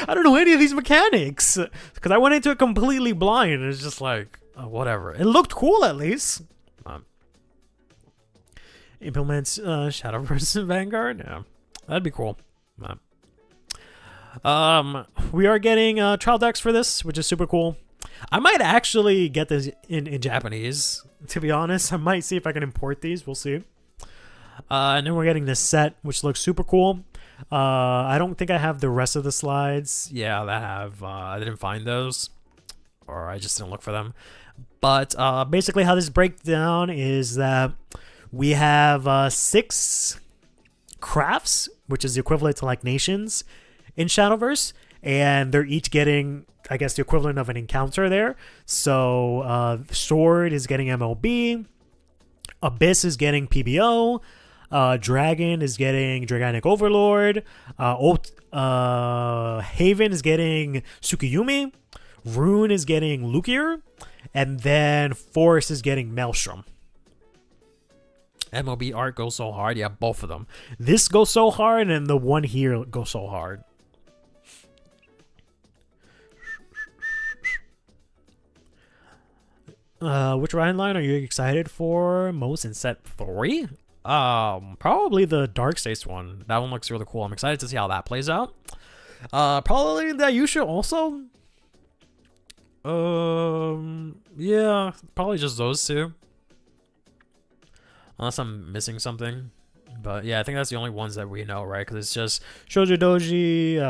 I don't know any of these mechanics. Because I went into it completely blind and it's just like, whatever. It looked cool at least. Implements Shadowverse Vanguard? Yeah, that'd be cool. We are getting trial decks for this, which is super cool. I might actually get this in Japanese, to be honest. I might see if I can import these. We'll see. And then we're getting this set, which looks super cool. I don't think I have the rest of the slides. Yeah, I didn't find those, or I just didn't look for them. But basically how this breaks down is that we have 6 crafts, which is the equivalent to like nations in Shadowverse, and they're each getting, I guess, the equivalent of an encounter there. So Sword is getting MLB, Abyss is getting PBO, Dragon is getting Draganic Overlord, Haven is getting Tsukiyumi, Rune is getting Lukier, and then Forest is getting Maelstrom. MLB art goes so hard. Yeah, both of them. This goes so hard, and the one here goes so hard. Which Ryan line are you excited for most in set 3? Probably the Dark States one. That one looks really cool. I'm excited to see how that plays out. Probably the Yusha also. Yeah, probably just those two. Unless I'm missing something. But yeah, I think that's the only ones that we know, right? Because it's just Shoujo Doji,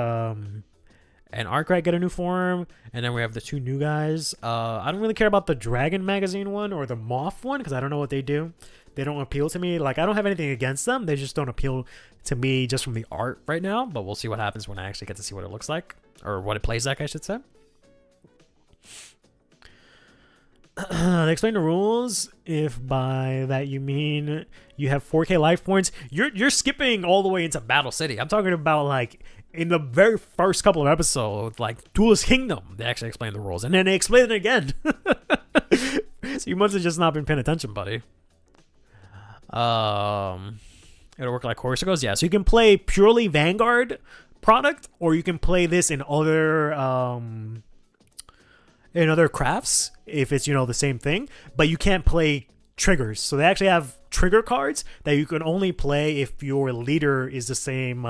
and Arcrat get a new form, and then we have the 2 new guys. I don't really care about the Dragon Magazine one or the Moth one because I don't know what they do. They don't appeal to me. Like, I don't have anything against them. They just don't appeal to me just from the art right now. But we'll see what happens when I actually get to see what it looks like, or what it plays like, I should say. They explain the rules. If by that you mean you have 4K life points, you're skipping all the way into Battle City. I'm talking about like in the very first couple of episodes, like Duelist Kingdom. They actually explain the rules, and then they explain it again. So you must have just not been paying attention, buddy. It'll work like Chorus goes. Yeah, so you can play purely Vanguard product, or you can play this in other crafts if it's, you know, the same thing, but you can't play triggers. So they actually have trigger cards that you can only play if your leader is the same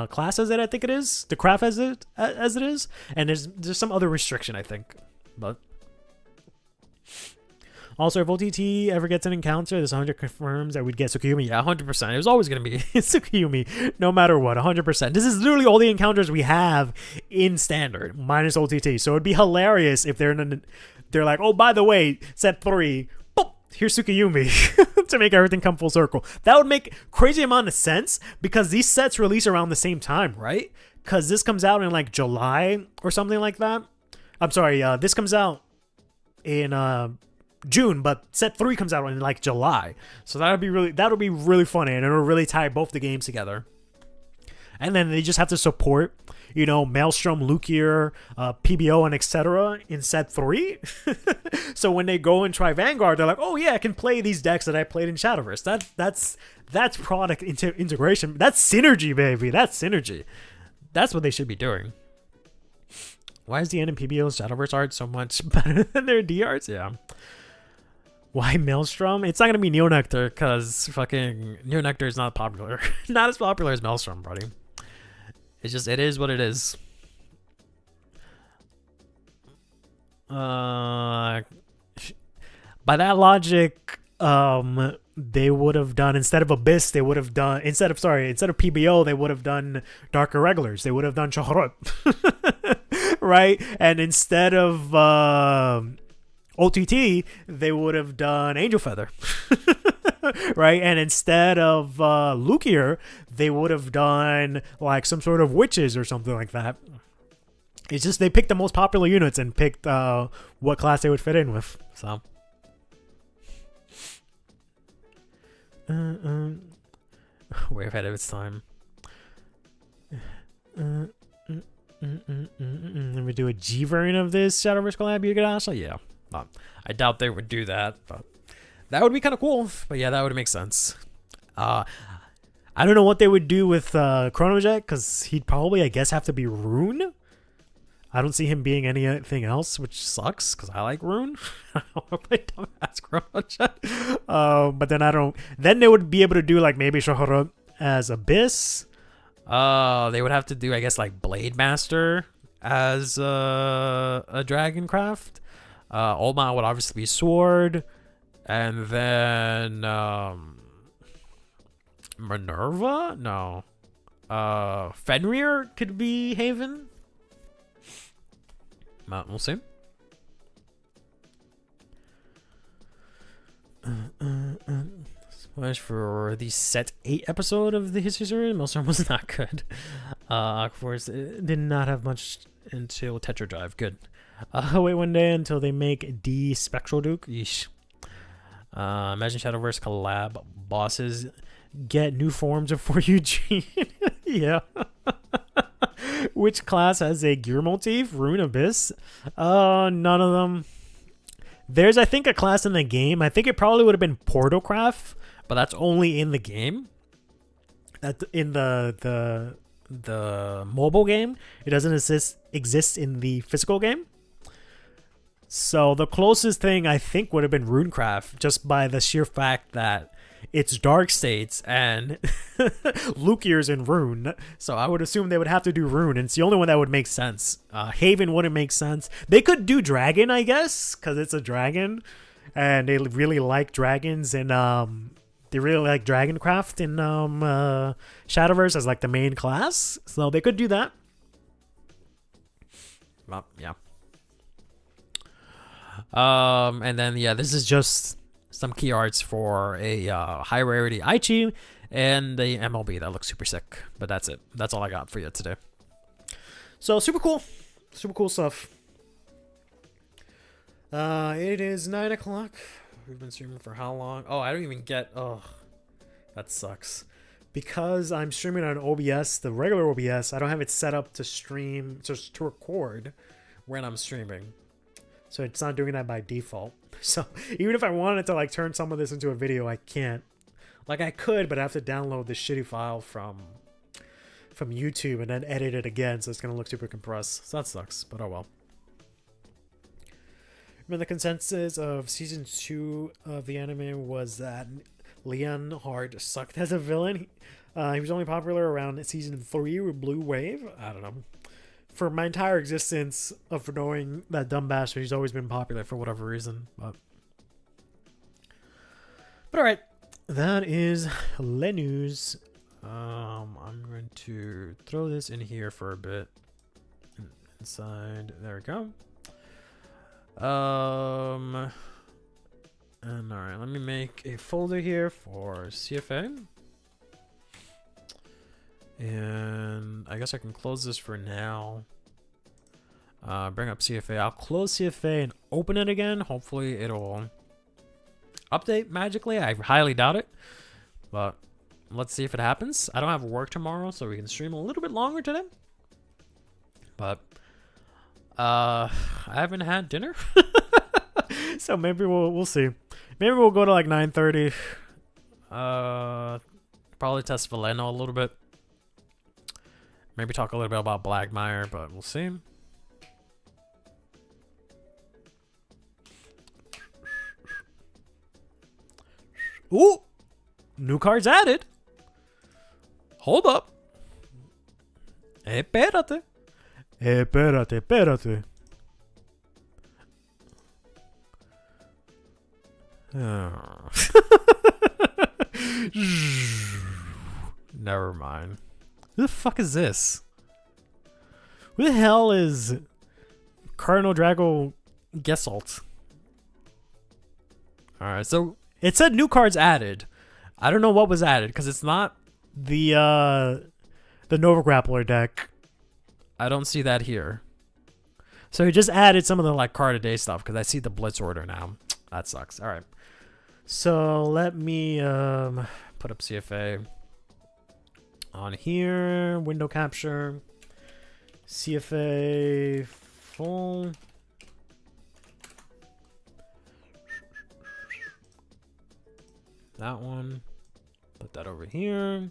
class as it, I think it is, the craft as it is, and there's some other restriction, I think. But also, if OTT ever gets an encounter, this 100 confirms that we'd get Tsukiyumi. Yeah, 100%. It was always going to be Tsukiyumi, no matter what, 100%. This is literally all the encounters we have in Standard, minus OTT. So it'd be hilarious if they're like, oh, by the way, set 3, boop, here's Tsukiyumi, to make everything come full circle. That would make crazy amount of sense, because these sets release around the same time, right? Because this comes out in like July or something like that. I'm sorry, this comes out in June, but set 3 comes out in like July. So that'll be really funny, and it'll really tie both the games together. And then they just have to support, you know, Maelstrom, Lukier, PBO, and etc. in set 3. So when they go and try Vanguard, they're like, oh yeah, I can play these decks that I played in Shadowverse. That's product integration. That's synergy, baby. That's synergy. That's what they should be doing. Why is the NMPBO's Shadowverse art so much better than their D arts? Yeah. Why Maelstrom? It's not gonna be Neonectar because fucking Neonectar is not popular. Not as popular as Maelstrom, buddy. It's just, it is what it is. By that logic, they would have done, instead of Abyss, they would have done, instead of PBO, they would have done Dark Irregulars. They would have done Shahrut. Right? And instead of OTT, they would have done Angel Feather. Right? And instead of Lukier, they would have done like some sort of witches or something like that. It's just they picked the most popular units and picked what class they would fit in with. So way ahead of its time. Let me do a G variant of this Shadowverse collab, Yugadasha? Yeah. I doubt they would do that, but that would be kind of cool. But yeah, that would make sense. I don't know what they would do with Chronojet, because he'd probably, I guess, have to be Rune. I don't see him being anything else, which sucks, because I like Rune. I don't want to play dumbass Chronojet. But then I don't... Then they would be able to do, like, maybe Shahrut as Abyss. They would have to do, I guess, like, Blade Master as a Dragoncraft. Olma would obviously be Sword. And then... Minerva? No. Fenrir could be Haven. We'll see. Splash for the set 8 episode of the History series. Maelstrom was not good. Of course, it did not have much until Tetra Drive. Good. Wait one day until they make D Spectral Duke. Yeesh. Imagine Shadowverse collab bosses get new forms of 4UG. Yeah. Which class has a gear motif? Rune Abyss? None of them. There's, I think, a class in the game. I think it probably would have been Portalcraft, but that's only in the game. In the mobile game, it doesn't exist in the physical game. So the closest thing I think would have been Runecraft, just by the sheer fact that it's Dark States and Lukier's in Rune. So I would assume they would have to do Rune, and it's the only one that would make sense. Haven wouldn't make sense. They could do Dragon, I guess, because it's a dragon, and they really like dragons, and they really like Dragoncraft in Shadowverse as like the main class. So they could do that. Well, yeah. And then yeah, this is just some key arts for a high rarity Aichi and the MLB that looks super sick. But that's it. That's all I got for you today. So super cool stuff. It is 9 o'clock. We've been streaming for how long? Oh, I don't even get. Oh, that sucks. Because I'm streaming on OBS, the regular OBS, I don't have it set up to stream, just to record when I'm streaming. So it's not doing that by default. So even if I wanted to like turn some of this into a video, I can't. Like I could, but I have to download this shitty file from YouTube and then edit it again, so it's gonna look super compressed. So that sucks, but oh well. Remember the consensus of season 2 of the anime was that Leonhard sucked as a villain. He was only popular around season 3 with Blue Wave. I don't know. For my entire existence of knowing that dumb bastard, he's always been popular for whatever reason. But alright, that is Le News. I'm going to throw this in here for a bit. Inside, there we go. And alright, let me make a folder here for CFA. And I guess I can close this for now. Bring up CFA. I'll close CFA and open it again. Hopefully it'll update magically. I highly doubt it. But let's see if it happens. I don't have work tomorrow, so we can stream a little bit longer today. But I haven't had dinner. So maybe we'll see. Maybe we'll go to like 9:30. Probably test Veleno a little bit. Maybe talk a little bit about Blackmire, but we'll see. Ooh! New cards added. Hold up. Espérate. Espérate, espérate. Never mind. Who the fuck is this? Who the hell is Cardinal Drago Gesalt? Alright, so it said new cards added. I don't know what was added because it's not the Nova Grappler deck. I don't see that here. So he just added some of the like card a day stuff because I see the Blitz order now. That sucks. All right. So let me put up CFA on here. Window capture. CFA full. That one. Put that over here.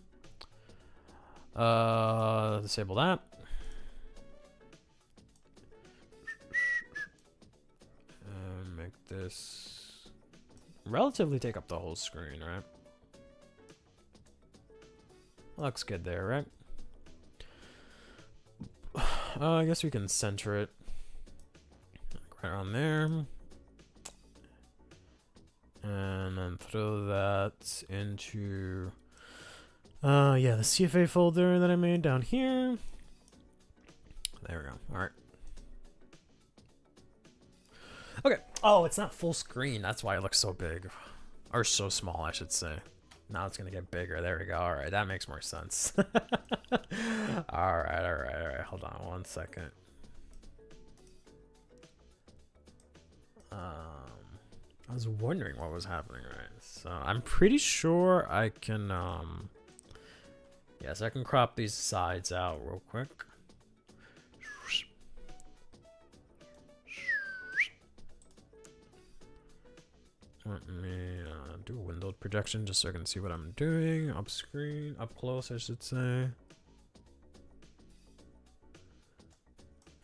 Disable that. And make this relatively take up the whole screen, right? Looks good there, right? I guess we can center it right on there. And then throw that into yeah, the CFA folder that I made down here. There we go. All right. Okay. Oh, it's not full screen. That's why it looks so big. Or so small, I should say. Now it's going to get bigger. There we go. All right. That makes more sense. All right. Hold on one second. I was wondering what was happening, right? So I'm pretty sure I can, yes, I can crop these sides out real quick. Let me do a windowed projection just so I can see what I'm doing. Up screen, up close, I should say.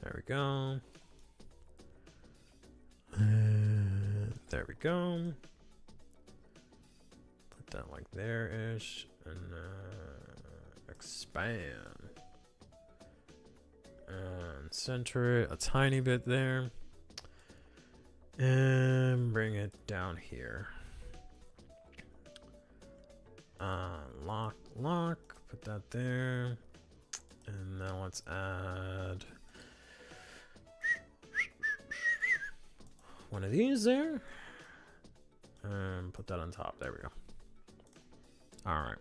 There we go. There we go. Put that like there-ish. And expand. And center it a tiny bit there. And bring it down here. Lock. Put that there. And now let's add one of these there. And put that on top. There we go. All right.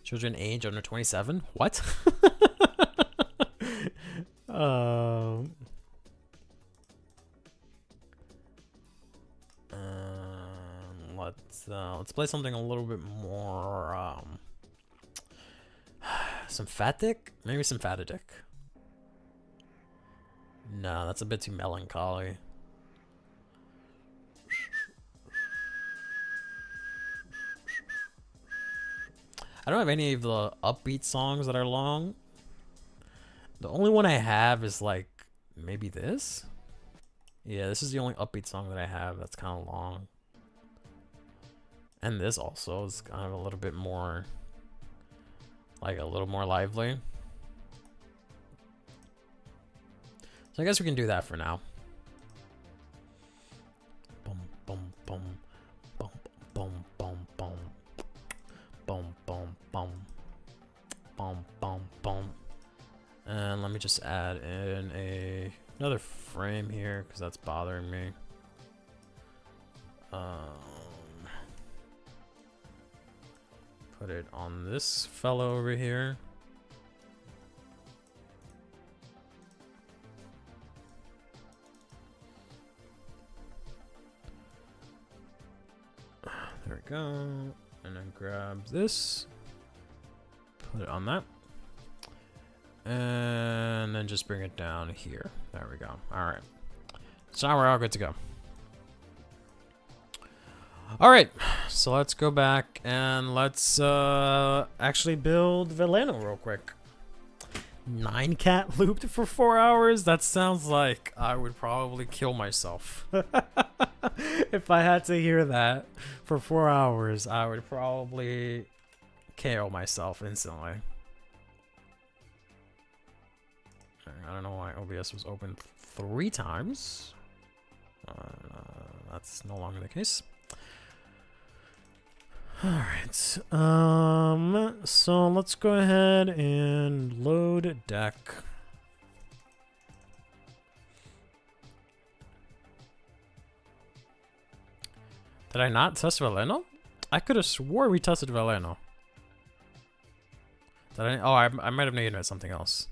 Children age under 27? What? Let's play something a little bit more symphatic? Maybe symphatic. No, that's a bit too melancholy. I don't have any of the upbeat songs that are long. The only one I have is like maybe this. Yeah, this is the only upbeat song that I have that's kind of long. And this also is kind of a little bit more, like a little more lively. So I guess we can do that for now. Boom, boom, boom, boom, boom, boom, boom, boom, boom, boom, boom, boom, boom. And let me just add in another frame here because that's bothering me. Put it on this fellow over here. There we go. And then grab this. Put it on that. And then just bring it down here. There we go. All right. So now we're all good to go. All right. So let's go back and let's actually build Veleno real quick. 9 cat looped for 4 hours? That sounds like I would probably kill myself. If I had to hear that for 4 hours, I would probably KO myself instantly. I don't know why OBS was open 3 times. That's no longer the case. Alright, so let's go ahead and load deck. Did I not test Veleno? I could have swore we tested Veleno. Did I? Oh, I might have named it something else.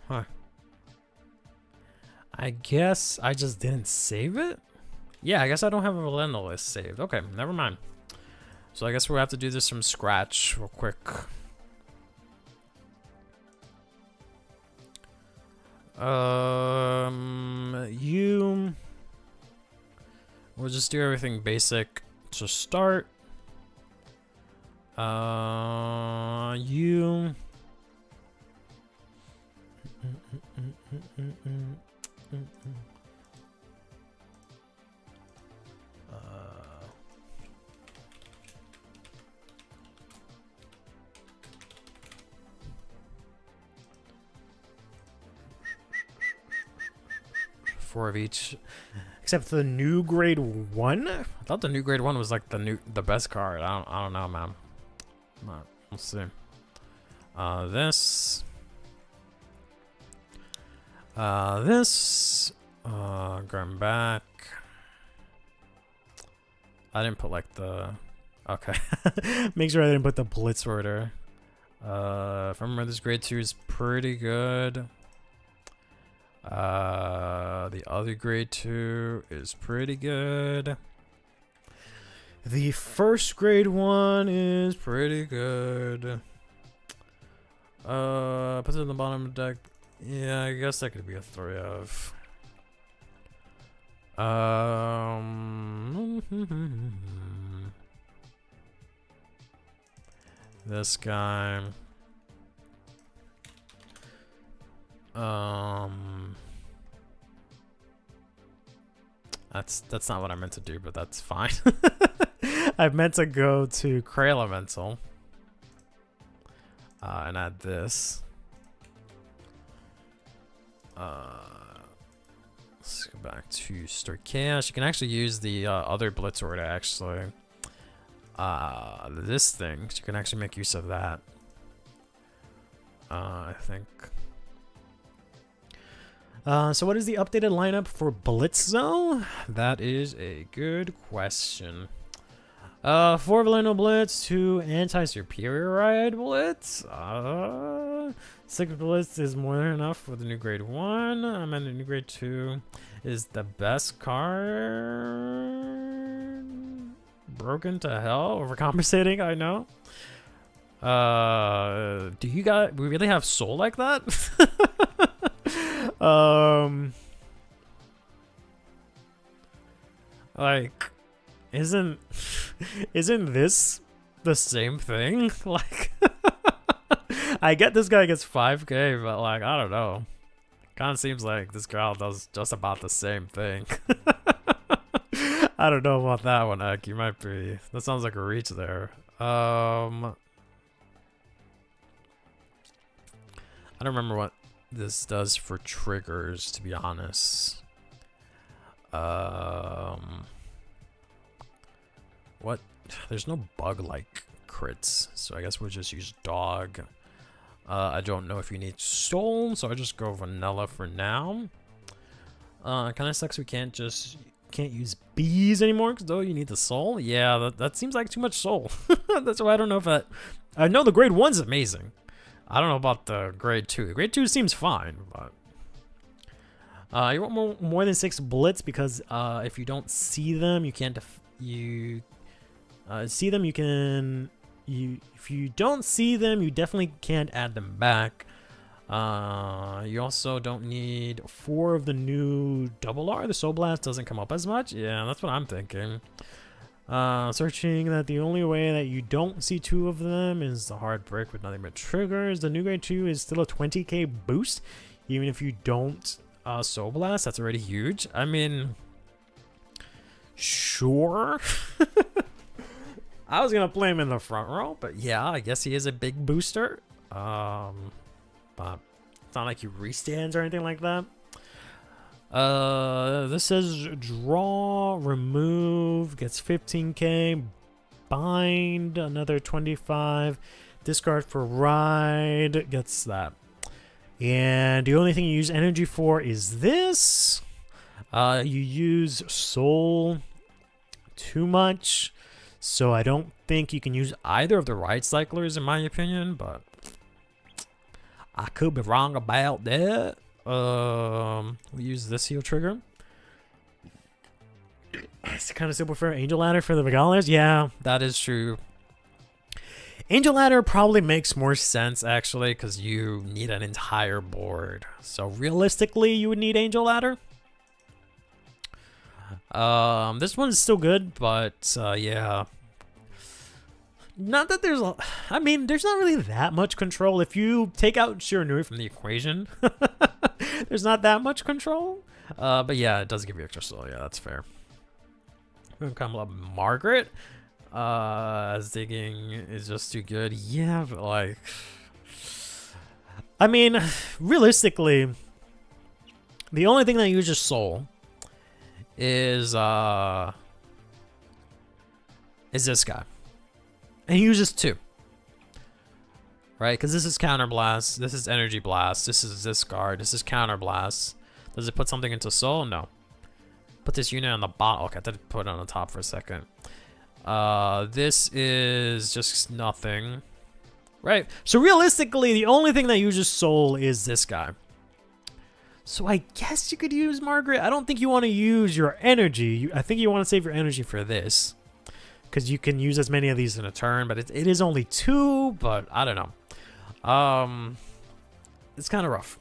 Huh. I guess I just didn't save it? Yeah, I guess I don't have a Veleno list saved. Okay, never mind. So I guess we'll have to do this from scratch real quick. We'll just do everything basic to start. Four of each, except for the new grade 1. I thought the new grade 1 was like the best card. I don't know, man. We'll see. Going back. I didn't put like the. Okay. Make sure I didn't put the blitz order. If I remember, this grade 2 is pretty good. The other grade 2 is pretty good. The first grade 1 is pretty good. Put it in the bottom of the deck. Yeah, I guess that could be a 3 of. This guy. That's not what I meant to do, but that's fine. I meant to go to Cray Elemental and add this. Let's go back to Star Chaos. You can actually use the other Blitz order, actually. This thing, so you can actually make use of that. I think. So what is the updated lineup for Blitzo? That is a good question. 4 Veleno Blitz, 2 Anti-Superior Ride Blitz. 6 Blitz is more than enough for the new grade 1. And the new grade 2 is the best card. Broken to hell, overcompensating, I know. Do you guys, we really have soul like that? Like, isn't this the same thing? Like, I get this guy gets 5k, but like, I don't know. Kind of seems like this girl does just about the same thing. I don't know about that one, Ek. You might be. That sounds like a reach there. I don't remember what this does for triggers, to be honest. What? There's no bug-like crits, so I guess we'll just use dog. I don't know if you need soul, so I just go vanilla for now. Kind of sucks we can't use bees anymore, because though you need the soul. Yeah, that seems like too much soul. That's why I don't know if that. I know the grade 1's amazing. I don't know about the grade 2. The grade 2 seems fine, but you want more than 6 blitz, because if you don't see them, you can't. See them, you can. If you don't see them, you definitely can't add them back. You also don't need 4 of the new double R. The Soul Blast doesn't come up as much. Yeah, that's what I'm thinking. Searching that the only way that you don't see 2 of them is the hard brick with nothing but triggers. The new grade 2 is still a 20k boost, even if you don't Soul Blast. That's already huge. I mean, sure. I was gonna play him in the front row, but yeah, I guess he is a big booster. But it's not like he restands or anything like that. This says draw, remove, gets 15k, bind, another 25, discard for ride, gets that. And the only thing you use energy for is this. You use soul too much, so I don't think you can use either of the ride cyclers in my opinion, but I could be wrong about that. We use this heal trigger. It's kind of simple for Angel Ladder for the Regalias. Yeah, that is true. Angel Ladder probably makes more sense actually, because you need an entire board. So realistically, you would need Angel Ladder. This one's still good, but yeah. Not that there's a, I mean, there's not really that much control. If you take out Shiranui from the equation, there's not that much control. But yeah, it does give you extra soul. Yeah, that's fair. We're gonna come up Margaret. As digging is just too good. Yeah, but like, I mean, realistically, the only thing that uses soul is this guy. And he uses 2. Right? Because this is Counter Blast, this is Energy Blast, this is Discard, this is Counter Blast. Does it put something into Soul? No. Put this unit on the bottom. Okay, I did put it on the top for a second. This is just nothing. Right? So realistically, the only thing that uses Soul is this guy. So I guess you could use Margaret. I don't think you want to use your energy. I think you want to save your energy for this, because you can use as many of these in a turn, but it is only 2, but I don't know. It's kind of rough.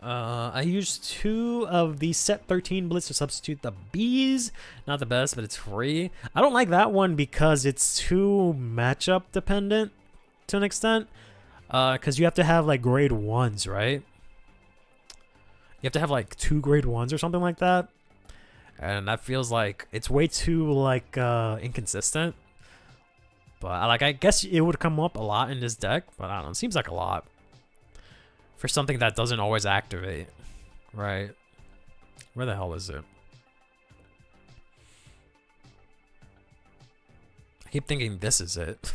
I used 2 of the set 13 Blitz to substitute the bees. Not the best, but it's free. I don't like that one because it's too matchup dependent to an extent. Because you have to have like grade 1s, right? You have to have like 2 grade 1s or something like that. And that feels like it's way too like inconsistent. But like, I guess it would come up a lot in this deck, but I don't know, it seems like a lot for something that doesn't always activate, right? Where the hell is it? I keep thinking this is it.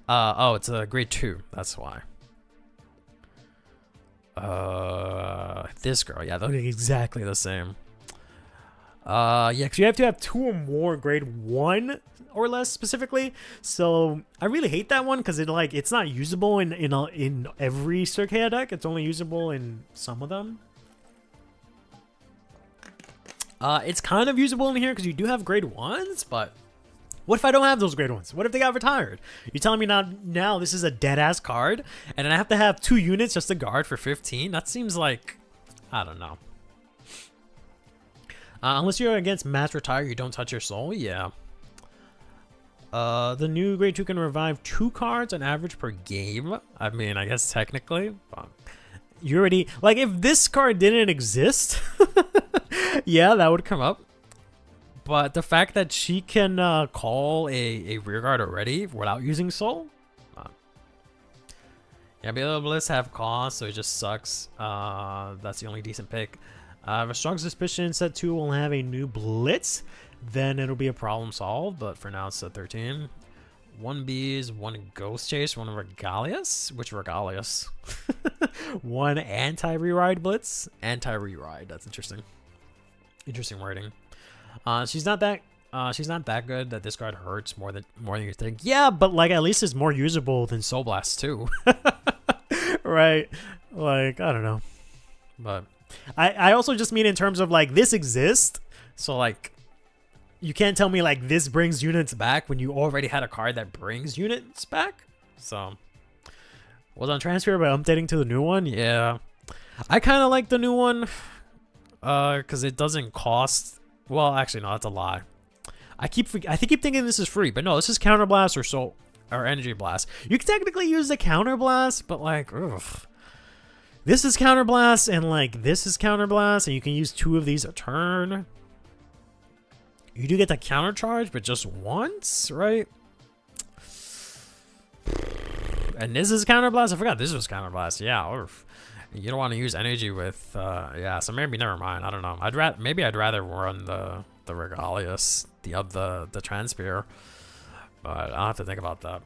Oh, it's a grade 2, that's why. This girl, yeah, they look exactly the same. Yeah, because you have to have 2 or more grade 1 or less specifically. So I really hate that one because it's not usable in every Circea deck. It's only usable in some of them. It's kind of usable in here because you do have grade 1s, but what if I don't have those grade 1s? What if they got retired? You're telling me now this is a dead ass card and I have to have 2 units just to guard for 15? That seems like, I don't know. Unless you're against match retire, you don't touch your soul. Yeah. The new grade 2 can revive 2 cards on average per game. I mean, I guess technically, but you already, like, if this card didn't exist, yeah, that would come up. But the fact that she can call a rearguard already without using soul. Yeah, Bela Bliss have cost, so it just sucks. That's the only decent pick. I have a strong suspicion set 2 will have a new Blitz. Then it'll be a problem solved, but for now it's set 13. 1 Bees, 1 Ghost Chase, 1 Regalias. Which Regalias? 1 Anti-Reride Blitz. Anti-Reride, that's interesting. Interesting wording. She's not that good. That discard hurts more than you think. Yeah, but like at least it's more usable than Soul Blast too. Right? Like, I don't know. But I also just mean in terms of like this exists. So like you can't tell me like this brings units back when you already had a card that brings units back. So was on transfer by updating to the new one. Yeah, I kind of like the new one because it doesn't cost. Well, actually, no, that's a lie. I keep thinking this is free, but no, this is Counterblast or Energy Blast. You can technically use the Counterblast, but like, ugh. This is Counterblast, and like this is Counterblast, and you can use 2 of these a turn. You do get the counter charge, but just once, right? And this is Counterblast. I forgot this was Counterblast. Yeah, oof. You don't want to use energy with, yeah. So maybe never mind. I don't know. I'd rather run the Regalius, the Transpear, but I'll have to think about that.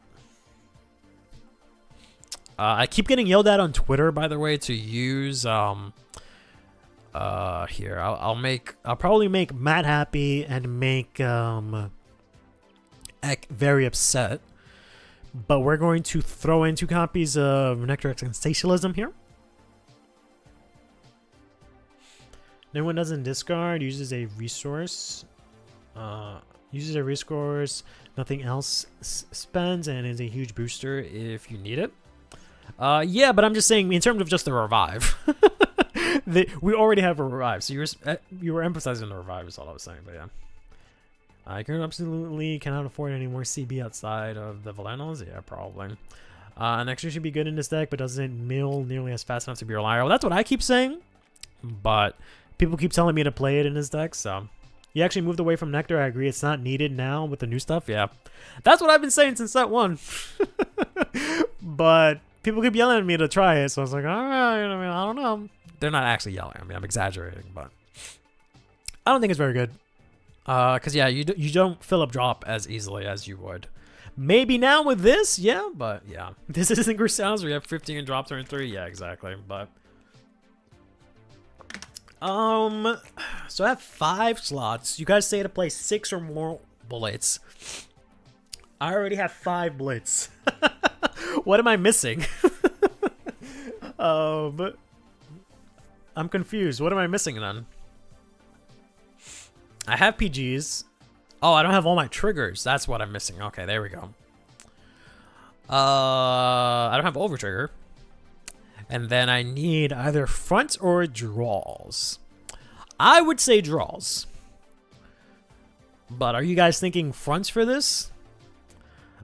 I keep getting yelled at on Twitter, by the way, to use here. I'll probably make Matt happy and make Ek very upset. But we're going to throw in 2 copies of Nectar and Sensationalism here. No one doesn't discard, uses a resource. Nothing else spends, and is a huge booster if you need it. Yeah, but I'm just saying in terms of just the revive. We already have a revive, so you were emphasizing the revive is all I was saying, but yeah. I absolutely cannot afford any more CB outside of the Velenos. Yeah, probably. An extra should be good in this deck, but doesn't mill nearly as fast enough to be reliable. That's what I keep saying, but people keep telling me to play it in this deck, so... You actually moved away from Nectar. I agree. It's not needed now with the new stuff. Yeah. That's what I've been saying since set 1. But people keep yelling at me to try it, so I was like, all right, I mean, I don't know. They're not actually yelling. I mean, I'm exaggerating, but... I don't think it's very good. Because, yeah, you don't fill up drop as easily as you would. Maybe now with this, yeah, but yeah. This isn't Grisel's where you have 15 and drop turn 3. Yeah, exactly, but... So I have 5 slots. You guys say to play 6 or more Blitz. I already have 5 Blitz. What am I missing? But I'm confused. What am I missing then? I have PGs. Oh, I don't have all my triggers. That's what I'm missing. Okay, there we go. I don't have over trigger. And then I need either fronts or draws. I would say draws. But are you guys thinking fronts for this?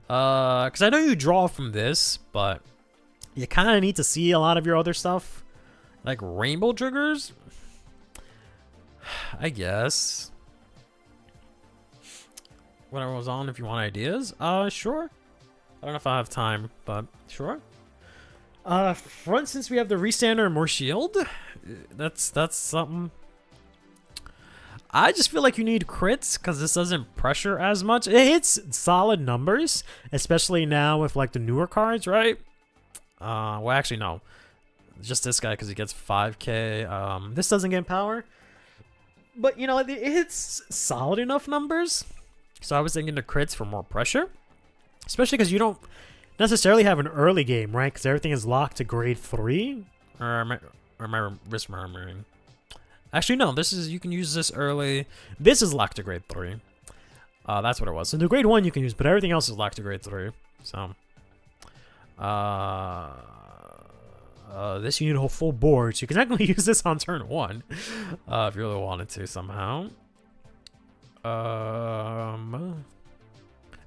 Because I know you draw from this, but you kind of need to see a lot of your other stuff. Like rainbow triggers? I guess. Whatever was on, if you want ideas. Sure. I don't know if I have time, but sure. Front, since we have the Restander and more shield, that's something. I just feel like you need crits because this doesn't pressure as much. It hits solid numbers, especially now with like the newer cards, right? Well, actually no, just this guy because he gets 5k. This doesn't get power, but you know it hits solid enough numbers. So I was thinking the crits for more pressure, especially because you don't necessarily have an early game, right? Because everything is locked to grade 3. Or am I misremembering? Actually, no. This is, you can use this early. This is locked to grade 3. That's what it was. So the grade 1 you can use, but everything else is locked to grade 3. So, this you need a full board, so you can technically use this on turn 1, if you really wanted to somehow.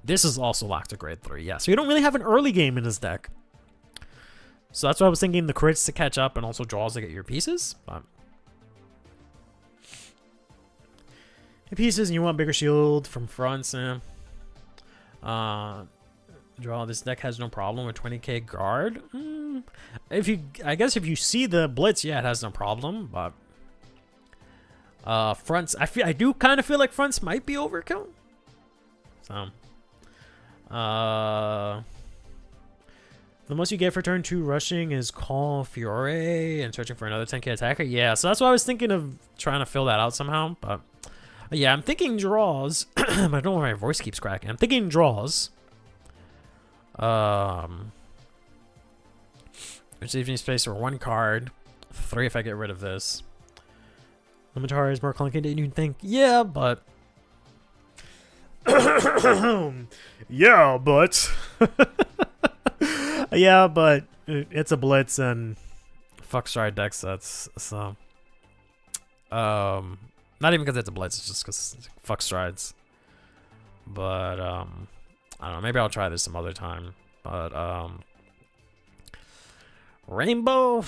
This is also locked to grade 3, yeah. So you don't really have an early game in this deck. So that's why I was thinking the crits to catch up and also draws to get your pieces. But your pieces and you want bigger shield from fronts. Draw. This deck has no problem with 20k guard. I guess if you see the blitz, yeah, it has no problem. But fronts, I do kind of feel like fronts might be overkill. So. The most you get for turn 2 rushing is Call Fiore and searching for another 10k attacker. Yeah, so that's why I was thinking of trying to fill that out somehow. But yeah, I'm thinking draws. I don't know why my voice keeps cracking. I'm thinking draws. Which leaves me space for 1 card. 3 if I get rid of this. Limitar is more clunky than you think. Yeah, but Yeah, but yeah, but it's a blitz and fuck stride deck sets. So not even because it's a blitz, it's just because fuck strides. But I don't know, maybe I'll try this some other time. But Rainbow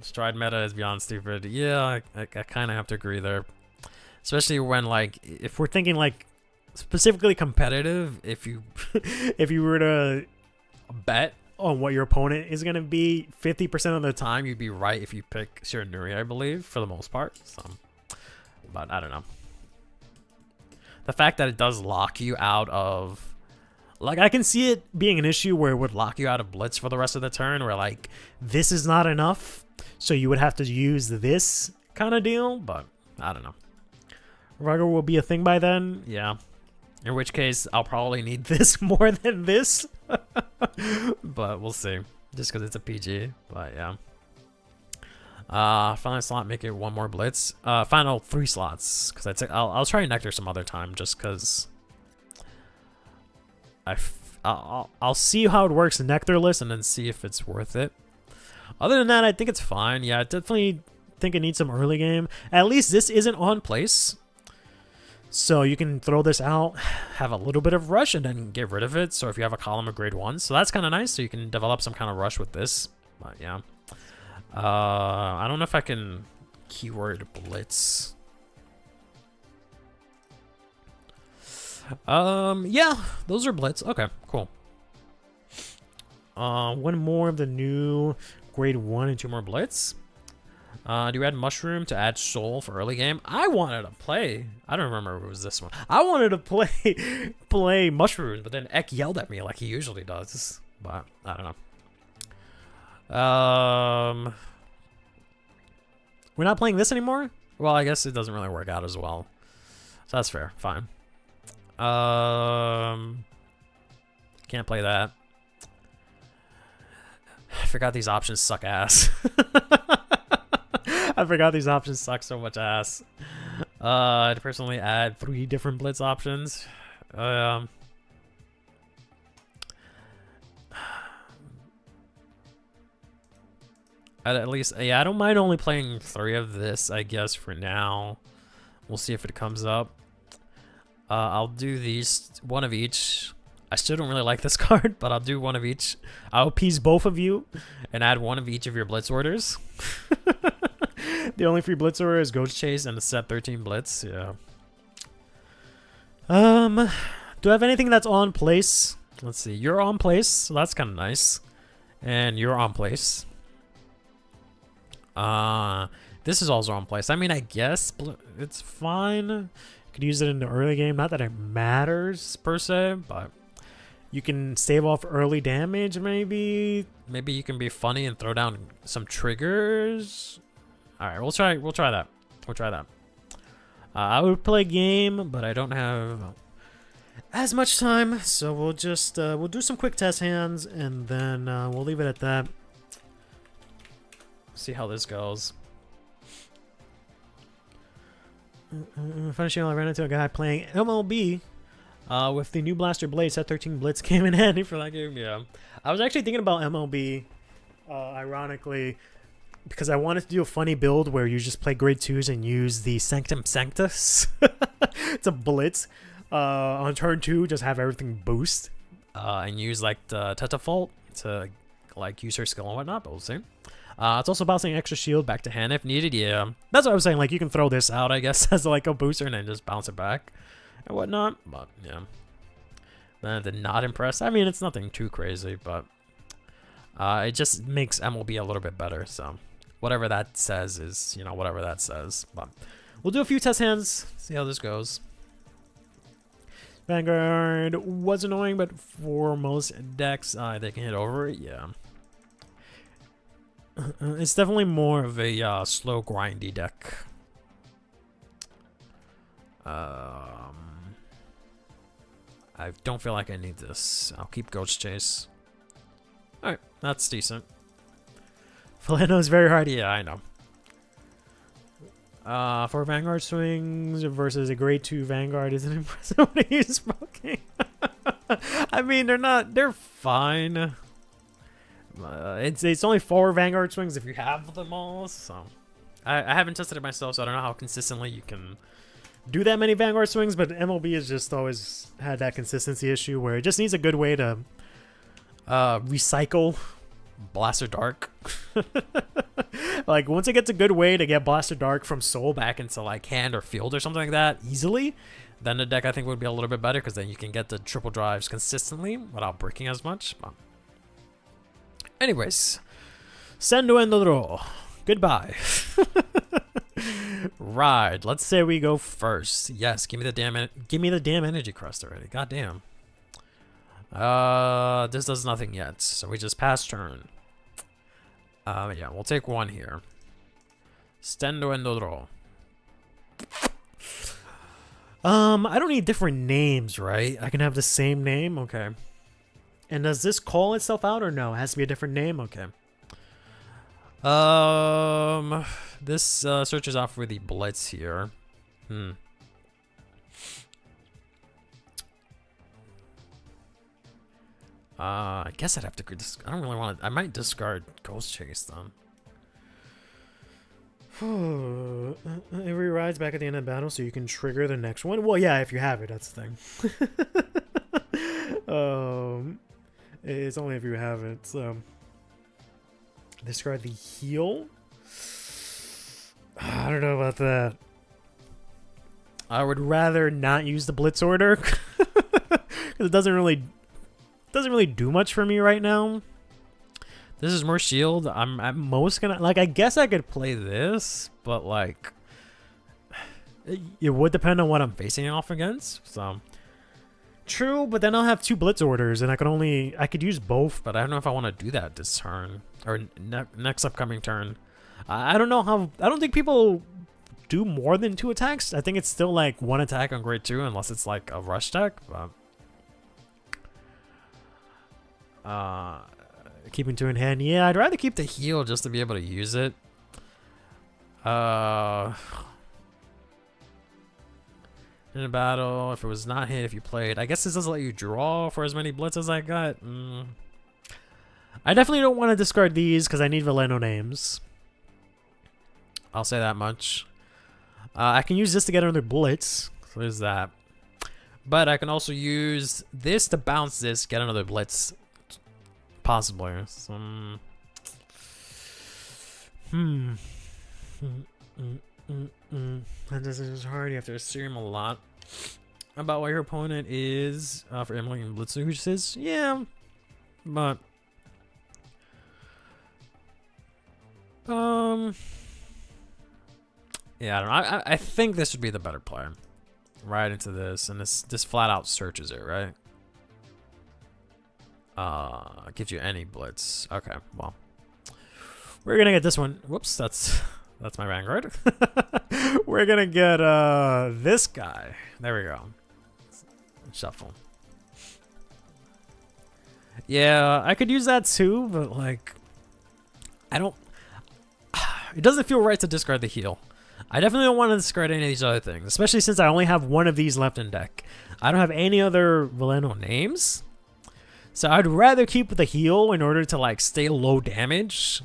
stride meta is beyond stupid. Yeah, I kind of have to agree there. Especially when, like, if we're thinking like specifically competitive, if you if you were to bet on what your opponent is gonna be, 50% of the time you'd be right if you pick Shiranui, I believe, for the most part. So, but I don't know. The fact that it does lock you out of, like, I can see it being an issue where it would lock you out of blitz for the rest of the turn, where like this is not enough, so you would have to use this kind of deal. But I don't know. Rugger will be a thing by then, yeah. In which case, I'll probably need this more than this. But we'll see. Just because it's a PG. But yeah. Final slot, make it one more blitz. Final 3 slots. Because I'll try Nectar some other time. Just because I'll see how it works in Nectarless and then see if it's worth it. Other than that, I think it's fine. Yeah, I definitely think it needs some early game. At least this isn't on place. So you can throw this out, have a little bit of rush, and then get rid of it. So if you have a column of grade 1, so that's kind of nice. So you can develop some kind of rush with this. But yeah, I don't know if I can keyword blitz. Yeah, those are blitz. Okay, cool. One more of the new grade 1 and 2 more blitz. Do you add mushroom to add soul for early game? I wanted to play. I don't remember if it was this one. I wanted to play mushrooms, but then Ek yelled at me like he usually does. But I don't know. We're not playing this anymore? Well, I guess it doesn't really work out as well. So that's fair. Fine. Can't play that. I forgot these options suck ass. I forgot these options suck so much ass. I'd personally add 3 different blitz options. At least, yeah, I don't mind only playing 3 of this, I guess, for now. We'll see if it comes up. I'll do these, 1 of each. I still don't really like this card, but I'll do 1 of each. I'll appease both of you and add 1 of each of your blitz orders. The only free blitz order is Ghost Chase and a set 13 blitz. Yeah. Do I have anything that's on place? Let's see. You're on place, so that's kind of nice. And you're on place. This is also on place. I mean, I guess it's fine. Could use it in the early game. Not that it matters per se, but you can stave off early damage. Maybe you can be funny and throw down some triggers. All right, we'll try that. We'll try that. I would play game, but I don't have as much time, so we'll just we'll do some quick test hands, and then we'll leave it at that. See how this goes. Finishing, I ran into a guy playing MLB with the new Blaster Blade. Set 13 Blitz came in handy for that game. Yeah, I was actually thinking about MLB, ironically, because I wanted to do a funny build where you just play grade 2s and use the Sanctum Sanctus. It's a blitz. On turn 2, just have everything boost. And use like the Tetafalt to like use her skill and whatnot, but we'll see. It's also bouncing extra shield back to hand if needed. Yeah, that's what I was saying. Like, you can throw this out, I guess, as like a booster and then just bounce it back and whatnot. But yeah, then did not impress. I mean, it's nothing too crazy, but it just makes MLB a little bit better. So whatever that says is, you know, whatever that says. But we'll do a few test hands, see how this goes. Vanguard was annoying, but for most decks, they can hit over it. Yeah. It's definitely more of a slow, grindy deck. I don't feel like I need this. I'll keep Ghost Chase. Alright, that's decent. Veleno is very hard. Yeah, I know. For Vanguard swings versus a grade 2 Vanguard isn't impressive when he's smoking. I mean, they're fine. It's only 4 Vanguard swings if you have them all, so I haven't tested it myself, so I don't know how consistently you can do that many Vanguard swings, but MLB has just always had that consistency issue where it just needs a good way to recycle Blaster Dark. Like, once it gets a good way to get Blaster Dark from Soul back into like hand or field or something like that easily, then the deck I think would be a little bit better, because then you can get the triple drives consistently without breaking as much. But anyways, Sendo and the draw. Goodbye. Right, let's say we go first. Yes, give me the damn energy crust already. God damn. This does nothing yet, so we just pass turn. Yeah, we'll take 1 here. Stendo and draw. I don't need different names, right? I can have the same name, okay. And does this call itself out or no? It has to be a different name, okay. This searches out for the Blitz here. I guess I'd have to. I don't really want to. I might discard Ghost Chase then. It re-rides back at the end of battle, so you can trigger the next one. Well, yeah, if you have it, that's the thing. It's only if you have it. So discard the heal. I don't know about that. I would rather not use the Blitz order because it doesn't really do much for me right now. This is more shield. I'm at most gonna, like, I guess I could play this, but like it would depend on what I'm facing off against. So true, but then I'll have 2 Blitz orders and I could use both, but I don't know if I want to do that this turn or next upcoming turn. I don't know how. I don't think people do more than 2 attacks. I think it's still like 1 attack on grade 2 unless it's like a rush deck. But keeping 2 in hand. Yeah, I'd rather keep the heal just to be able to use it. In a battle, if it was not hit, if you played, I guess this doesn't let you draw for as many Blitz as I got. I definitely don't want to discard these because I need Veleno names. I'll say that much. I can use this to get another Blitz. So there's that. But I can also use this to bounce this, get another Blitz. Possibly. So, This is hard. You have to assume a lot about what your opponent is for implementing Blitz uses. Yeah. But yeah, I don't know. I think this would be the better play. Right into this, and this flat out searches it, right? Gives you any Blitz. Okay, well, we're gonna get this one. Whoops, that's my Vanguard. We're gonna get this guy. There we go. Shuffle. Yeah, I could use that too, but like, I don't. It doesn't feel right to discard the heal. I definitely don't want to discard any of these other things, especially since I only have 1 of these left in deck. I don't have any other Veleno names, so I'd rather keep the heal in order to like stay low damage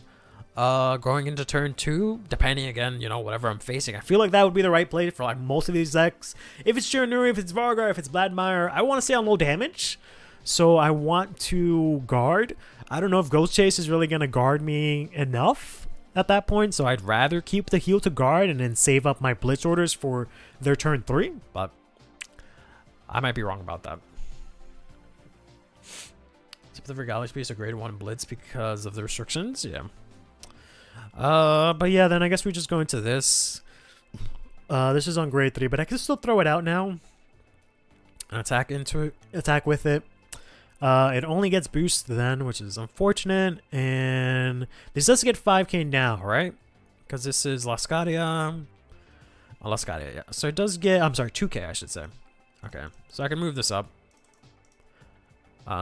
going into turn 2, depending again, whatever I'm facing. I feel like that would be the right play for like most of these decks. If it's Jiranuri, if it's Vargar, if it's Vladimir, I want to stay on low damage, so I want to guard. I don't know if Ghost Chase is really going to guard me enough at that point, so I'd rather keep the heal to guard and then save up my Blitz orders for their turn 3, but I might be wrong about that. Tip the Galaxy piece a grade 1 Blitz because of the restrictions, yeah. But yeah, then I guess we just go into this. This is on grade 3, but I can still throw it out now and attack into it, attack with it. It only gets boost then, which is unfortunate, and this does get 5k now, right? Because this is Lascadia. Lascadia, yeah. So it does get, I'm sorry, 2k I should say. Okay, so I can move this up.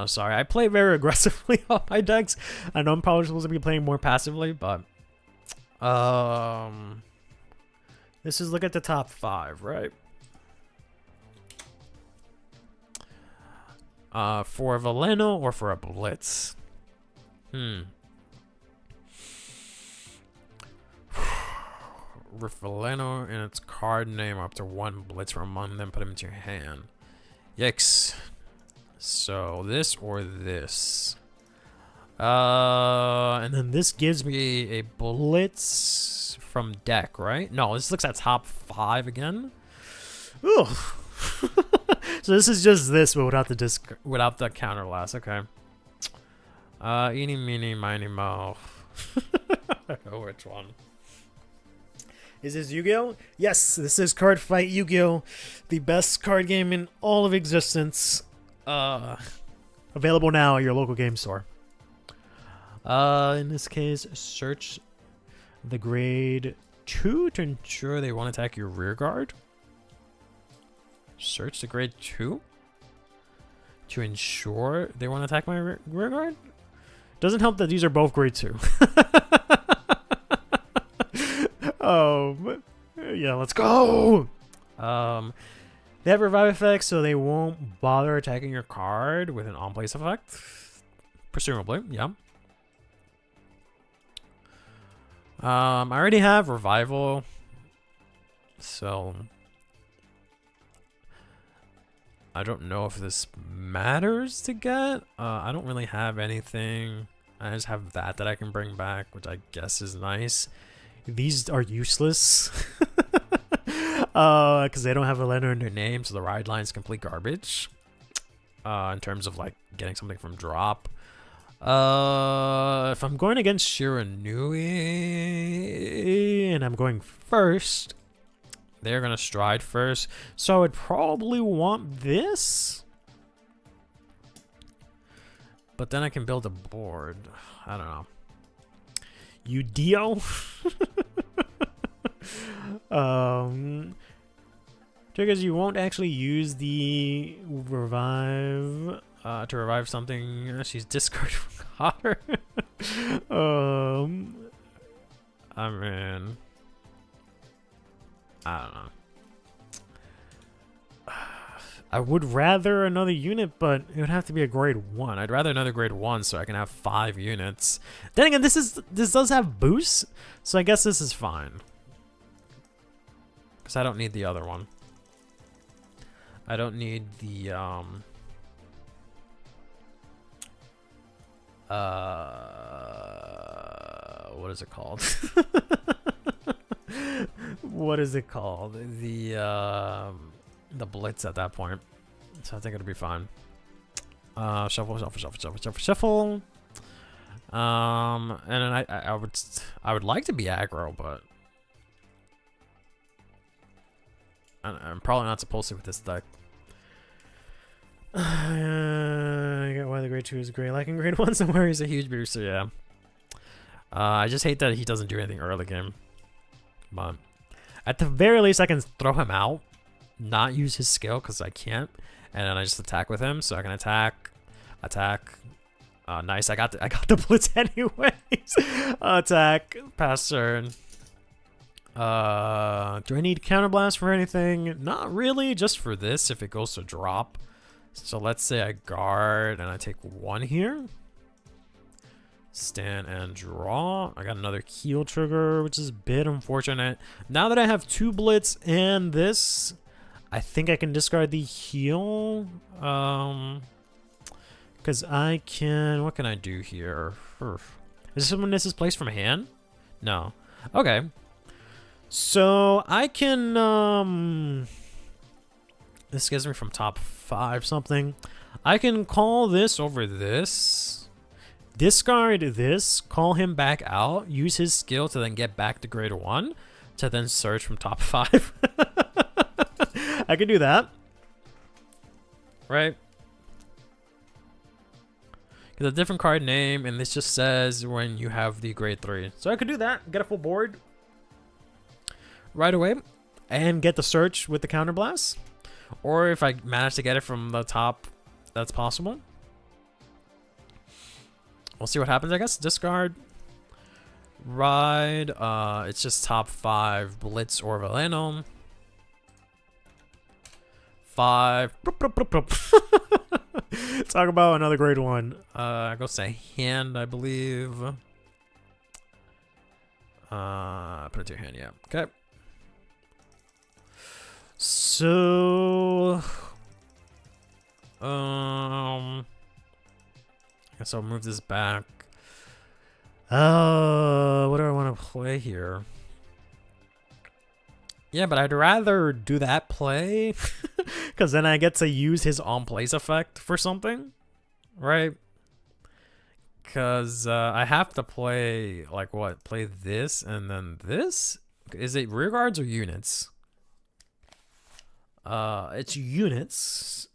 Sorry, I play very aggressively on my decks. I know I'm probably supposed to be playing more passively, but This is look at the top 5, right? For a Veleno or for a Blitz? With Veleno and its card name up to 1 Blitz from among them, put them into your hand. Yikes. So this or this. And then this gives me a Blitz from deck, right? No, this looks at top 5 again. Ooh. So this is just this, but without the counter blast. Okay. Eeny, meeny, miny, mo. Oh, which one? Is this Yu-Gi-Oh? Yes, this is Card Fight Yu-Gi-Oh, the best card game in all of existence. Available now at your local game store. In this case, search the grade 2 to ensure they won't attack your rear guard. Search the grade 2 to ensure they won't attack my rear guard. Doesn't help that these are both grade 2. Yeah, let's go. They have revive effects, so they won't bother attacking your card with an on-place effect. Presumably, yeah. I already have revival, so I don't know if this matters to get. I don't really have anything. I just have that I can bring back, which I guess is nice. These are useless because they don't have a letter in their name, so the ride line is complete garbage in terms of like getting something from drop. If I'm going against Shiranui and I'm going first, they're gonna stride first, so I would probably want this, but then I can build a board. I don't know. Udio. Triggers, you won't actually use the revive to revive something. She's discarded from Cotter. I mean, I don't know. I would rather another unit, but it would have to be a grade 1. I'd rather another grade 1 so I can have 5 units. Then again, this does have boosts, so I guess this is fine. Because I don't need the other one. I don't need the what is it called? What is it called? The blitz at that point, so I think it'll be fine. Shuffle. And then I would like to be aggro, but I'm probably not supposed to with this deck. I get why the grade 2 is great. Like in grade 1 somewhere he's a huge booster, yeah. I just hate that he doesn't do anything early game. But at the very least I can throw him out, not use his skill because I can't, and then I just attack with him, so I can attack. Nice, I got the blitz anyways. Attack, pass turn. Do I need counterblast for anything? Not really, just for this if it goes to drop. So let's say I guard and I take 1 here. Stand and draw. I got another keel trigger, which is a bit unfortunate. Now that I have 2 blitz and this, I think I can discard the heal. Because I can... What can I do here? Is this when this is placed from hand? No. Okay. So I can... This gives me from top 5 something. I can call this over this. Discard this. Call him back out. Use his skill to then get back to grade 1. To then search from top 5. I could do that. Right? It's a different card name, and this just says when you have the grade 3. So I could do that. Get a full board right away. And get the search with the counterblast. Or if I manage to get it from the top, that's possible. We'll see what happens, I guess. Discard. Ride, it's just top 5 Blitz or Veleno. 5. Talk about another great one. Go say hand, I believe. Put it to your hand, yeah. Okay. So, I guess I'll move this back. What do I want to play here? Yeah, but I'd rather do that play because then I get to use his on plays effect for something, right? Because I have to play, like, what? Play this and then this? Is it rear guards or units? It's units.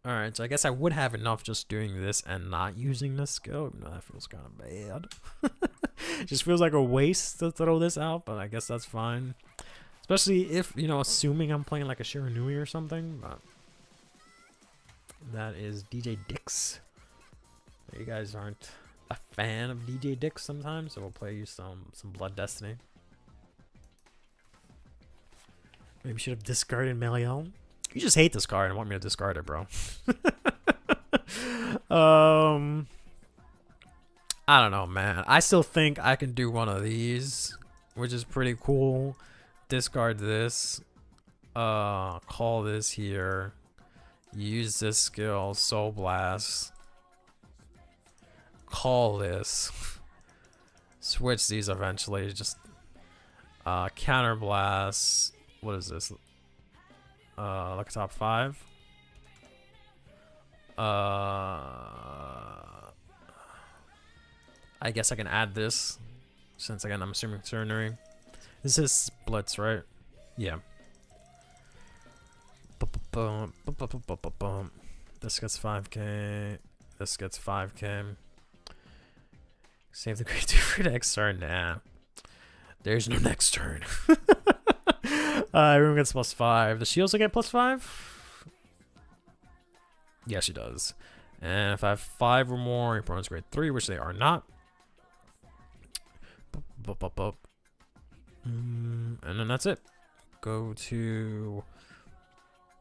Alright, so I guess I would have enough just doing this and not using this skill. No, that feels kind of bad. Just feels like a waste to throw this out, but I guess that's fine. Especially if, you know, assuming I'm playing like a Shiranui or something. But that is DJ Dix. You guys aren't a fan of DJ Dix sometimes, so we'll play you some Blood Destiny. Maybe should have discarded Melion. You just hate this card and want me to discard it, bro. I don't know, man. I still think I can do one of these, which is pretty cool. Discard this. Call this here. Use this skill, Soul Blast. Call this. Switch these eventually. Just Counter Blast. What is this? Like top 5. I guess I can add this, since again I'm assuming Ternary. This is Blitz, right? Yeah. This gets 5k. This gets 5k. Save the grade 2 for next turn. Nah. There's no next turn. Everyone gets +5. Does she also get +5? Yeah, she does. And if I have 5 or more, your opponent's grade 3, which they are not. And then that's it. Go to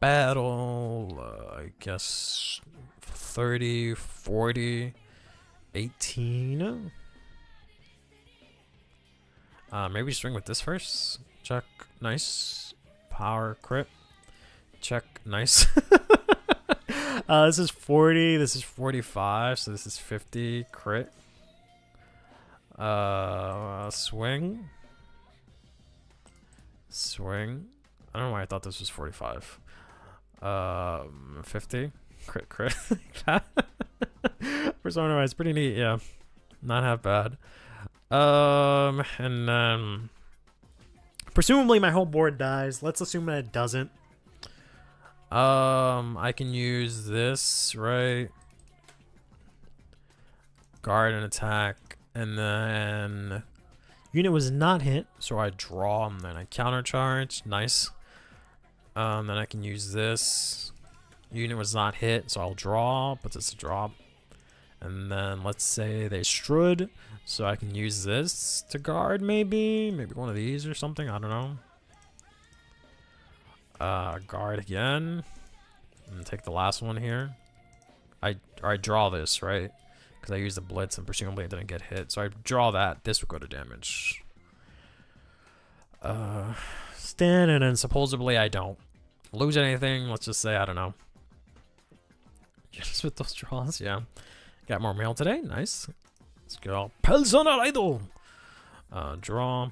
battle. I guess 30, 40, 18. Maybe string with this first. Check. Nice. Power crit. Check. Nice. This is 40. This is 45. So this is 50. Crit. Swing. Swing. I don't know why I thought this was 45. 50. Crit. For some reason, it's pretty neat. Yeah. Not half bad. And then presumably my whole board dies. Let's assume that it doesn't. I can use this, right? Guard and attack, and then unit was not hit, so I draw, and then I countercharge. Nice. Then I can use this. Unit was not hit, so I'll draw, but it's a drop. And then let's say they strud, so I can use this to guard, maybe one of these or something. I don't know. Guard again, and take the last one here. I draw this, right? Because I used the blitz and presumably it didn't get hit, so I draw that. This would go to damage. Stand, and then supposedly I don't lose anything. Let's just say I don't know. Just with those draws, yeah. Got more mail today. Nice. Let's go. Persona Idol. Draw.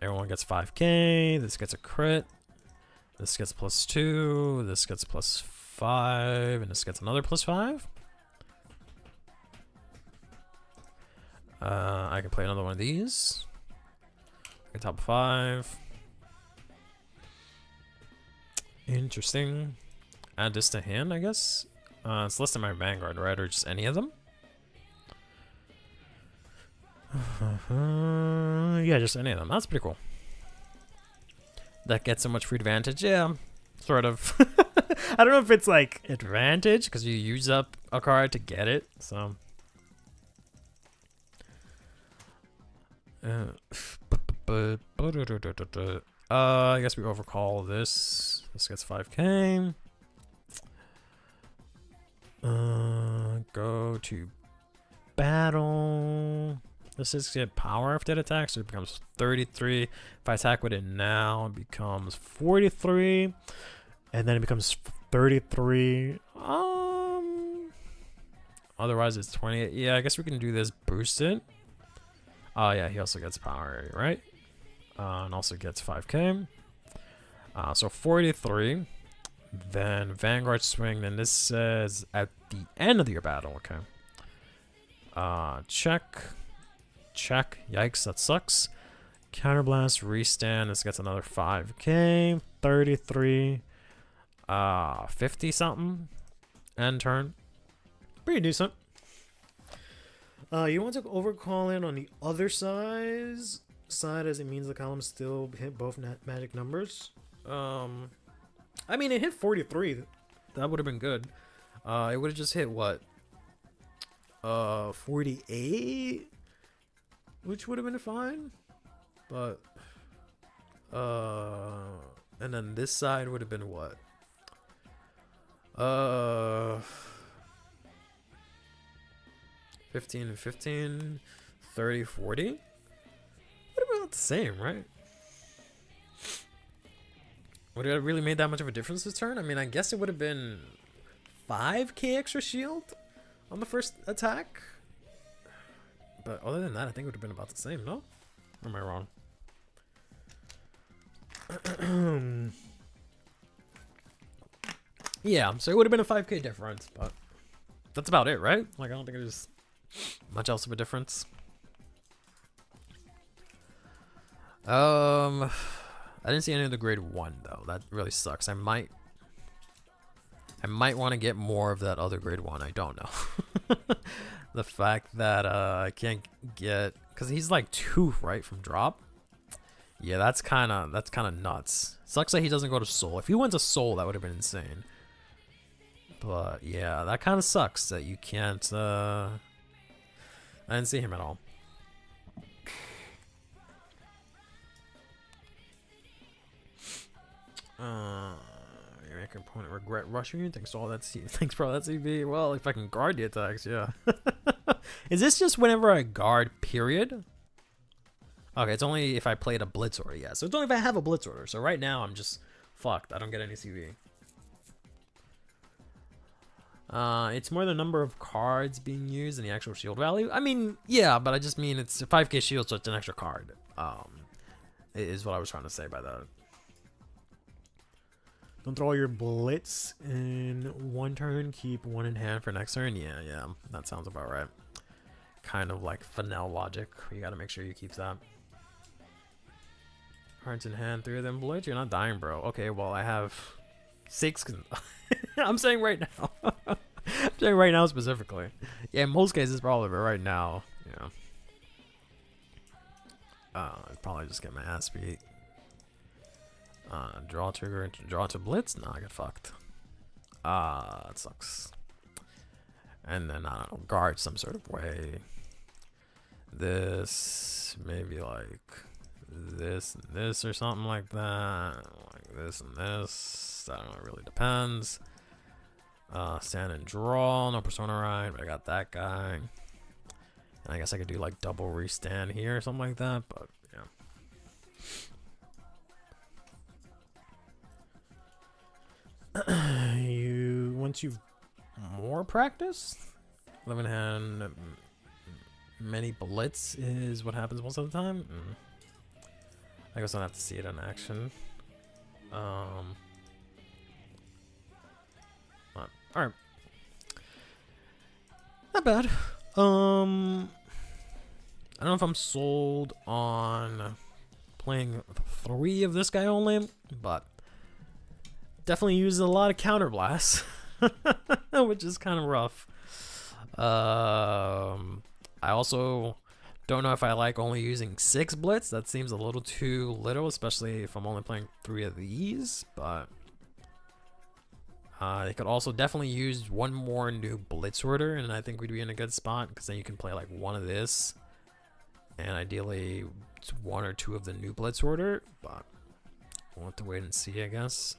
Everyone gets 5k. This gets a crit. This gets +2. This gets +5. And this gets another +5. I can play another one of these. Okay, top 5. Interesting. Add this to hand, I guess. It's less than my Vanguard, right? Or just any of them? Yeah, just any of them. That's pretty cool. That gets so much free advantage. Yeah, sort of. I don't know if it's like advantage because you use up a card to get it. So I guess we overcall this. This gets 5k. Go to battle. This is get power after it attacks, so it becomes 33. If I attack with it now, it becomes 43. And then it becomes 33. Otherwise it's 28. Yeah, I guess we can do this. Boost it. Oh yeah, he also gets power, right? And also gets 5k. So 43. Then Vanguard swing. Then this says at the end of your battle. Okay. Check. Check. Yikes, that sucks. Counterblast, restand. This gets another 5k. 33. 50 something. End turn. Pretty decent. You want to overcall in on the other side as it means the columns still hit both magic numbers. I mean, it hit 43. That would have been good. It would have just hit what? 48, which would have been fine. But and then this side would have been what? 15 and 15, 30, 40. Would have been about the same, right? Would it have really made that much of a difference this turn? I mean, I guess it would have been 5k extra shield on the first attack. But other than that, I think it would have been about the same, no? Or am I wrong? Yeah, so it would have been a 5k difference, but that's about it, right? Like, I don't think there's much else of a difference. I didn't see any of the grade 1 though. That really sucks. I might want to get more of that other grade 1. I don't know. The fact that I can't get, because he's like 2, right, from drop. Yeah, that's kind of nuts. Sucks that he doesn't go to soul. If he went to soul, that would have been insane. But yeah, that kind of sucks that you can't. I didn't see him at all. You make your opponent regret rushing you. Thanks, all that. Thanks, bro. That's EV. Well, if I can guard the attacks, yeah. Is this just whenever I guard? Period. Okay, it's only if I played a blitz order. Yeah, so it's only if I have a blitz order. So right now I'm just fucked. I don't get any CV. It's more the number of cards being used than the actual shield value. I mean, yeah, but I just mean it's a 5k shield, so it's an extra card. Is what I was trying to say by that. Don't throw all your blitz in one turn. Keep one in hand for next turn. Yeah, that sounds about right. Kind of like Fennel logic. You got to make sure you keep that. Cards in hand, 3 of them blitz. You're not dying, bro. Okay, well I have 6. I'm saying right now. I'm saying right now specifically. Yeah, in most cases probably, but right now, yeah. I'd probably just get my ass beat. Draw trigger, draw to blitz. Nah, I get fucked. It sucks. And then I don't know, guard some sort of way. This maybe like this and this or something like that. Like this and this. I don't know. It really depends. Stand and draw. No persona ride, but I got that guy. And I guess I could do like double restand here or something like that. But yeah. Once you've More practice? 11 hand, many blitz is what happens most of the time. I guess I'll have to see it in action. Alright. Not bad. I don't know if I'm sold on playing 3 of this guy only, but definitely uses a lot of counterblasts, which is kind of rough. I also don't know if I like only using 6 blitz. That seems a little too little, especially if I'm only playing 3 of these, but they could also definitely use 1 more new blitz order, and I think we'd be in a good spot, because then you can play like 1 of this and ideally one or two of the new Blitz order, but we'll have to wait and see, I guess.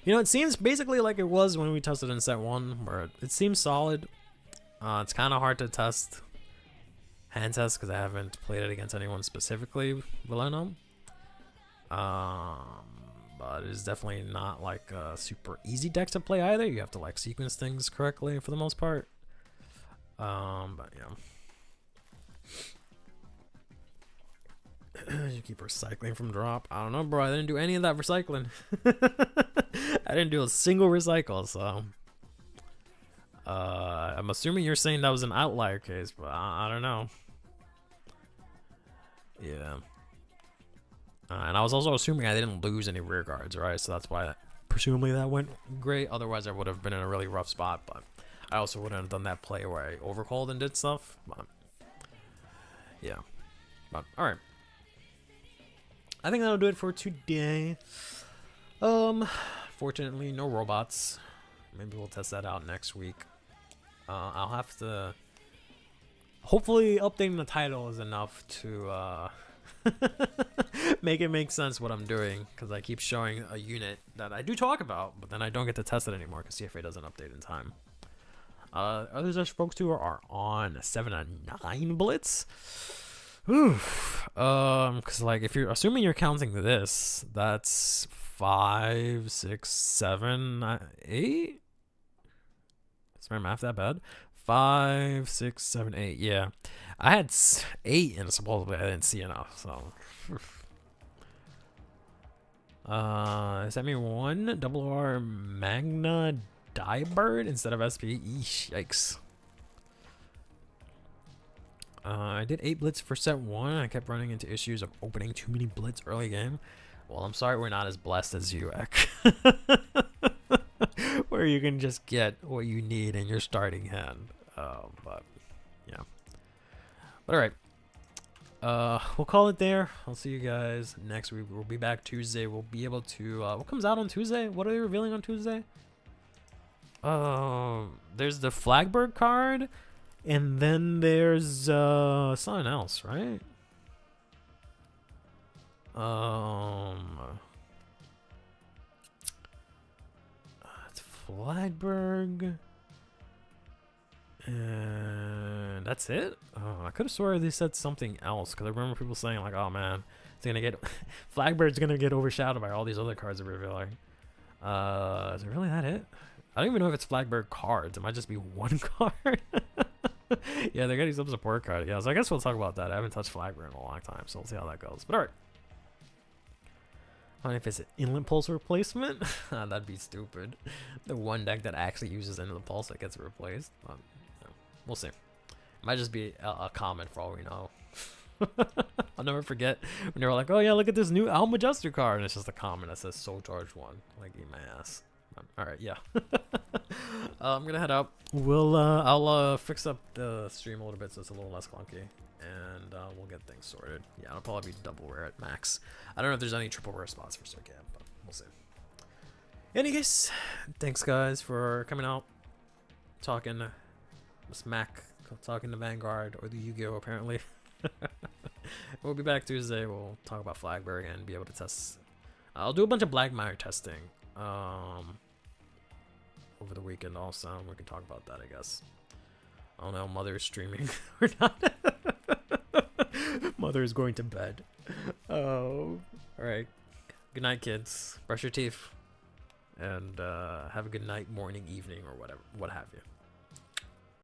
You know, it seems basically like it was when we tested in set 1, where it seems solid. It's kind of hard to test, hand test, because I haven't played it against anyone specifically, Veleno. But it's definitely not like a super easy deck to play either. You have to like sequence things correctly for the most part. But yeah. You keep recycling from drop. I don't know, bro. I didn't do any of that recycling. I didn't do a single recycle, so I'm assuming you're saying that was an outlier case, but I don't know. Yeah. And I was also assuming I didn't lose any rear guards, right? So that's why presumably that went great. Otherwise, I would have been in a really rough spot, but I also wouldn't have done that play where I overcalled and did stuff. But yeah. But all right. I think that'll do it for today. Fortunately, no robots. Maybe we'll test that out next week. I'll have to. Hopefully, updating the title is enough to make it make sense what I'm doing, because I keep showing a unit that I do talk about, but then I don't get to test it anymore because CFA doesn't update in time. Others I spoke to are on 7 and 9 Blitz. Oof. Because like if you're assuming you're counting this, that's 5, 6, 7, 8. Is my math that bad? 5, 6, 7, 8. Yeah, I had 8, and supposedly I didn't see enough. So, does that mean 1 double R Magna Die Bird instead of SP? Eesh, yikes. I did 8 Blitz for set 1. I kept running into issues of opening too many Blitz early game. Well, I'm sorry we're not as blessed as you, Ek. Where you can just get what you need in your starting hand. But, yeah. But alright. We'll call it there. I'll see you guys next week. We'll be back Tuesday. We'll be able to... what comes out on Tuesday? What are they revealing on Tuesday? There's the Flagberg card. And then there's something else, right? It's Flagberg. And that's it? I could have sworn they said something else, because I remember people saying like, oh man, it's gonna get Flagbird's gonna get overshadowed by all these other cards they're revealing. Is it really that it? I don't even know if it's Flagberg cards. It might just be one card. Yeah, they're getting some support card. Yeah, so I guess we'll talk about that. I haven't touched Flagberg in a long time, so we'll see how that goes. But alright. I don't know if it's an Inland Pulse replacement. That'd be stupid. The one deck that actually uses Inland Pulse that gets replaced. Yeah, we'll see. It might just be a comment for all we know. I'll never forget when they were like, oh yeah, look at this new Alma Adjuster card. And it's just a comment that says Soul Charge 1. Like, eat my ass. Alright, yeah. I'm gonna head out. I'll fix up the stream a little bit so it's a little less clunky, and we'll get things sorted. Yeah, it'll probably be double rare at max. I don't know if there's any triple rare spots for Circuit, but we'll see. Anyways, thanks guys for coming out, talking smack, talking to Vanguard or the Yu-Gi-Oh apparently. We'll be back Tuesday. We'll talk about Flagberg and be able to test. I'll do a bunch of Blackmire testing. Over the weekend also. We can talk about that, I guess. I don't know, Mother is streaming or not. Mother is going to bed. Oh, alright. Good night, kids. Brush your teeth. And have a good night, morning, evening, or whatever, what have you.